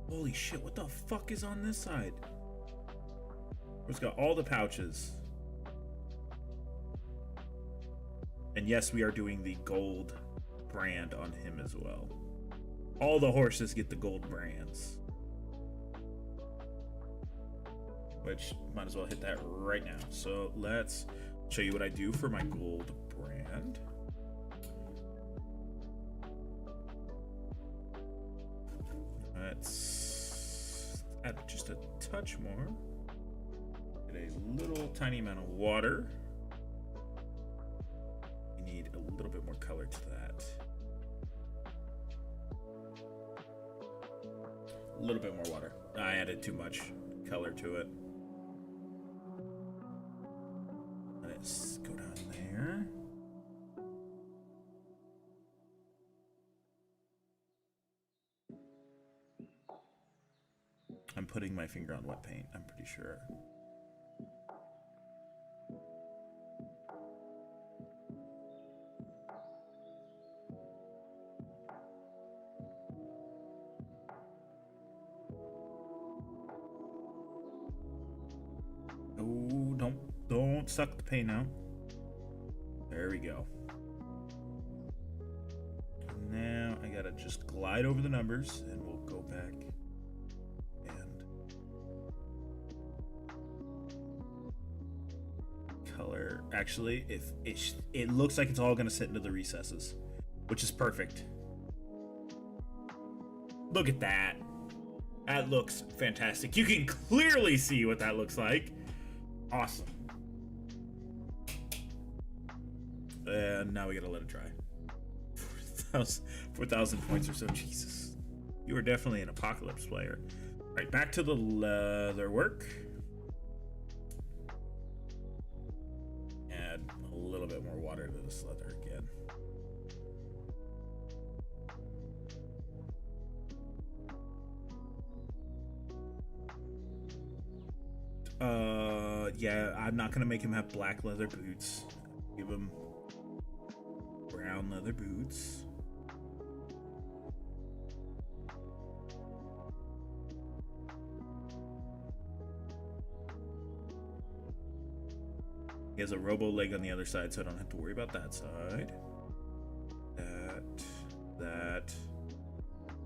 Holy shit, what the fuck is on this side? It's got all the pouches. And yes, we are doing the gold brand on him as well. All the horses get the gold brands. Which, might as well hit that right now. So let's show you what I do for my gold brand. Let's add just a touch more. Get a little tiny amount of water. We need a little bit more color to that. A little bit more water. I added too much color to it. Let's go down there. I'm putting my finger on wet paint, I'm pretty sure. Oh, don't suck the paint out. There we go. Now I gotta just glide over the numbers and we'll go back and color. Actually, if it looks like it's all gonna sit into the recesses, which is perfect. Look at that. That looks fantastic. You can clearly see what that looks like. Awesome. And now we gotta let it dry. 4,000 points or so. Jesus. You are definitely an apocalypse player. All right, back to the leather work. Add a little bit more water to this leather again. Yeah, I'm not gonna make him have black leather boots. Give him brown leather boots. He has a robo leg on the other side, so I don't have to worry about that side. That.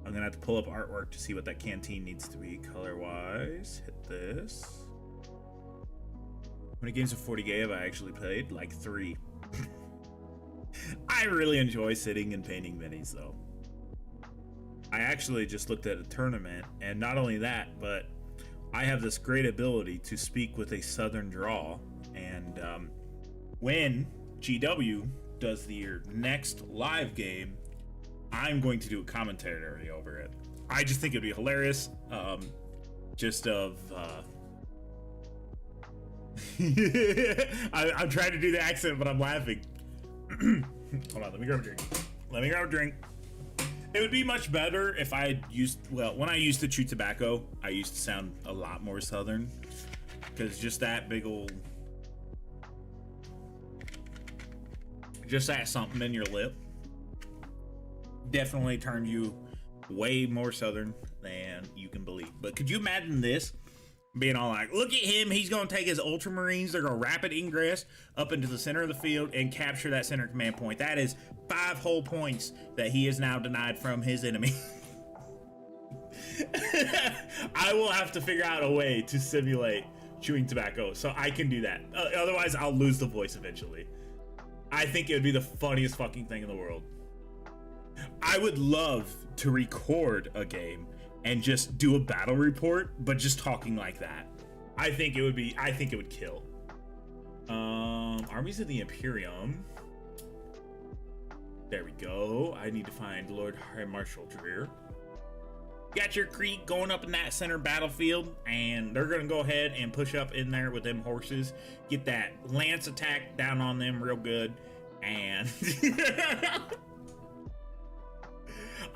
I'm gonna have to pull up artwork to see what that canteen needs to be color-wise. Hit this. How many games of 40K have I actually played? Like 3. I really enjoy sitting and painting minis, though. I actually just looked at a tournament, and not only that, but I have this great ability to speak with a southern drawl. And when GW does their next live game, I'm going to do a commentary over it. I just think it'd be hilarious. I'm trying to do the accent, but I'm laughing. Hold on, let me grab a drink. It would be much better if I used, well, when I used to chew tobacco, I used to sound a lot more southern. Because just that big old, just that something in your lip definitely turned you way more southern than you can believe. But could you imagine this? Being all like, look at him, he's going to take his Ultramarines, they're going to rapid ingress up into the center of the field and capture that center command point. That is 5 whole points that he is now denied from his enemy. I will have to figure out a way to simulate chewing tobacco so I can do that. Otherwise, I'll lose the voice eventually. I think it would be the funniest fucking thing in the world. I would love to record a game and just do a battle report, but just talking like that. I think it would kill. Armies of the Imperium. There we go. I need to find Lord High Marshal Dreer. got your Krieg going up in that center battlefield, and they're gonna go ahead and push up in there with them horses, get that lance attack down on them real good, and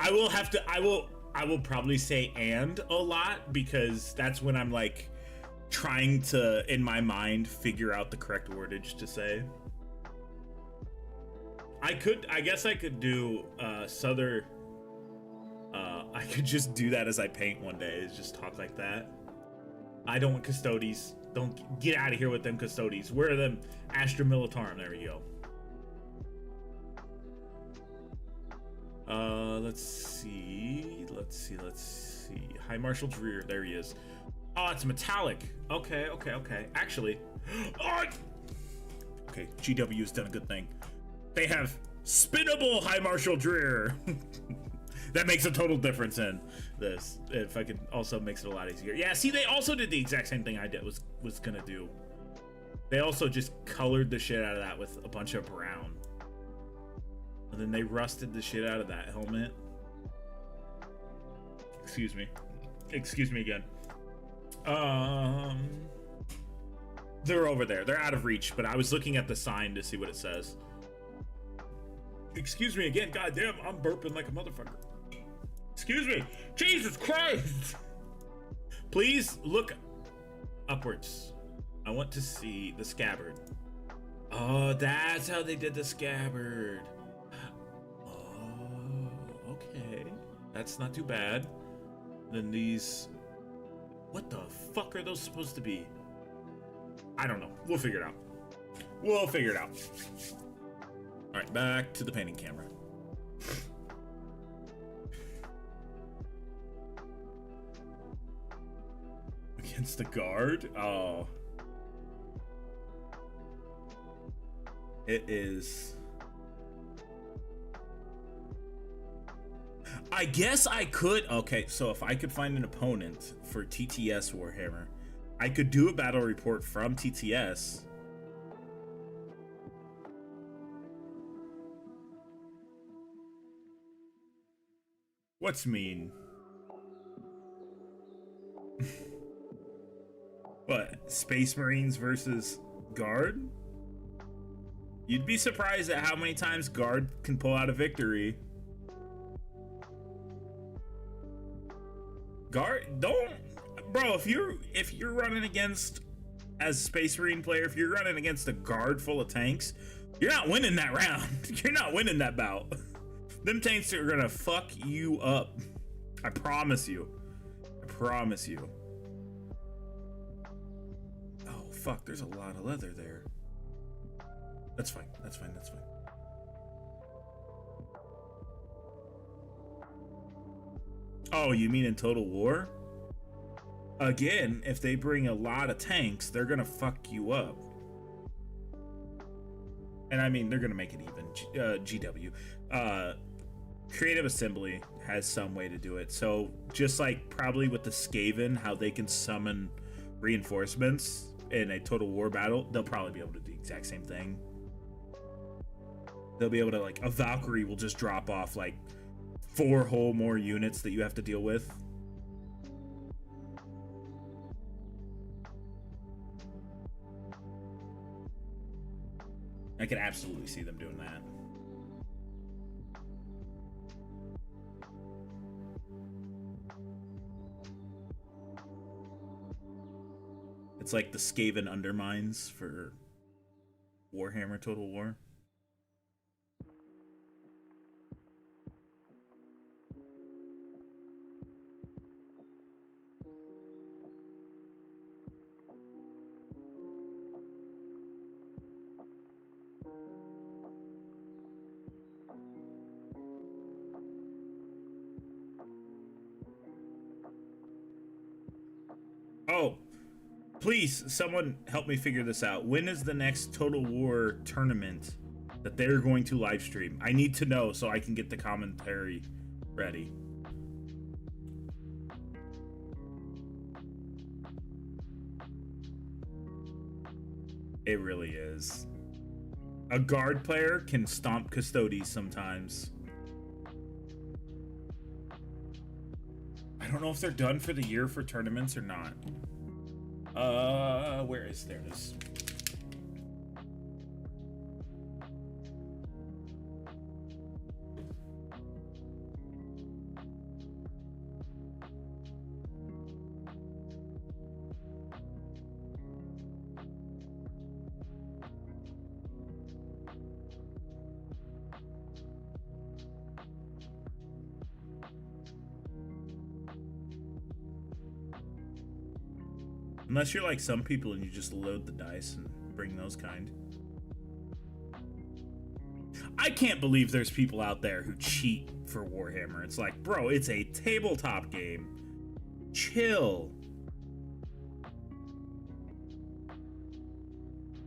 I will probably say "and" a lot, because that's when I'm like trying to, in my mind, figure out the correct wordage to say. I guess I could do Southern. I could just do that as I paint one day, is just talk like that. I don't want custodes. Don't get out of here with them custodes. Where are them Astra Militarum? There we go. Let's see. High Marshal Dreer. There he is. Oh, it's metallic. Okay. Actually, oh, okay. GW has done a good thing. They have spinnable High Marshal Dreer. That makes a total difference in this. If I could also makes it a lot easier. Yeah, see, they also did the exact same thing I did was gonna do. They also just colored the shit out of that with a bunch of brown. And then they rusted the shit out of that helmet. Excuse me again. They're over there. They're out of reach, but I was looking at the sign to see what it says. Excuse me again. Goddamn, I'm burping like a motherfucker. Excuse me. Jesus Christ. Please look upwards. I want to see the scabbard. Oh, that's how they did the scabbard. Oh, okay. That's not too bad. Then these... What the fuck are those supposed to be? I don't know. We'll figure it out. All right, back to the painting camera. Against the guard? Oh. It is... I guess I could... Okay, so if I could find an opponent for TTS Warhammer, I could do a battle report from TTS. What's mean? What? Space Marines versus Guard? You'd be surprised at how many times Guard can pull out a victory. Guard, don't, bro. If you're running against, as Space Marine player, if you're running against a Guard full of tanks, you're not winning that round. You're not winning that bout. Them tanks are gonna fuck you up. I promise you. Oh fuck, there's a lot of leather there. That's fine. Oh, you mean in Total War? Again, if they bring a lot of tanks, they're gonna fuck you up. And I mean, they're gonna make it even. GW. Creative Assembly has some way to do it. So just like probably with the Skaven, how they can summon reinforcements in a Total War battle, they'll probably be able to do the exact same thing. They'll be able to, like, a Valkyrie will just drop off like 4 whole more units that you have to deal with. I can absolutely see them doing that. It's like the Skaven undermines for Warhammer Total War. Oh, please, someone help me figure this out. When is the next Total War tournament that they're going to live stream? I need to know so I can get the commentary ready. It really is. A Guard player can stomp Custodes sometimes. I I don't know if they're done for the year for tournaments or not. Where is there? It is. Unless you're like some people and you just load the dice and bring those kind. I can't believe there's people out there who cheat for Warhammer. It's like, bro, it's a tabletop game. Chill.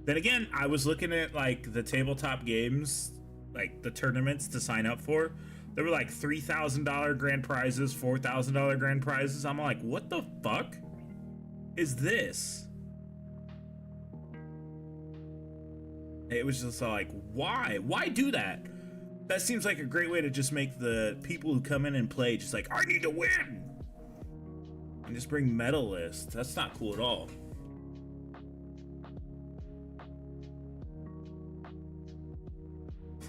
Then again, I was looking at like the tabletop games, like the tournaments to sign up for. There were like $3,000 grand prizes, $4,000 grand prizes. I'm like, what the fuck is this? It was just like, why do that? That seems like a great way to just make the people who come in and play just like, I need to win, and just bring medalists. That's not cool at all.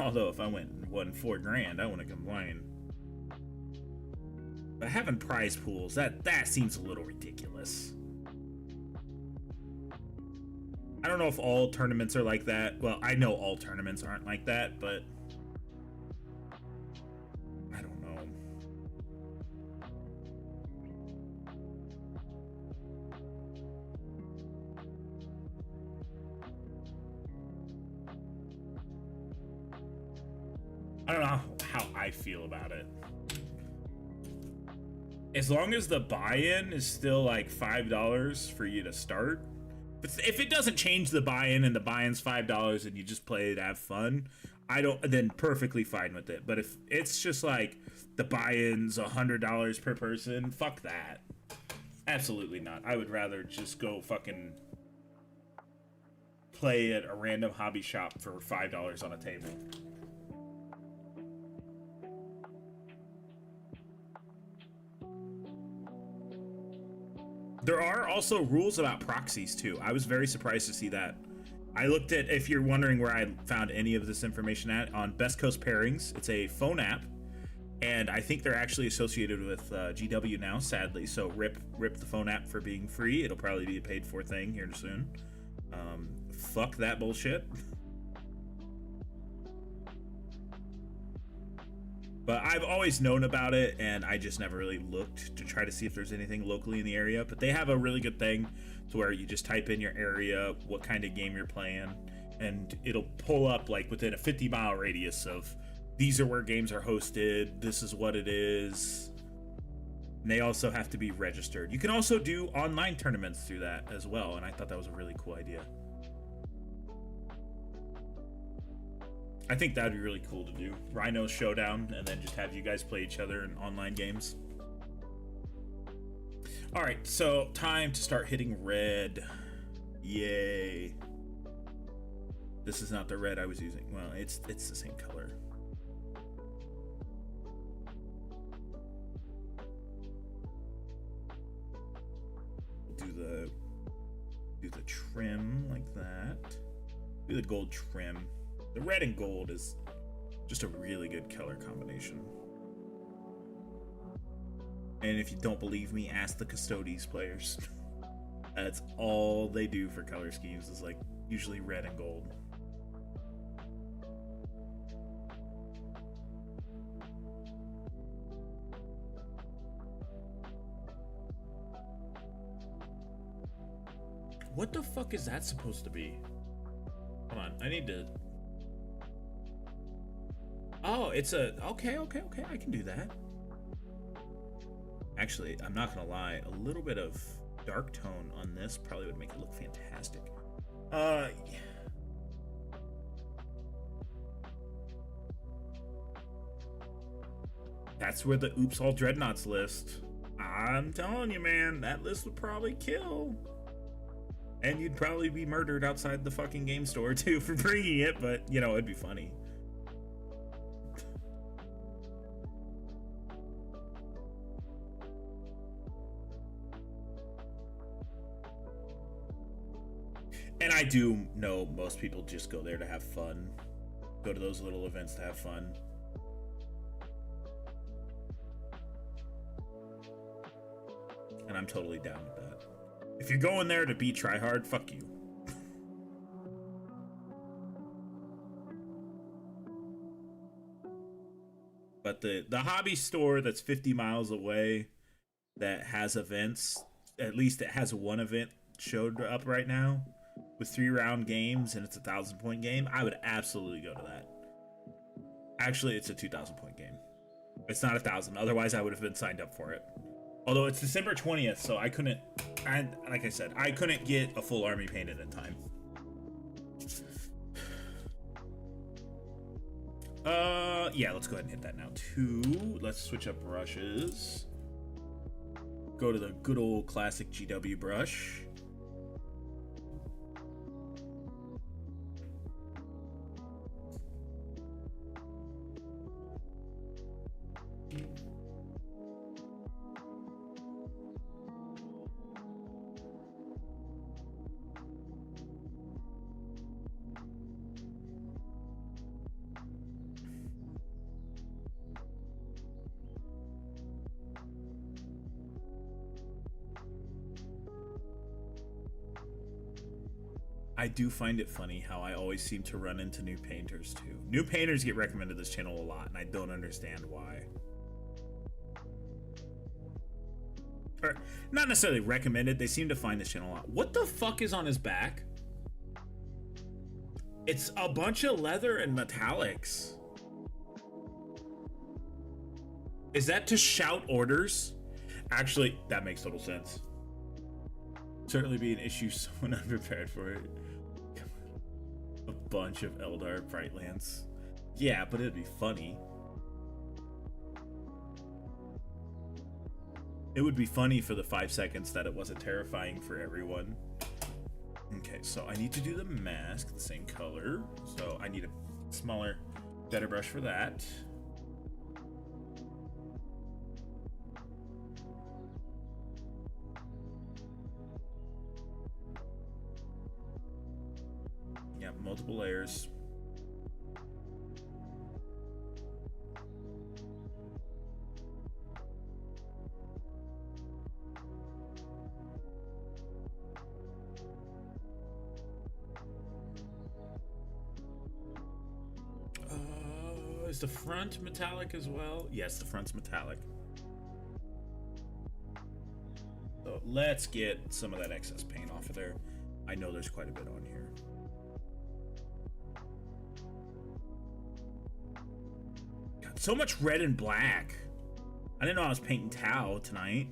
Although if I won $4,000, I wouldn't complain. But having prize pools, that seems a little ridiculous. I don't know if all tournaments are like that. Well, I know all tournaments aren't like that, but I don't know. I don't know how I feel about it. As long as the buy-in is still like $5 for you to start. If it doesn't change the buy-in and the buy-in's $5 and you just play to have fun, then perfectly fine with it. But if it's just like the buy-in's $100 per person, fuck that. Absolutely not. I would rather just go fucking play at a random hobby shop for $5 on a table. There are also rules about proxies too. I was very surprised to see that. I looked at, if you're wondering where I found any of this information at, on Best Coast Pairings. It's a phone app, and I think they're actually associated with GW now, sadly. So rip the phone app for being free. It'll probably be a paid for thing here soon. Fuck that bullshit. But I've always known about it, and I just never really looked to try to see if there's anything locally in the area. But they have a really good thing to where you just type in your area, what kind of game you're playing, and it'll pull up like within a 50-mile radius of these are where games are hosted, this is what it is. And they also have to be registered. You can also do online tournaments through that as well, and I thought that was a really cool idea. I think that'd be really cool to do. Rynos Showdown, and then just have you guys play each other in online games. Alright, so time to start hitting red. Yay. This is not the red I was using. Well, it's the same color. Do the trim like that. Do the gold trim. The red and gold is just a really good color combination. And if you don't believe me, ask the Custodes players. That's all they do for color schemes, is like usually red and gold. What the fuck is that supposed to be? Hold on, I need to... Oh, it's a... Okay, I can do that. Actually, I'm not gonna lie, a little bit of dark tone on this probably would make it look fantastic. That's where the Oops All Dreadnoughts list. I'm telling you, man, that list would probably kill. And you'd probably be murdered outside the fucking game store too for bringing it, but you know, it'd be funny. And I do know most people just go there to have fun. Go to those little events to have fun. And I'm totally down with that. If you're going there to be tryhard, fuck you. But the hobby store that's 50 miles away that has events, at least it has one event showed up right now with 3-round games and it's a 1,000-point game, I would absolutely go to that. Actually, it's a 2,000-point game. It's not 1,000. Otherwise, I would have been signed up for it. Although it's December 20th, so I couldn't, and like I said, I couldn't get a full army painted in time. Yeah, let's go ahead and hit that now. 2. Let's switch up brushes. Go to the good old classic GW brush. I do find it funny how I always seem to run into new painters too. New painters get recommended this channel a lot, and I don't understand why. Or, not necessarily recommended, they seem to find this channel a lot. What the fuck is on his back? It's a bunch of leather and metallics. Is that to shout orders? Actually, that makes total sense. Certainly be an issue someone unprepared for it. A bunch of Eldar Brightlands. Yeah, but it'd be funny. It would be funny for the 5 seconds that it wasn't terrifying for everyone. Okay, so I need to do the mask the same color. So I need a smaller, better brush for that. Yeah, multiple layers. Is the front metallic as well? Yes, the front's metallic. So let's get some of that excess paint off of there. I know there's quite a bit on here. God, so much red and black. I didn't know I was painting Tau tonight.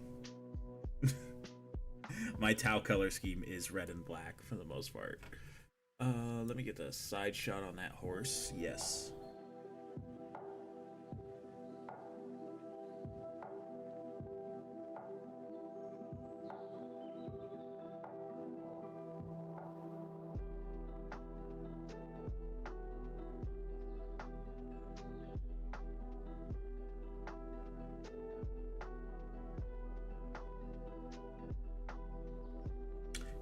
My Tau color scheme is red and black for the most part. Let me get the side shot on that horse. Yes.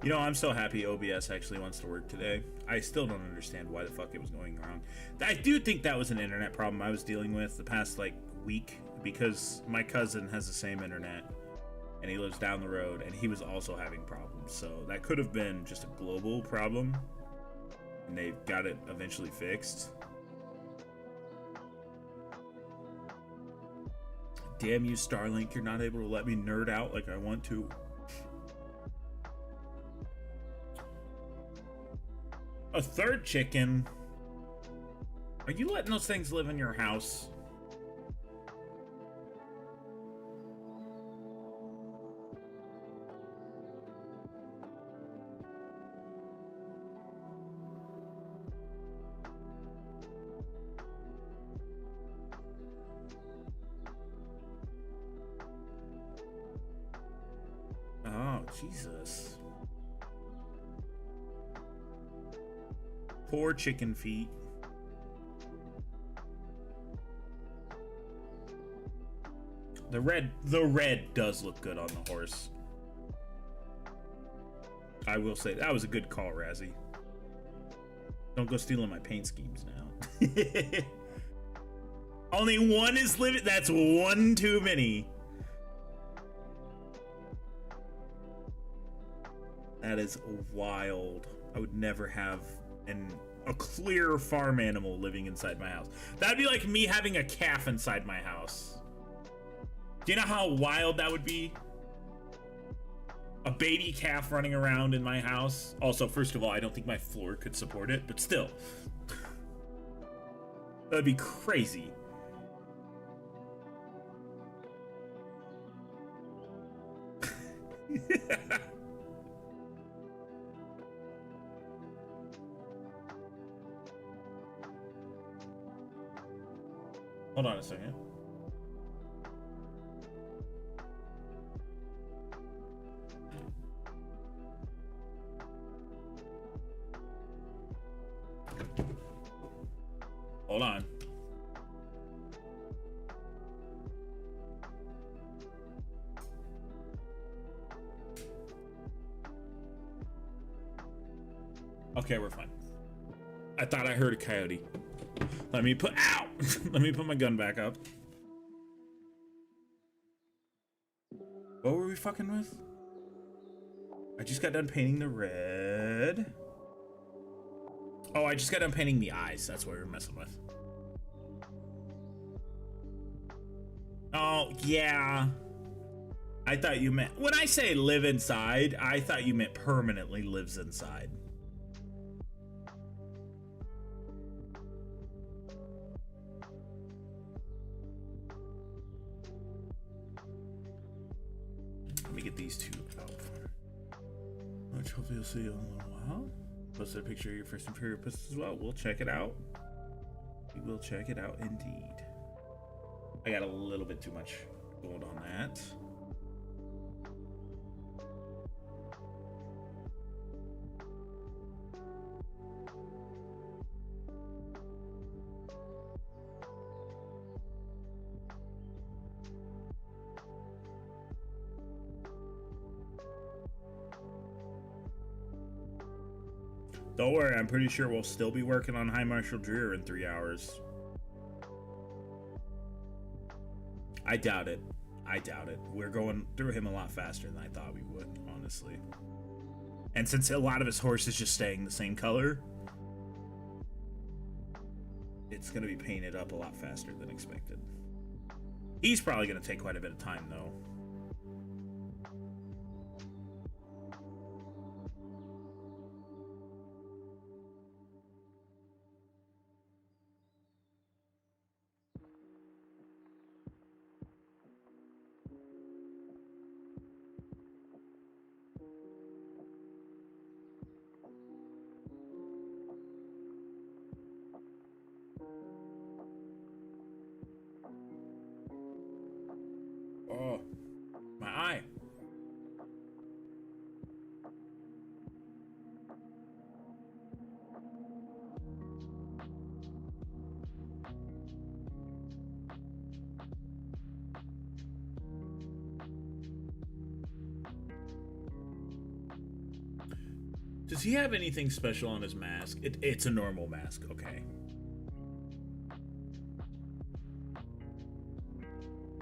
You know, I'm so happy OBS actually wants to work today. I still don't understand why the fuck it was going wrong. I do think that was an internet problem I was dealing with the past, like, week, because my cousin has the same internet, and he lives down the road, and he was also having problems. So that could have been just a global problem, and they got it eventually fixed. Damn you, Starlink, you're not able to let me nerd out like I want to. A third chicken? Are you letting those things live in your house? Oh, Jesus. Poor chicken feet. The red does look good on the horse. I will say that was a good call, Razzie. Don't go stealing my paint schemes now. Only one is living. That's one too many. That is wild. I would never have a clear farm animal living inside my house. That'd be like me having a calf inside my house. Do you know how wild that would be? A baby calf running around in my house. Also, first of all, I don't think my floor could support it, but still. That'd be crazy. Hold on a second. Hold on. Okay, we're fine. I thought I heard a coyote. Let me put Let me put my gun back up. What were we fucking with? I just got done painting the red. Oh, I just got done painting the eyes. That's what we were messing with. Oh, yeah. I thought you meant... When I say live inside, I thought you meant permanently lives inside. Let me get these two out. Which hopefully you'll see in a little while. Posted a picture of your first Imperial pistol as well. We'll check it out. We will check it out indeed. I got a little bit too much gold on that. Don't worry, I'm pretty sure we'll still be working on High Marshal Dreer in 3 hours. I doubt it. I doubt it. We're going through him a lot faster than I thought we would, honestly. And since a lot of his horse is just staying the same color, it's going to be painted up a lot faster than expected. He's probably going to take quite a bit of time, though. Oh, my eye. Does he have anything special on his mask? It's a normal mask, okay.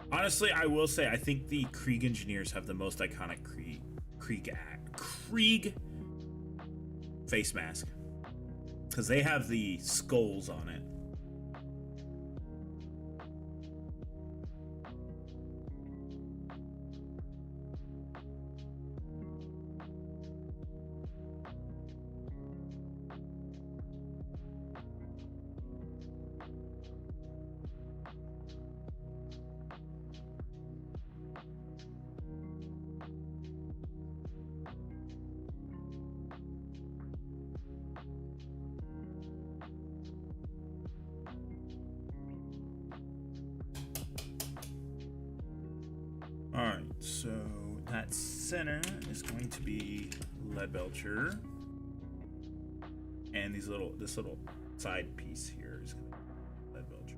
Honestly, I will say I think the Krieg engineers have the most iconic Krieg face mask, because they have the skulls on it. Alright, so that center is going to be Leadbelcher. And this little side piece here is going to be Leadbelcher.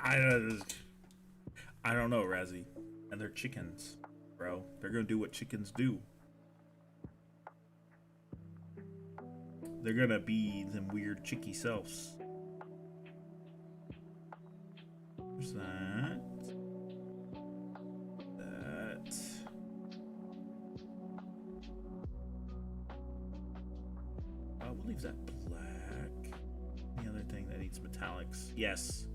I don't know, Razzie. And they're chickens, bro. They're gonna do what chickens do. They're gonna be them weird chicky selves. There's that. That. We'll leave that black. The other thing that needs metallics. Yes.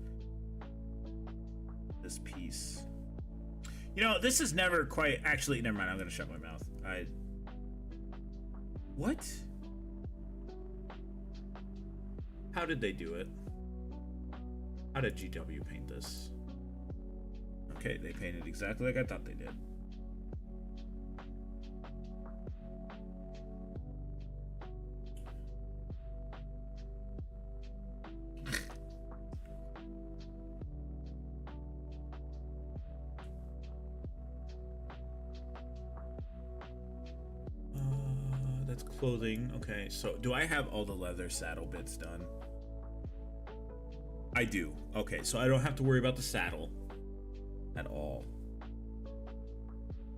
This piece. You know, this is never quite... Actually, never mind. I'm going to shut my mouth. What? How did they do it? How did GW paint this? Okay, they painted exactly like I thought they did. That's clothing. Okay, so do I have all the leather saddle bits done? I do. Okay, so I don't have to worry about the saddle at all.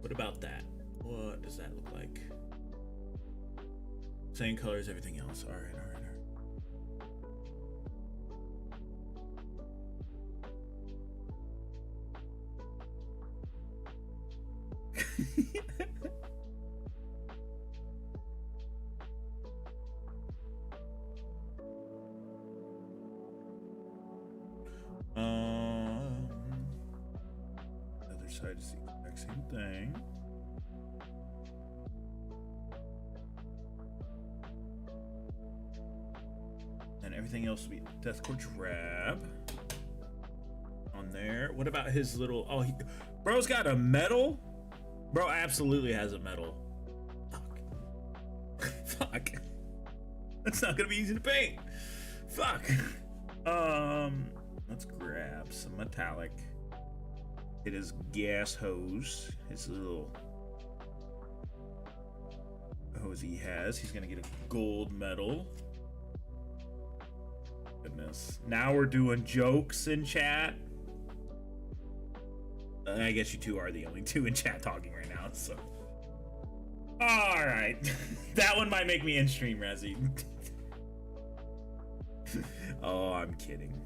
What about that? What does that look like? Same color as everything else. All right, all right, other side is the exact same thing. And everything else will be deathwatch rab on there. What about his little... Oh, bro's got a medal? Bro absolutely has a medal. Fuck. Fuck. That's not gonna be easy to paint. Fuck. Let's grab some metallic. It is gas hose. His little hose he has. He's gonna get a gold medal. Goodness. Now we're doing jokes in chat. I guess you two are the only two in chat talking right now, so. Alright. That one might make me in stream, Razzie. Oh, I'm kidding.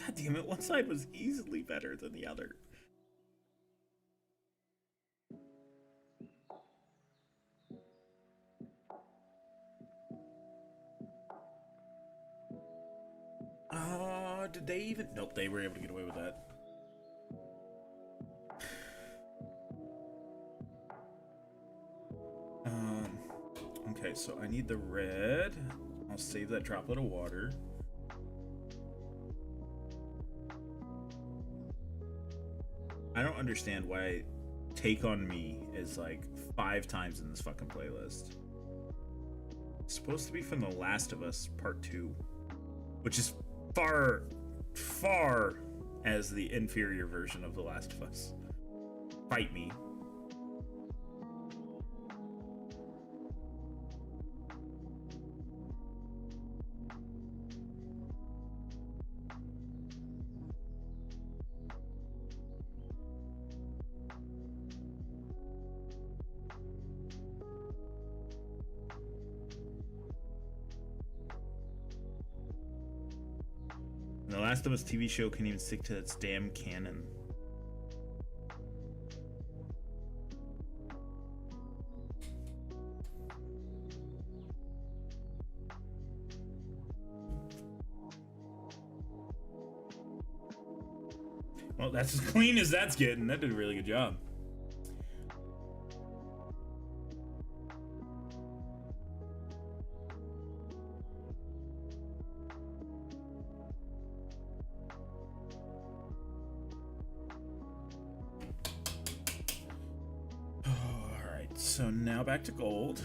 God damn it, one side was easily better than the other. Did they even? Nope, they were able to get away with that. Okay, so I need the red. I'll save that droplet of water. I don't understand why Take On Me is like 5 times in this fucking playlist. It's supposed to be from The Last of Us Part 2, which is far as the inferior version of The Last of Us. Fight me. The Last of Us TV show can't even stick to its damn canon. Well, that's as clean as that's getting. That did a really good job. So now back to gold.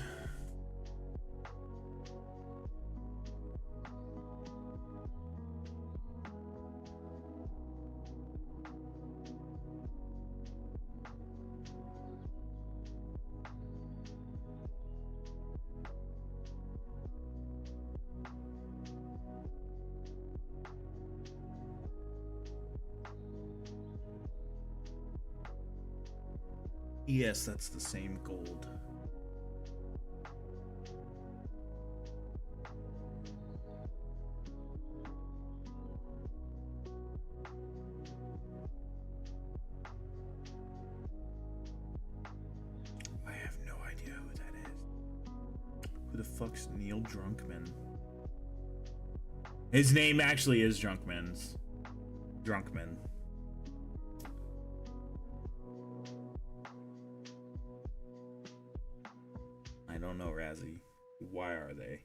Yes, that's the same gold. I have no idea who that is. Who the fuck's Neil Drunkman? His name actually is Drunkman. I don't know, Razzie. Why are they?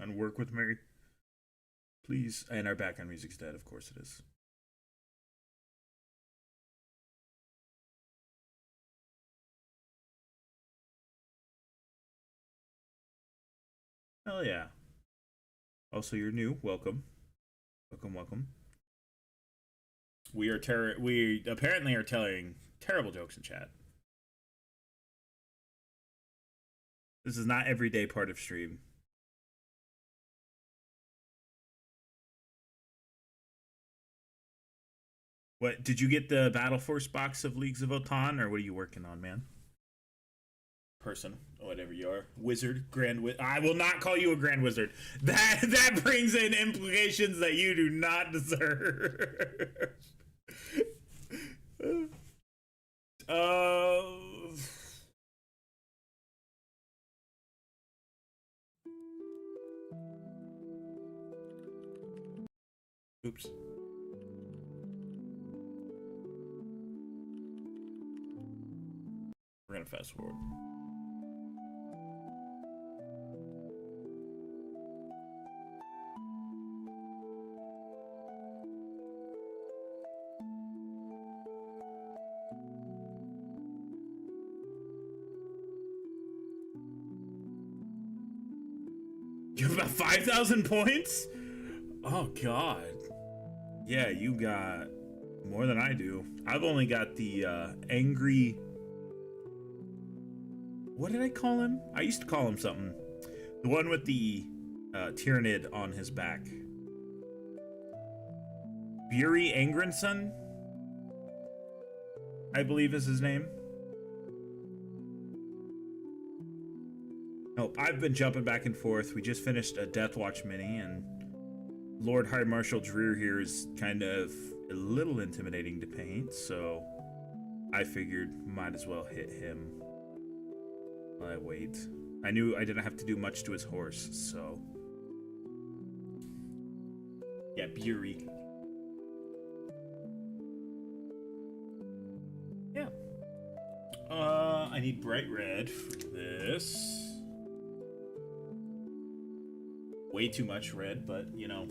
And work with Mary, please. And our background music's dead, of course it is. Hell yeah. Also, you're new. Welcome. Welcome. We apparently are telling terrible jokes in chat. This is not everyday part of stream. What, did you get the Battle Force box of Leagues of Votann, or what are you working on, man? Person, whatever you are, wizard, grand wizard. I will not call you a grand wizard. That brings in implications that you do not deserve. Oops. We're gonna fast forward. You have about 5,000 points? Oh god. Yeah, you got more than I do. I've only got the angry... What did I call him? I used to call him something. The one with the Tyrannid on his back. Buri Angrenson, I believe is his name. Oh, I've been jumping back and forth. We just finished a Deathwatch mini, and Lord High Marshal Dreer here is kind of a little intimidating to paint, so I figured might as well hit him while I wait. I knew I didn't have to do much to his horse, so... Yeah, Buri. Yeah. I need bright red for this. Way too much red, but, you know,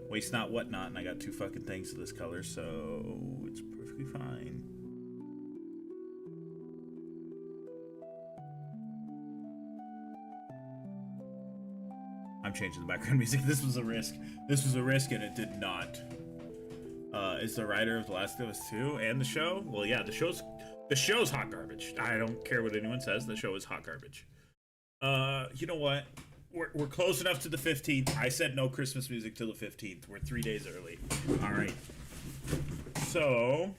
waste not, whatnot, and I got two fucking things of this color, so it's perfectly fine. I'm changing the background music. This was a risk. This was a risk, and it did not. Is the writer of The Last of Us 2 and the show? Well, yeah, the show's hot garbage. I don't care what anyone says. The show is hot garbage. You know what? We're close enough to the 15th. I said no Christmas music till the 15th. We're 3 days early. All right. So...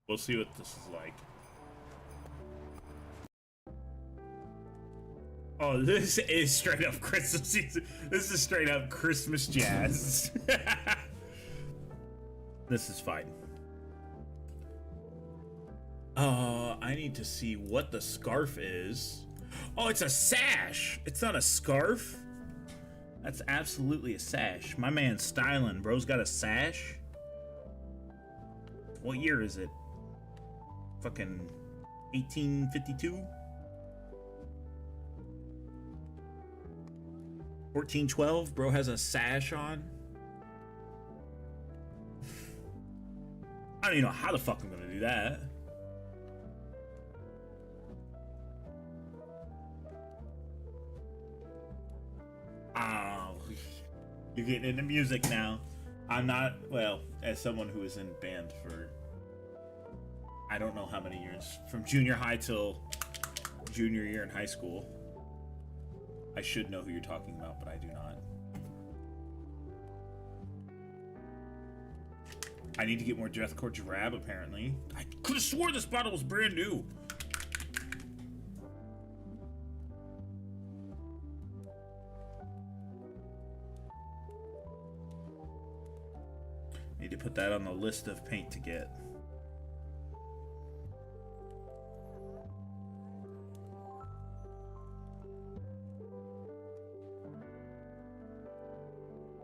we'll see what this is like. Oh, this is straight up Christmas season. This is straight up Christmas jazz. This is fine. I need to see what the scarf is. Oh, it's a sash. It's not a scarf. That's absolutely a sash. My man's styling. Bro's got a sash. What year is it? Fucking 1852? 1412? Bro has a sash on. I don't even know how the fuck I'm gonna do that. Oh, you're getting into music now. I'm not, well, as someone who was in band for I don't know how many years, from junior high till junior year in high school. I should know who you're talking about, but I do not. I need to get more Deathcore Drab, apparently. I could have swore this bottle was brand new. Need to put that on the list of paint to get.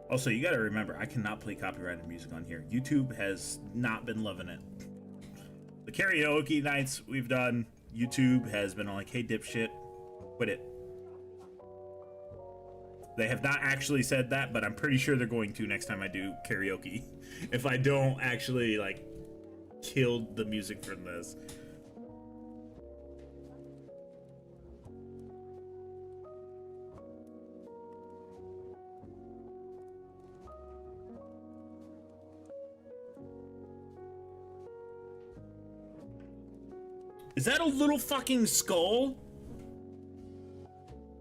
Also, you gotta remember, I cannot play copyrighted music on here. YouTube has not been loving it. The karaoke nights we've done, YouTube has been like, hey, dipshit, quit it. They have not actually said that, but I'm pretty sure they're going to next time I do karaoke. If I don't actually, like, kill the music from this. Is that a little fucking skull?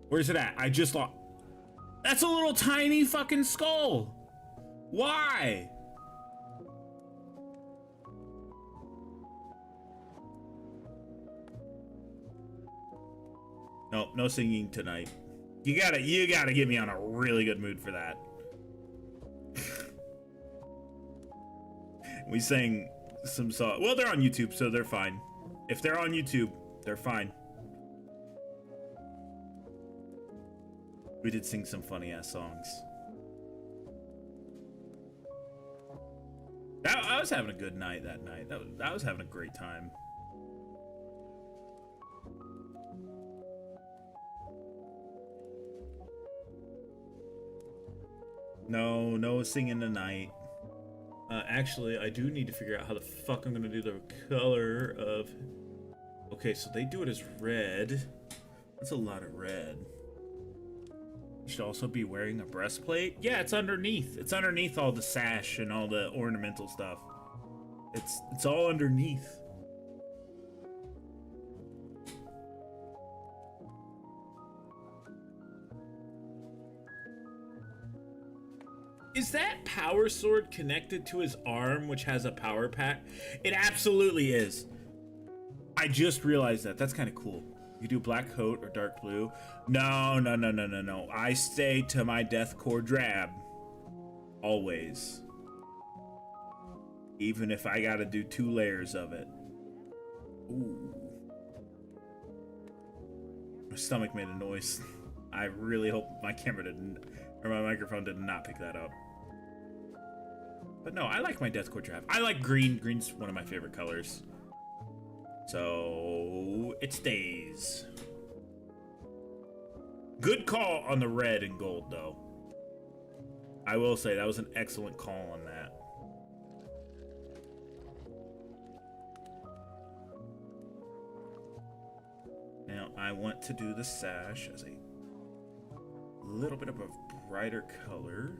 Where's it at? I just lost. That's a little tiny fucking skull. Why? Nope, no singing tonight. You gotta get me on a really good mood for that. We sang some song. Well, they're on YouTube, so they're fine. If they're on YouTube, they're fine. We did sing some funny ass songs. I was having a good night that night. I was having a great time. No singing tonight. Actually, I do need to figure out how the fuck I'm gonna do the color of... Okay, so they do it as red. That's a lot of red. You should also be wearing a breastplate. Yeah, it's underneath. It's underneath all the sash and all the ornamental stuff. It's all underneath. Is that power sword connected to his arm, which has a power pack? It absolutely is. I just realized that. That's kind of cool. You do black coat or dark blue. No. I stay to my deathcore drab. Always. Even if I gotta do 2 layers of it. Ooh. My stomach made a noise. I really hope my camera didn't, or my microphone did not pick that up. But no, I like my deathcore drab. I like green. Green's one of my favorite colors. So it stays. Good call on the red and gold, though. I will say that was an excellent call on that. Now I want to do the sash as a little bit of a brighter color.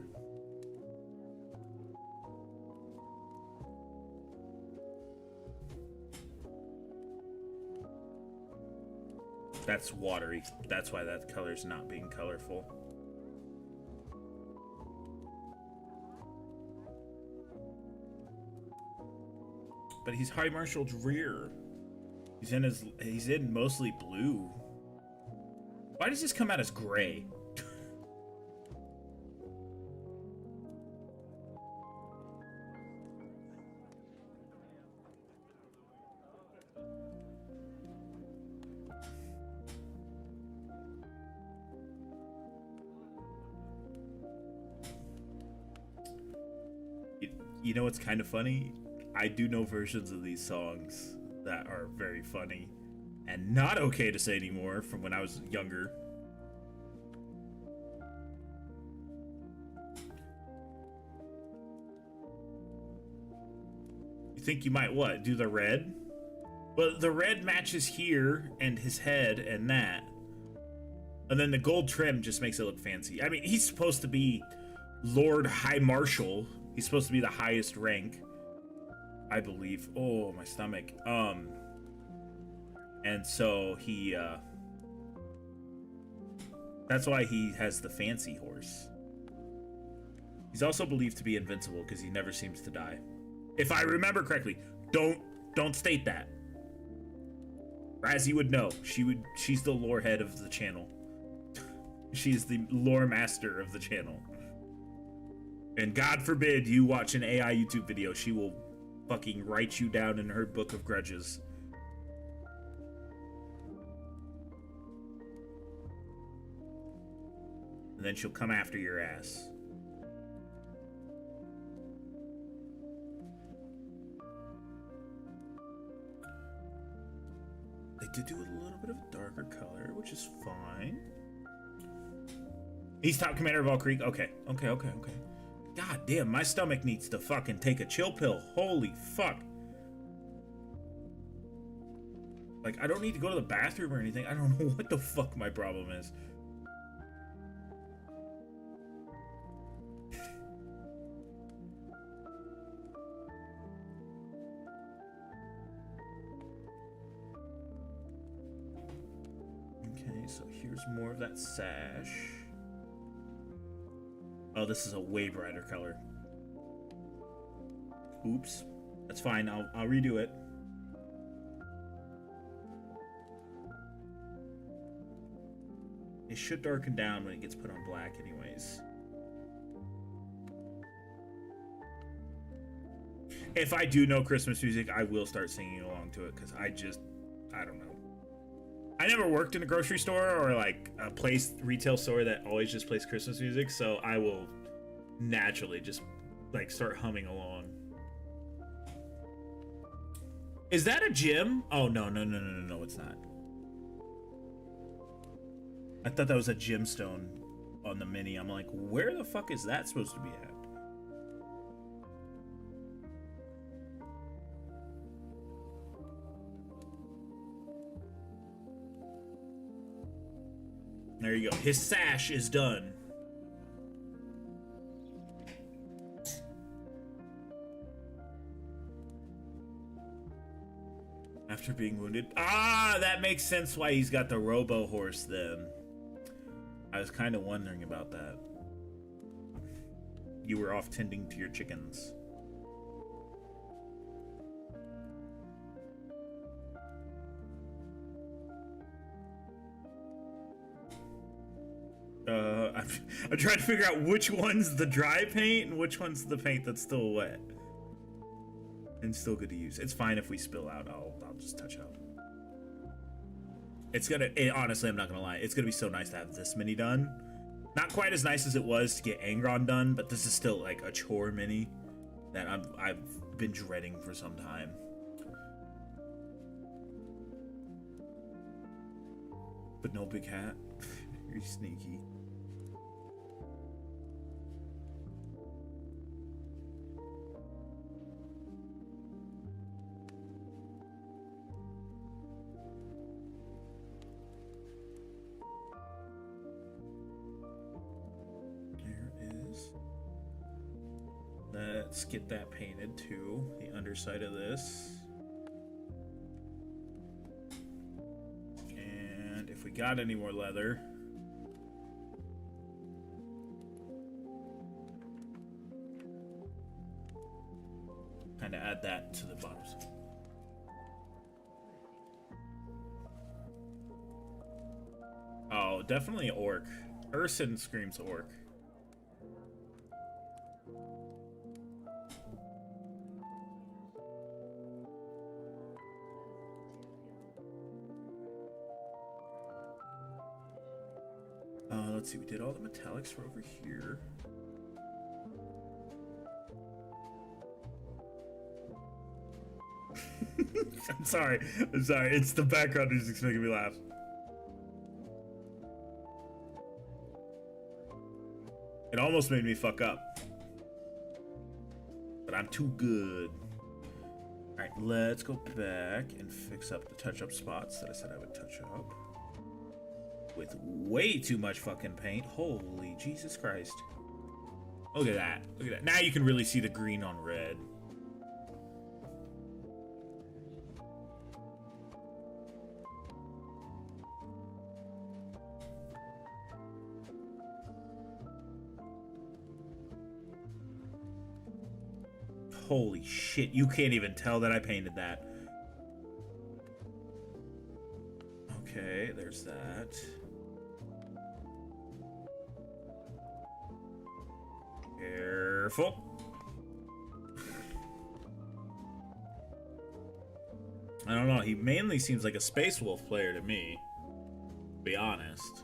That's watery. That's why that color's not being colorful. But he's High Marshal's rear. He's in mostly blue. Why does this come out as gray? You know what's kind of funny? I do know versions of these songs that are very funny and not okay to say anymore from when I was younger. You think you might what? Do the red? Well, the red matches here and his head and that. And then the gold trim just makes it look fancy. I mean, he's supposed to be Lord High Marshal. He's supposed to be the highest rank, I believe. Oh, my stomach. And so he, that's why he has the fancy horse. He's also believed to be invincible because he never seems to die. If I remember correctly, don't state that. Razzie would know. She's the lore head of the channel. She's the lore master of the channel. And God forbid you watch an AI YouTube video, she will fucking write you down in her book of grudges. And then she'll come after your ass. They did do a little bit of a darker color, which is fine. He's top commander of all Krieg. Okay. God damn, my stomach needs to fucking take a chill pill. Holy fuck. Like, I don't need to go to the bathroom or anything. I don't know what the fuck my problem is. Okay, so here's more of that sash. Oh, this is a way brighter color. Oops. That's fine. I'll redo it. It should darken down when it gets put on black anyways. If I do know Christmas music, I will start singing along to it because I don't know. I never worked in a grocery store or like a retail store that always just plays Christmas music, so I will naturally just like start humming along. Is that a gem? Oh no, it's not. I thought that was a gemstone on the mini. I'm like, where the fuck is that supposed to be at? There you go. His sash is done. After being wounded. Ah, that makes sense why he's got the robo horse then. I was kind of wondering about that. You were off tending to your chickens. I'm trying to figure out which one's the dry paint and which one's the paint that's still wet and still good to use. It's fine if we spill out. I'll just touch up. It's gonna. Honestly, I'm not gonna lie. It's gonna be so nice to have this mini done. Not quite as nice as it was to get Angron done, but this is still like a chore mini that I've been dreading for some time. But no big hat. You're sneaky. Let's get that painted too, the underside of this. And if we got any more leather, kind of add that to the bottoms. Oh, definitely orc. Urson screams orc. Let's see, we did all the metallics for over here. I'm sorry. It's the background music's making me laugh. It almost made me fuck up. But I'm too good. Alright, let's go back and fix up the touch-up spots that I said I would touch up. With way too much fucking paint. Holy Jesus Christ. Look at that. Look at that. Now you can really see the green on red. Holy shit, you can't even tell that I painted that. Okay, there's that. Careful. I don't know, he mainly seems like a Space Wolf player to me, to be honest.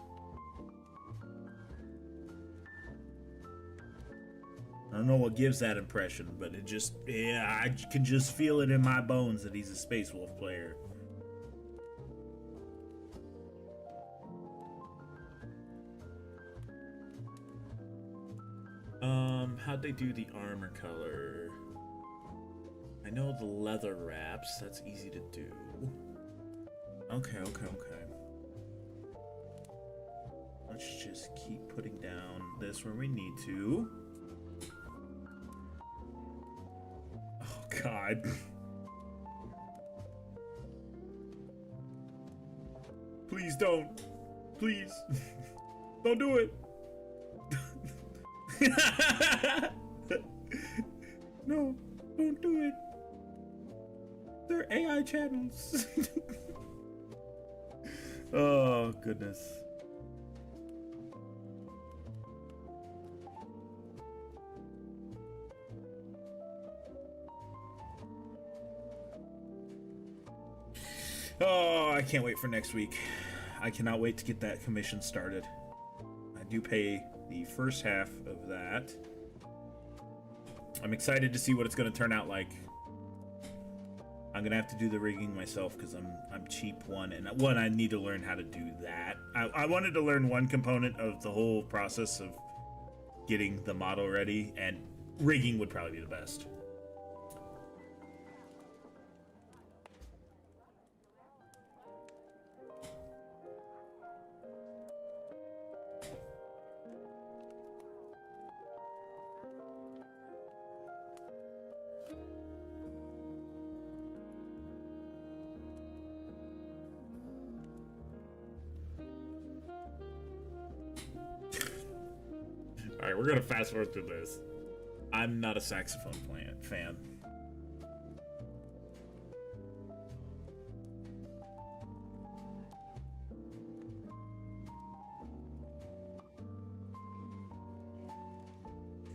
I don't know what gives that impression, but it just, yeah, I can just feel it in my bones that he's a Space Wolf player. How'd they do the armor color? I know the leather wraps, that's easy to do. Okay. Let's just keep putting down this where we need to. Oh, God. Please don't. Please. Don't do it. No, don't do it. They're AI channels. Oh, goodness. Oh, I can't wait for next week. I cannot wait to get that commission started. I do pay the first half of that. I'm excited to see what it's going to turn out like. I'm gonna have to do the rigging myself because I'm cheap, and I need to learn how to do that. I wanted to learn one component of the whole process of getting the model ready, and rigging would probably be the best. Alright, we're gonna fast forward through this. I'm not a saxophone fan.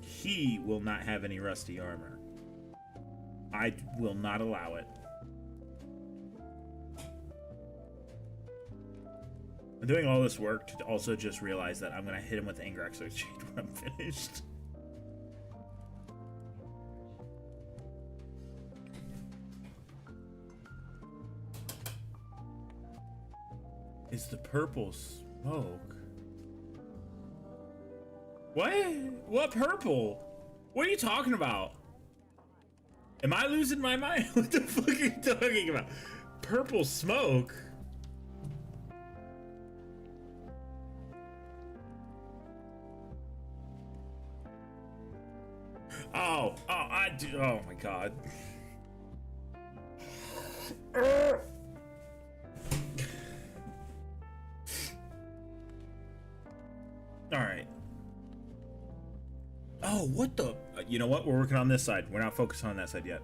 He will not have any rusty armor. I will not allow it. I'm doing all this work to also just realize that I'm gonna hit him with Anger Exchange when I'm finished. Is the purple smoke? What? What purple? What are you talking about? Am I losing my mind? What the fuck are you talking about? Purple smoke? Oh my god. Alright. Oh, what the? You know what? We're working on this side. We're not focused on that side yet.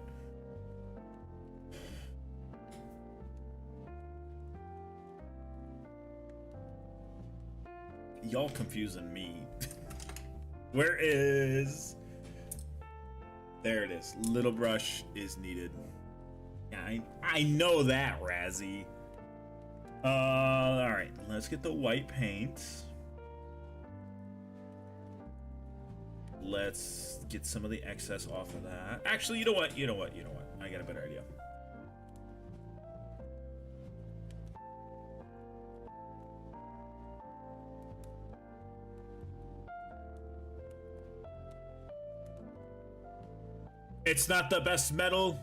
Y'all confusing me. Where is... There it is. Little brush is needed. Yeah, I know that, Razzie. Alright. Let's get the white paint. Let's get some of the excess off of that. Actually, you know what? I got a better idea. It's not the best medal,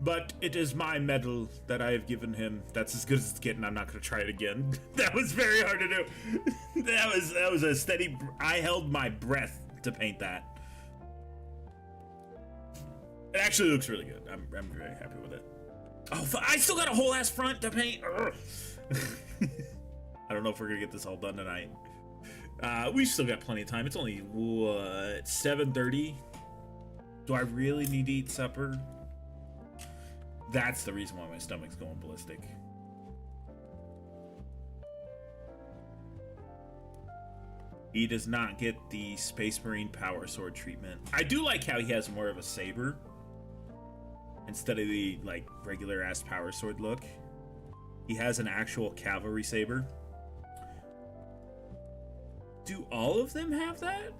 but it is my medal that I have given him. That's as good as it's getting. I'm not going to try it again. That was very hard to do. That was a steady... I held my breath to paint that. It actually looks really good. I'm very happy with it. Oh, I still got a whole ass front to paint. I don't know if we're going to get this all done tonight. We've still got plenty of time. It's only, what, 7:30? Do I really need to eat supper? That's the reason why my stomach's going ballistic. He does not get the Space Marine Power Sword treatment. I do like how he has more of a saber instead of the like regular ass Power Sword look. He has an actual cavalry saber. Do all of them have that?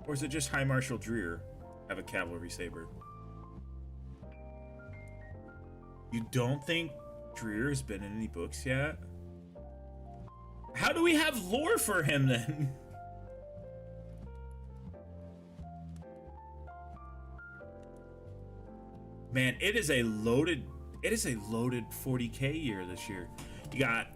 Or is it just High Marshal Dreer have a cavalry saber? You don't think Dreer has been in any books yet? How do we have lore for him then? Man, it is a loaded 40K year this year. You got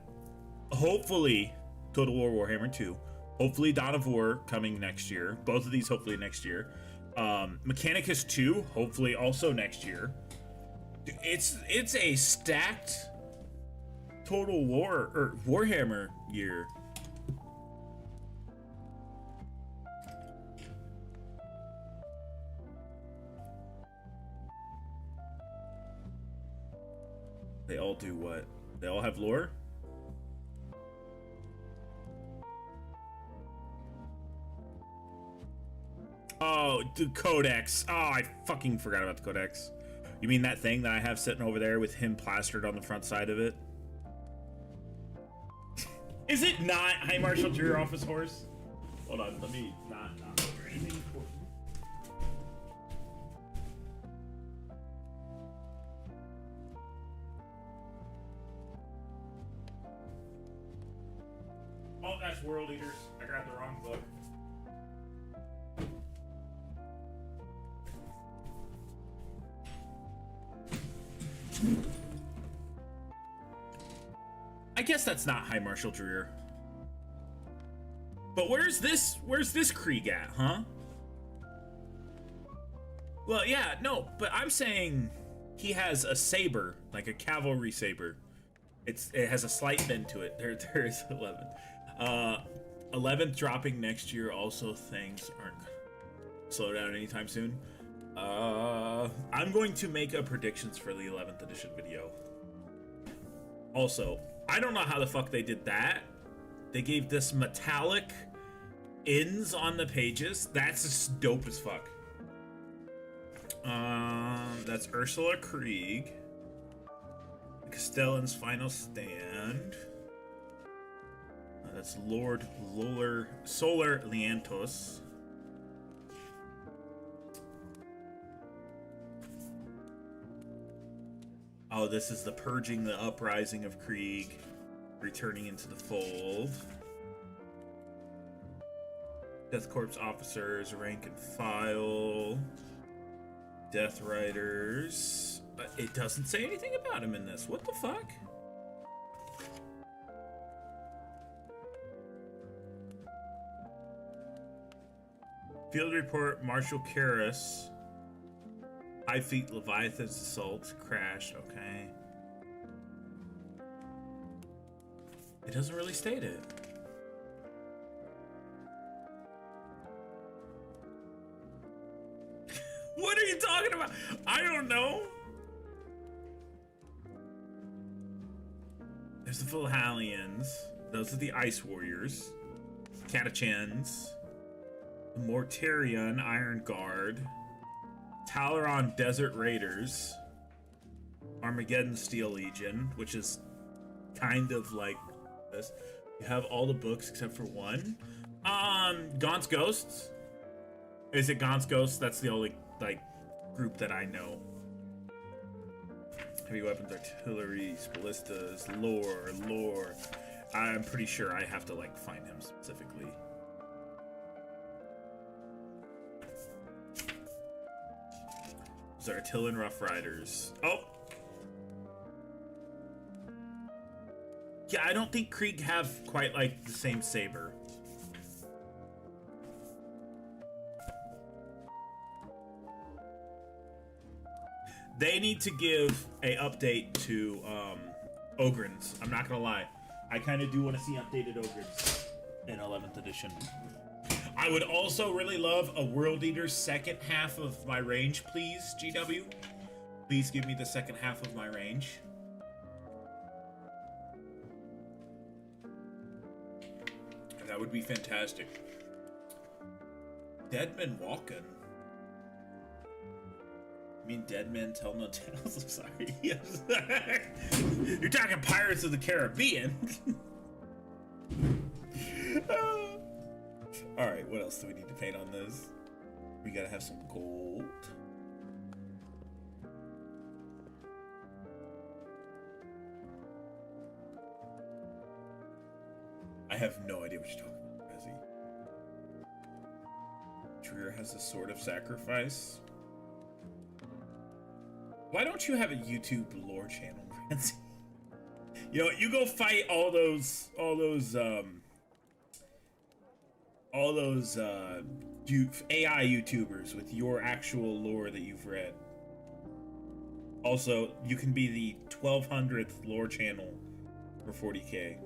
hopefully Total War Warhammer 2. Hopefully Dawn of War coming next year. Both of these hopefully next year. Mechanicus 2, hopefully also next year. It's a stacked Total War or Warhammer year. They all do what? They all have lore? Oh, the Codex. Oh, I fucking forgot about the Codex. You mean that thing that I have sitting over there with him plastered on the front side of it? Is it not High Marshal Dreer off his horse? Hold on, let me not over anything important. Oh, that's World Eaters. I grabbed the wrong book. I guess that's not High Marshal Dreer. But where's this Krieg at, huh? Well, yeah, no, but I'm saying he has a saber, like a cavalry saber. It has a slight bend to it. There is 11th. 11th dropping next year. Also, things aren't slow down anytime soon. I'm going to make a predictions for the 11th edition video. Also, I don't know how the fuck they did that. They gave this metallic ends on the pages. That's just dope as fuck. That's Ursula Krieg. Castellan's final stand. That's Lord Solar Liantos. Oh, this is the purging, the uprising of Krieg, returning into the fold. Death Corps officers, rank and file. Death Riders. It doesn't say anything about him in this. What the fuck? Field report, Marshal Karras. High Fleet Leviathan's assault crash. Okay. It doesn't really state it. What are you talking about? I don't know. There's the Philhallians. Those are the Ice Warriors. Catachans. Mortarion Iron Guard. Talaron Desert Raiders. Armageddon Steel Legion, which is kind of like this. You have all the books except for one. Gaunt's Ghosts. Is it Gaunt's Ghosts? That's the only, like, group that I know. Heavy weapons, artillery, ballistas, lore. I'm pretty sure I have to, like, find him specifically. Those are Artillan Rough Riders. Oh! Yeah, I don't think Krieg have quite, like, the same saber. They need to give a update to Ogryns. I'm not gonna lie. I kind of do want to see updated Ogryns in 11th edition. I would also really love a World Eater second half of my range, please, GW. Please give me the second half of my range. That would be fantastic. Dead Men Walkin'. I mean, Dead Men Tell No Tales. I'm sorry. Yes. You're talking Pirates of the Caribbean. Alright, what else do we need to paint on this? We gotta have some gold. I have no idea what you're talking about, Rezzy. Trier has a Sword of Sacrifice. Why don't you have a YouTube lore channel, Rezzy? You know what? You go fight all those AI YouTubers with your actual lore that you've read. Also, you can be the 1200th lore channel for 40k.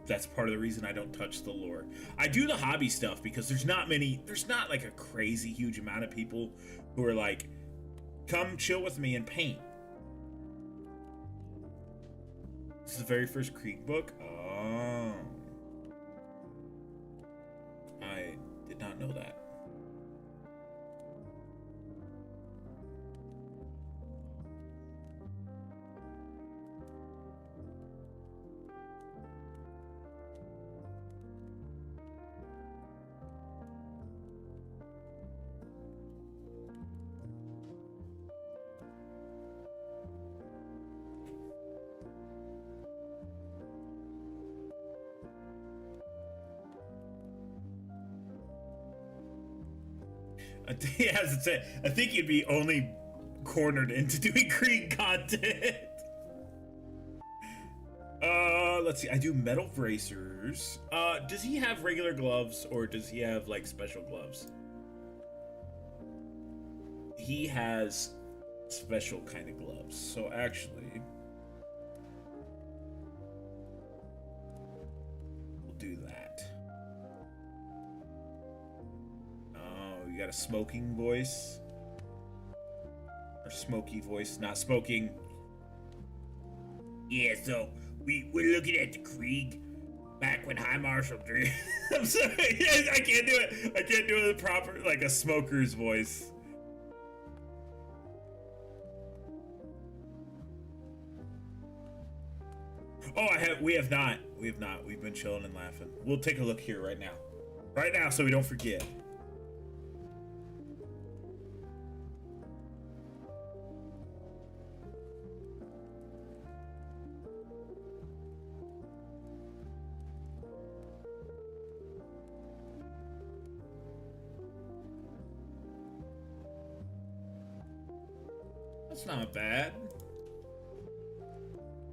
That's part of the reason I don't touch the lore. I do the hobby stuff because there's not like a crazy huge amount of people who are like, come chill with me and paint. This is the very first Krieg book? Oh. I did not know that. I think you'd be only cornered into doing Krieg content. Let's see. I do metal bracers. Does he have regular gloves or does he have like special gloves? He has special kind of gloves. So actually, we'll do that. You got a smoking voice or smoky voice, not smoking. Yeah, so we're looking at the Krieg back when High Marshal drew. I'm sorry, I can't do it. I can't do it proper, like a smoker's voice. Oh, we have not. We've been chilling and laughing. We'll take a look here right now, so we don't forget. That's not bad.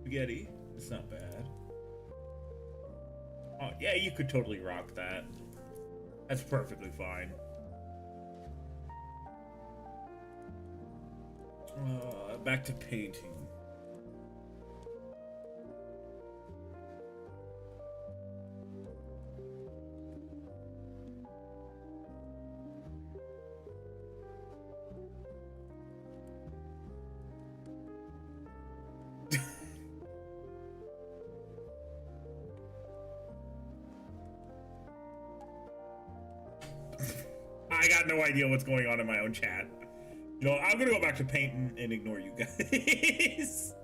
Spaghetti. It's not bad. Oh, yeah, you could totally rock that. That's perfectly fine. Back to painting. got no idea what's going on in my own chat. You know, I'm gonna go back to painting and ignore you guys.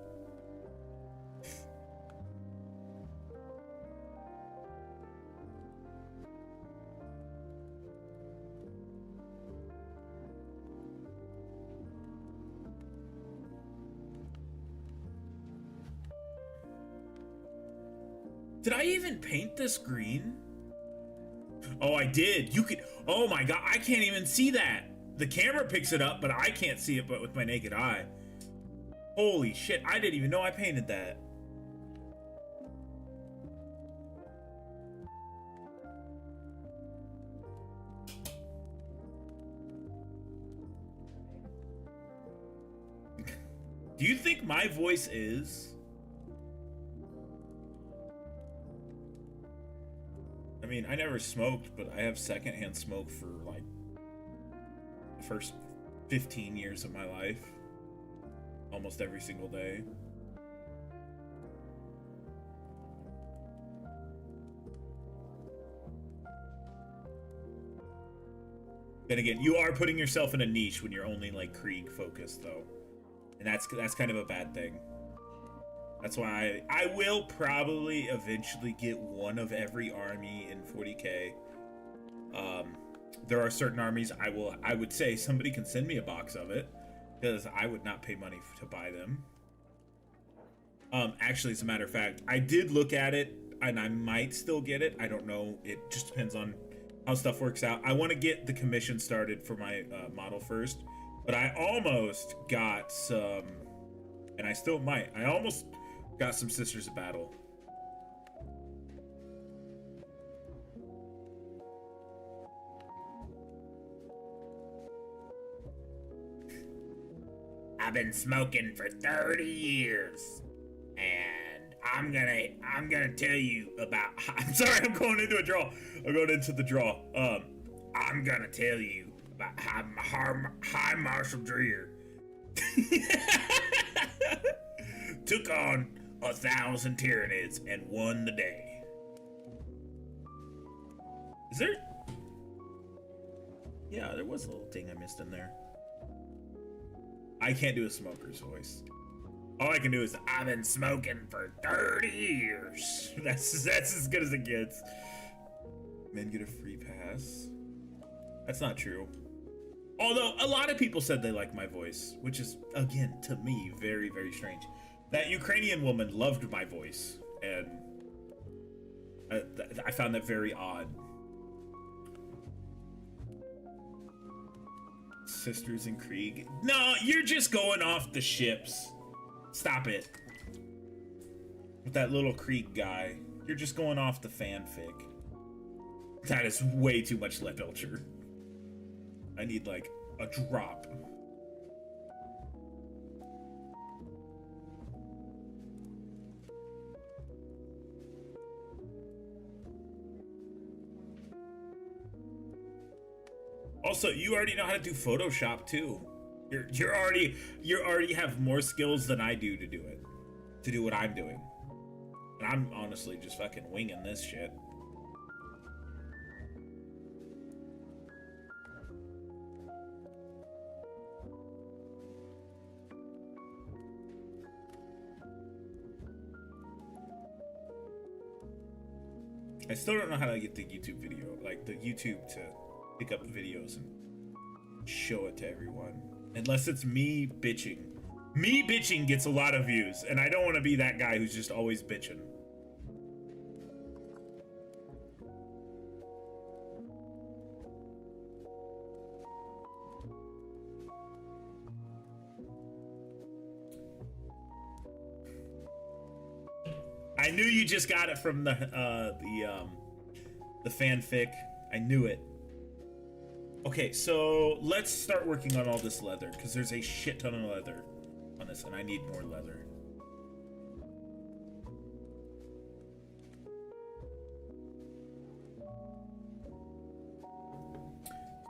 Did I even paint this green? Oh, I did. You could, oh my God, I can't even see that. The camera picks it up, but I can't see it but with my naked eye. Holy shit, I didn't even know I painted that. Do you think my voice is? I mean, I never smoked, but I have secondhand smoke for like the first 15 years of my life. Almost every single day. Then again, you are putting yourself in a niche when you're only like Krieg focused though. And that's kind of a bad thing. That's why I will probably eventually get one of every army in 40K. There are certain armies I would say somebody can send me a box of it, because I would not pay money to buy them. Actually, as a matter of fact, I did look at it and I might still get it. I don't know. It just depends on how stuff works out. I want to get the commission started for my model first, but I almost got some, and I still might. I almost got some Sisters of Battle. I've been smoking for 30 years, and I'm gonna tell you about. I'm sorry, I'm going into a draw. I'm going into the draw. I'm gonna tell you about how High Marshal Dreer took on 1,000 Tyranids and won the day. Is there? Yeah, there was a little thing I missed in there. I can't do a smoker's voice. All I can do is, I've been smoking for 30 years. That's as good as it gets. Men get a free pass. That's not true. Although, a lot of people said they like my voice, which is, again, to me, very, very strange. That Ukrainian woman loved my voice, and I found that very odd. Sisters in Krieg. No, you're just going off the ships. Stop it. With that little Krieg guy. You're just going off the fanfic. That is way too much Lepelcher. I need like a drop. Also, you already know how to do Photoshop too. You already have more skills than I do to do it. To do what I'm doing. And I'm honestly just fucking winging this shit. I still don't know how to get the YouTube video, like the YouTube to pick up videos and show it to everyone. Unless it's me bitching. Me bitching gets a lot of views, and I don't want to be that guy who's just always bitching. I knew you just got it from the fanfic. I knew it. Okay, so let's start working on all this leather, because there's a shit ton of leather on this, and I need more leather.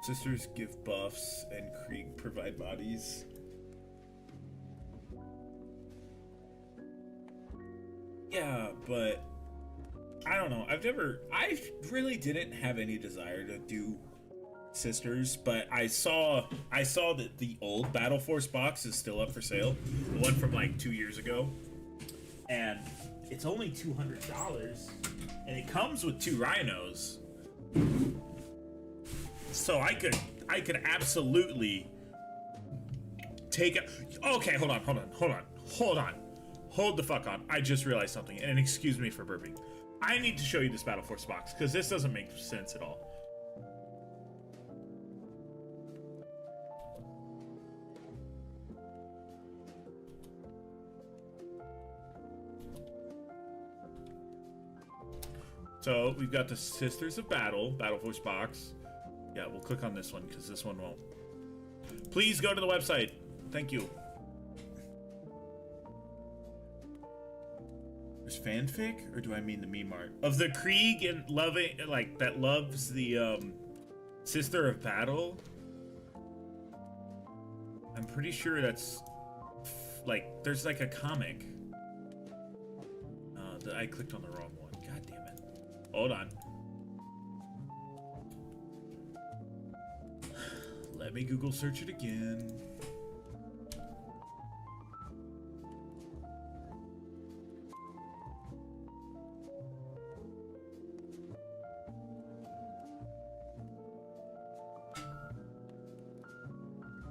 Sisters give buffs, and Krieg provide bodies. Yeah, but I don't know. I really didn't have any desire to do sisters, but I saw that the old Battle Force box is still up for sale, the one from like 2 years ago, and it's only $200, and it comes with 2 rynos. So I could absolutely take it. Okay, hold the fuck on. I just realized something, and excuse me for burping. I need to show you this Battle Force box because this doesn't make sense at all. So we've got the Sisters of Battle, Battle Force box. Yeah, we'll click on this one because this one won't. Please go to the website. Thank you. There's fanfic, or do I mean the meme art of the Krieg and loving, like that loves the Sister of Battle? I'm pretty sure that's like there's like a comic. I clicked on the wrong one. God damn it. Hold on. Let me Google search it again.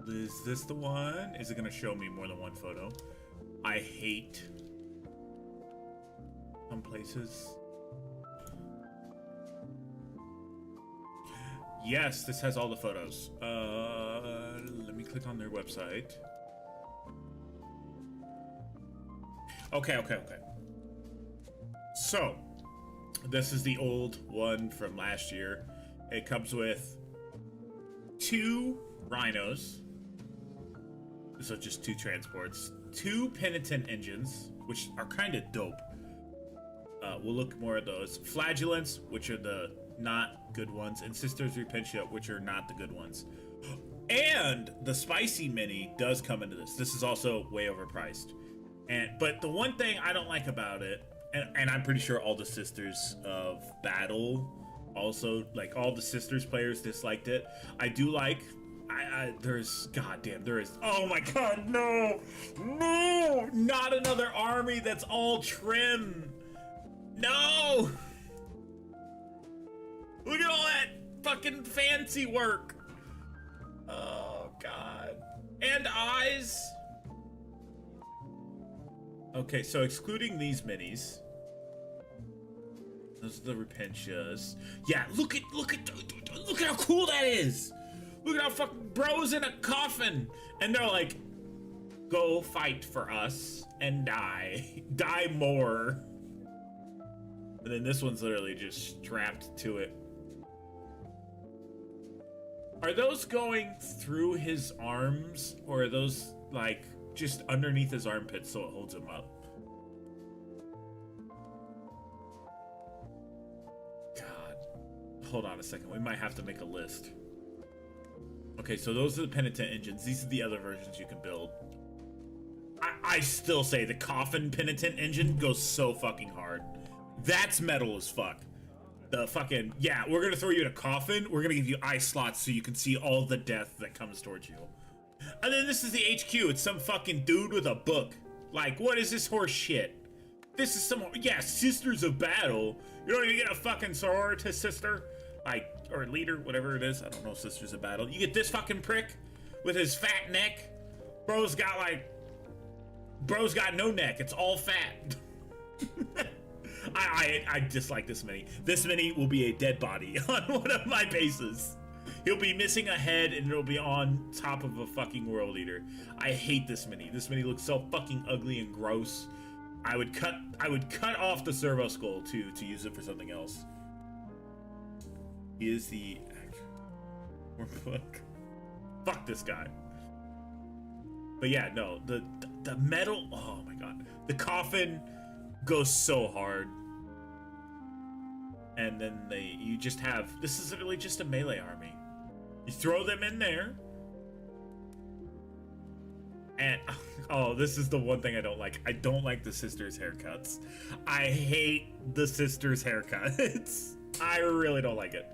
Is this the one? Is it gonna show me more than one photo? I hate some places. Yes, this has all the photos. Let me click on their website. Okay. So, this is the old one from last year. It comes with 2 rynos. So just 2 transports. 2 penitent engines, which are kind of dope. We'll look more at those. Flagellants, which are the not good ones, and Sisters Repentia, which are not the good ones. And the spicy mini does come into this. This is also way overpriced. But the one thing I don't like about it, and I'm pretty sure all the Sisters of Battle also, like all the Sisters players disliked it. I do like, there's, goddamn, there is, oh my god, no, not another army that's all trim. No! Look at all that fucking fancy work. Oh, God. And eyes. Okay, so excluding these minis. Those are the Repentias. Yeah, look at how cool that is. Look at how fucking bro's in a coffin. And they're like, go fight for us and die. Die more. And then this one's literally just strapped to it. Are those going through his arms, or are those like just underneath his armpits so it holds him up? God, hold on a second. We might have to make a list. Okay, so those are the penitent engines. These are the other versions you can build. I still say the coffin penitent engine goes so fucking hard. That's metal as fuck. The fucking, yeah, we're gonna throw you in a coffin. We're gonna give you eye slots so you can see all the death that comes towards you. And then this is the HQ. It's some fucking dude with a book. Like, what is this horse shit? This is some, yeah, Sisters of Battle. You don't even get a fucking sororitas sister. Like, or leader, whatever it is. I don't know, Sisters of Battle. You get this fucking prick with his fat neck. Bro's got no neck. It's all fat. I dislike this mini. This mini will be a dead body on one of my bases. He'll be missing a head and it'll be on top of a fucking world eater. I hate this mini. This mini looks so fucking ugly and gross. I would cut off the servo skull to use it for something else. He is the fuck this guy. But yeah, no, the metal, oh my god. The coffin goes so hard. And then you just have, this is literally just a melee army. You throw them in there. And, oh, this is the one thing I don't like. I don't like the sisters' haircuts. I hate the sisters' haircuts. I really don't like it.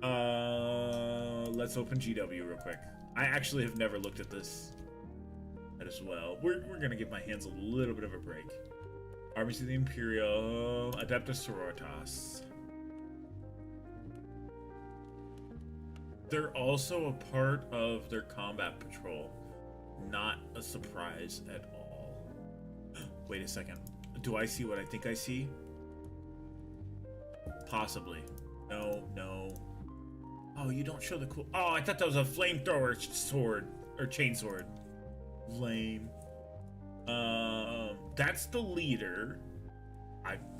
Let's open GW real quick. I actually have never looked at this as well. We're gonna give my hands a little bit of a break. Armies of the Imperium, Adeptus Sororitas. They're also a part of their combat patrol. Not a surprise at all. Wait a second. Do I see what I think I see? Possibly. No, no. Oh, you don't show the cool... Oh, I thought that was a flamethrower sword. Or chainsword. Lame. That's the leader.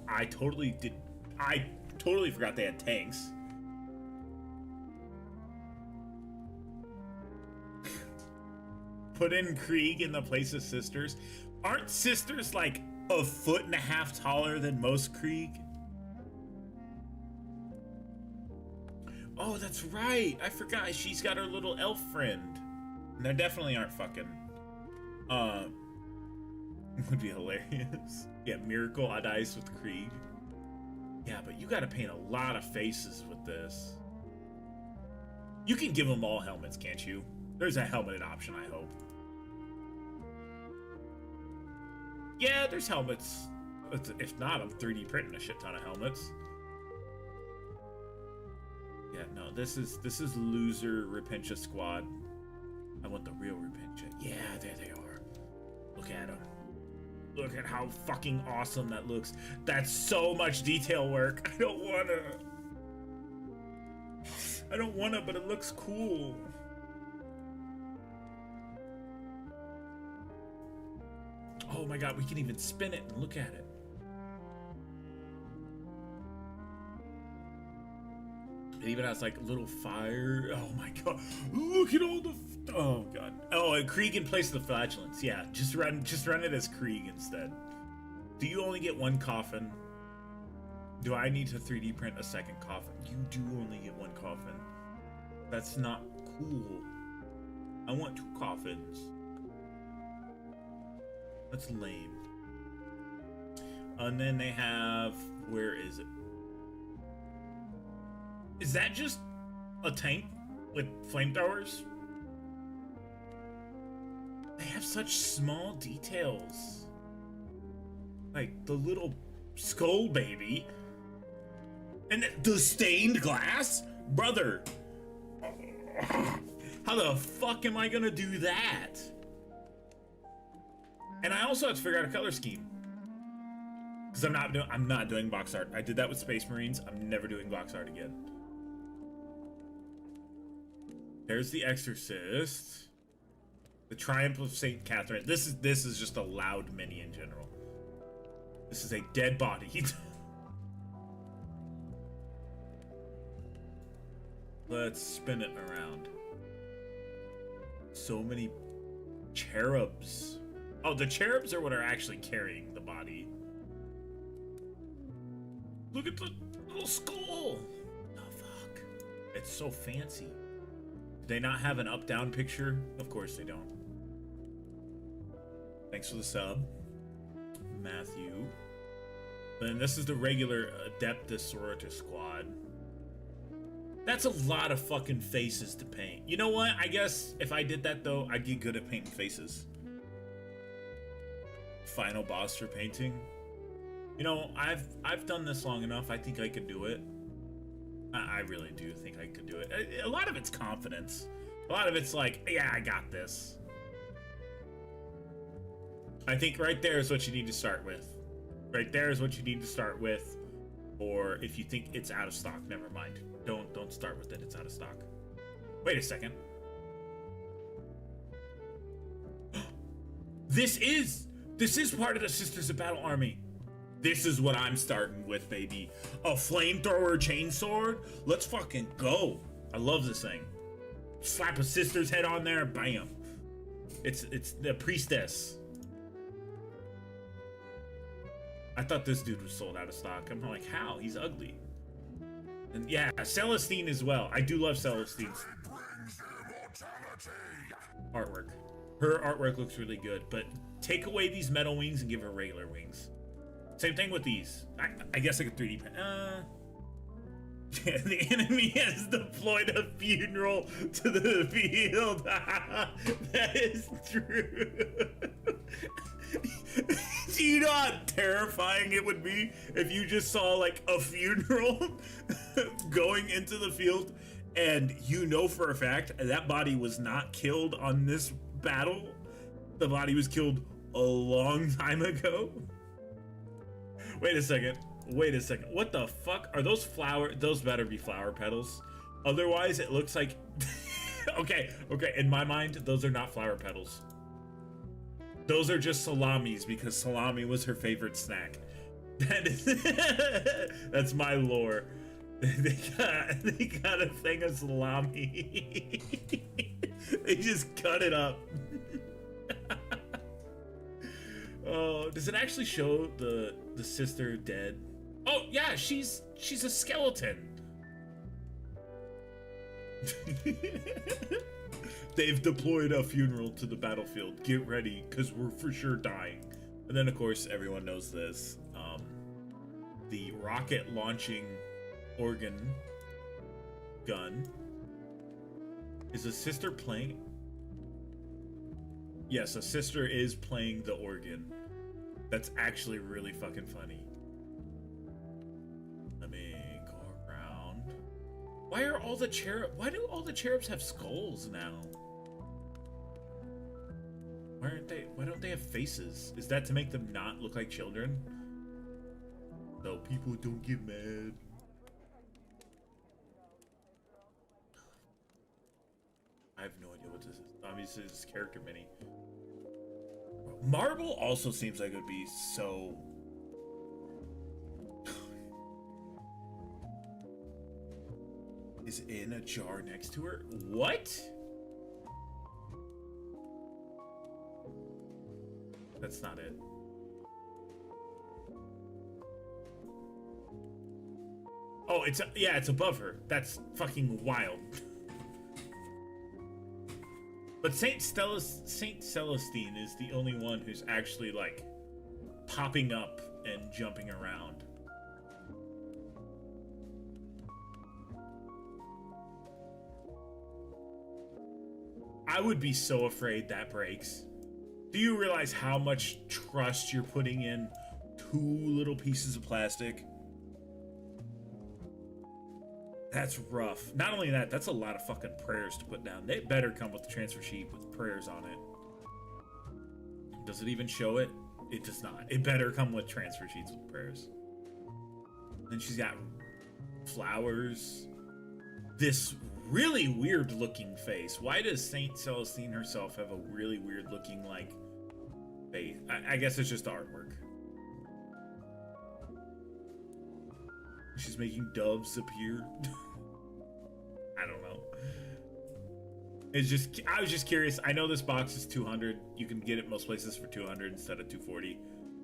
I totally did... I totally forgot they had tanks. Put in Krieg in the place of sisters. Aren't sisters like a foot and a half taller than most Krieg? Oh, that's right. I forgot. She's got her little elf friend. And they definitely aren't fucking. Would be hilarious. Yeah, Miracle odd ice with Krieg. Yeah, but you gotta paint a lot of faces with this. You can give them all helmets, can't you? There's a helmeted option, I hope. Yeah, there's helmets. If not, I'm 3D printing a shit ton of helmets. Yeah, no, this is loser Repentia squad. I want the real Repentia. Yeah, there they are. Look at them. Look at how fucking awesome that looks. That's so much detail work. I don't wanna, but it looks cool. Oh my god, we can even spin it and look at it. It even has like little fire. Oh my god. Look at all the... Oh god. Oh, and Krieg in place of the flatulence. Yeah, just run it as Krieg instead. Do you only get one coffin? Do I need to 3D print a second coffin? You do only get one coffin. That's not cool. I want 2 coffins. That's lame. And then they have... Where is it? Is that just a tank with flamethrowers? They have such small details. Like the little skull baby. And the stained glass? Brother. How the fuck am I gonna do that? And I also have to figure out a color scheme. Because I'm not doing box art. I did that with Space Marines. I'm never doing box art again. There's the Exorcist. The Triumph of Saint Catherine. This is just a loud mini in general. This is a dead body. Let's spin it around. So many cherubs. Oh, the cherubs are what are actually carrying the body. Look at the little skull. Oh, fuck. It's so fancy. Do they not have an up-down picture? Of course they don't. Thanks for the sub, Matthew. And this is the regular Adeptus Sororitas squad. That's a lot of fucking faces to paint. You know what? I guess if I did that though, I'd get good at painting faces. Final boss for painting. You know, I've done this long enough. I think I could do it. I really do think I could do it. A lot of it's confidence. A lot of it's like, yeah, I got this. I think right there is what you need to start with. Right there is what you need to start with. Or if you think it's out of stock, never mind. Don't start with it. It's out of stock. Wait a second. This is part of the Sisters of Battle army. This is what I'm starting with, baby. A flamethrower chainsword? Let's fucking go. I love this thing. Slap a sister's head on there, bam. It's the priestess. I thought this dude was sold out of stock. I'm like, how? He's ugly. And yeah, Celestine as well. I do love Celestine's artwork. Her artwork looks really good, but take away these metal wings and give her regular wings. Same thing with these. I guess I could 3D print. The enemy has deployed a funeral to the field. That is true. Do you know how terrifying it would be if you just saw like a funeral going into the field, and you know for a fact that body was not killed on this battle? The body was killed a long time ago. Wait a second. What the fuck are those flower? Those better be flower petals. Otherwise, it looks like. Okay. In my mind, those are not flower petals. Those are just salamis because salami was her favorite snack. That is. That's my lore. They got a thing of salami. They just cut it up. Oh, does it actually show the sister dead? Oh yeah, she's a skeleton. They've deployed a funeral to the battlefield. Get ready, cause we're for sure dying. And then of course everyone knows this. The rocket launching organ gun. Is a sister playing? Yes, a sister is playing the organ. That's actually really fucking funny. Let me go around. Why do all the cherubs have skulls now? Why don't they have faces? Is that to make them not look like children? So people don't get mad. I have no idea what this is. Obviously, this is character mini. Marble also seems like it would be so. Is in a jar next to her? What? That's not it. Oh, it's above her. That's fucking wild. But Saint Celestine is the only one who's actually like popping up and jumping around. I would be so afraid that breaks. Do you realize how much trust you're putting in two little pieces of plastic? That's rough. Not only that, that's a lot of fucking prayers to put down. They better come with the transfer sheet with prayers on it. Does it even show it? It does not. It better come with transfer sheets with prayers. Then she's got flowers. This really weird looking face. Why does Saint Celestine herself have a really weird looking like face? I guess it's just artwork. She's making doves appear. I don't know. I was just curious. I know this box is 200. You can get it most places for 200 instead of 240.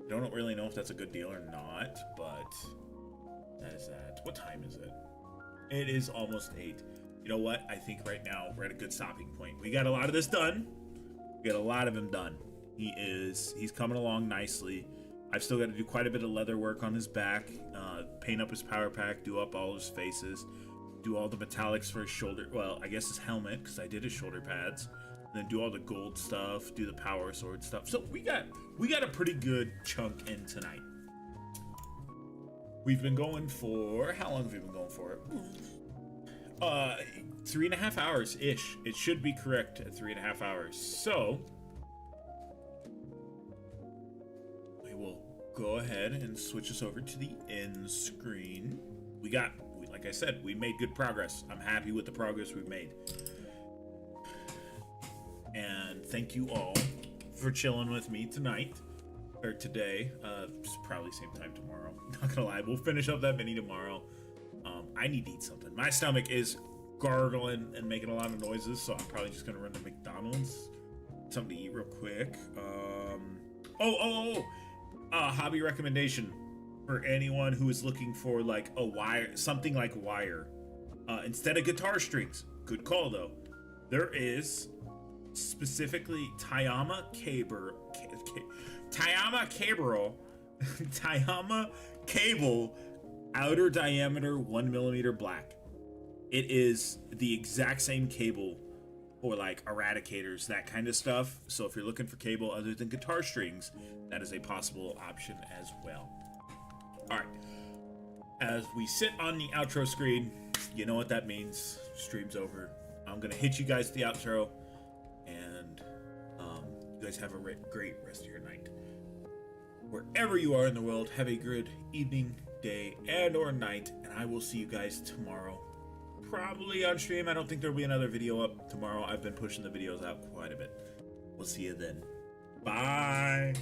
I don't really know if that's a good deal or not, but that is that. What time is it? It is almost 8. You know what? I think right now we're at a good stopping point. We got a lot of this done. We got a lot of him done. He's coming along nicely. I've still got to do quite a bit of leather work on his back, paint up his power pack, do up all his faces, do all the metallics for his shoulder. Well, I guess his helmet, because I did his shoulder pads, and then do all the gold stuff, do the power sword stuff. So we got a pretty good chunk in tonight. We've been going for, how long have we been going for? 3.5 hours ish. It should be correct at 3.5 hours. So we will go ahead and switch us over to the end screen. Like I said, we made good progress. I'm happy with the progress we've made. And thank you all for chilling with me tonight. Or today. Probably same time tomorrow. Not gonna lie. We'll finish up that mini tomorrow. I need to eat something. My stomach is gargling and making a lot of noises, so I'm probably just gonna run to McDonald's. Something to eat real quick. Hobby recommendation for anyone who is looking for like a wire, something like wire, instead of guitar strings. Good call though. There is specifically Tayama cable outer diameter 1mm black. It is the exact same cable for like eradicators, that kind of stuff. So if you're looking for cable other than guitar strings, that is a possible option as well. All right, as we sit on the outro screen, you know what that means. Stream's over. I'm gonna hit you guys the outro, and you guys have a great rest of your night. Wherever you are in the world, have a good evening, day, and or night, and I will see you guys tomorrow. Probably on stream. I don't think there'll be another video up tomorrow. I've been pushing the videos out quite a bit. We'll see you then. Bye.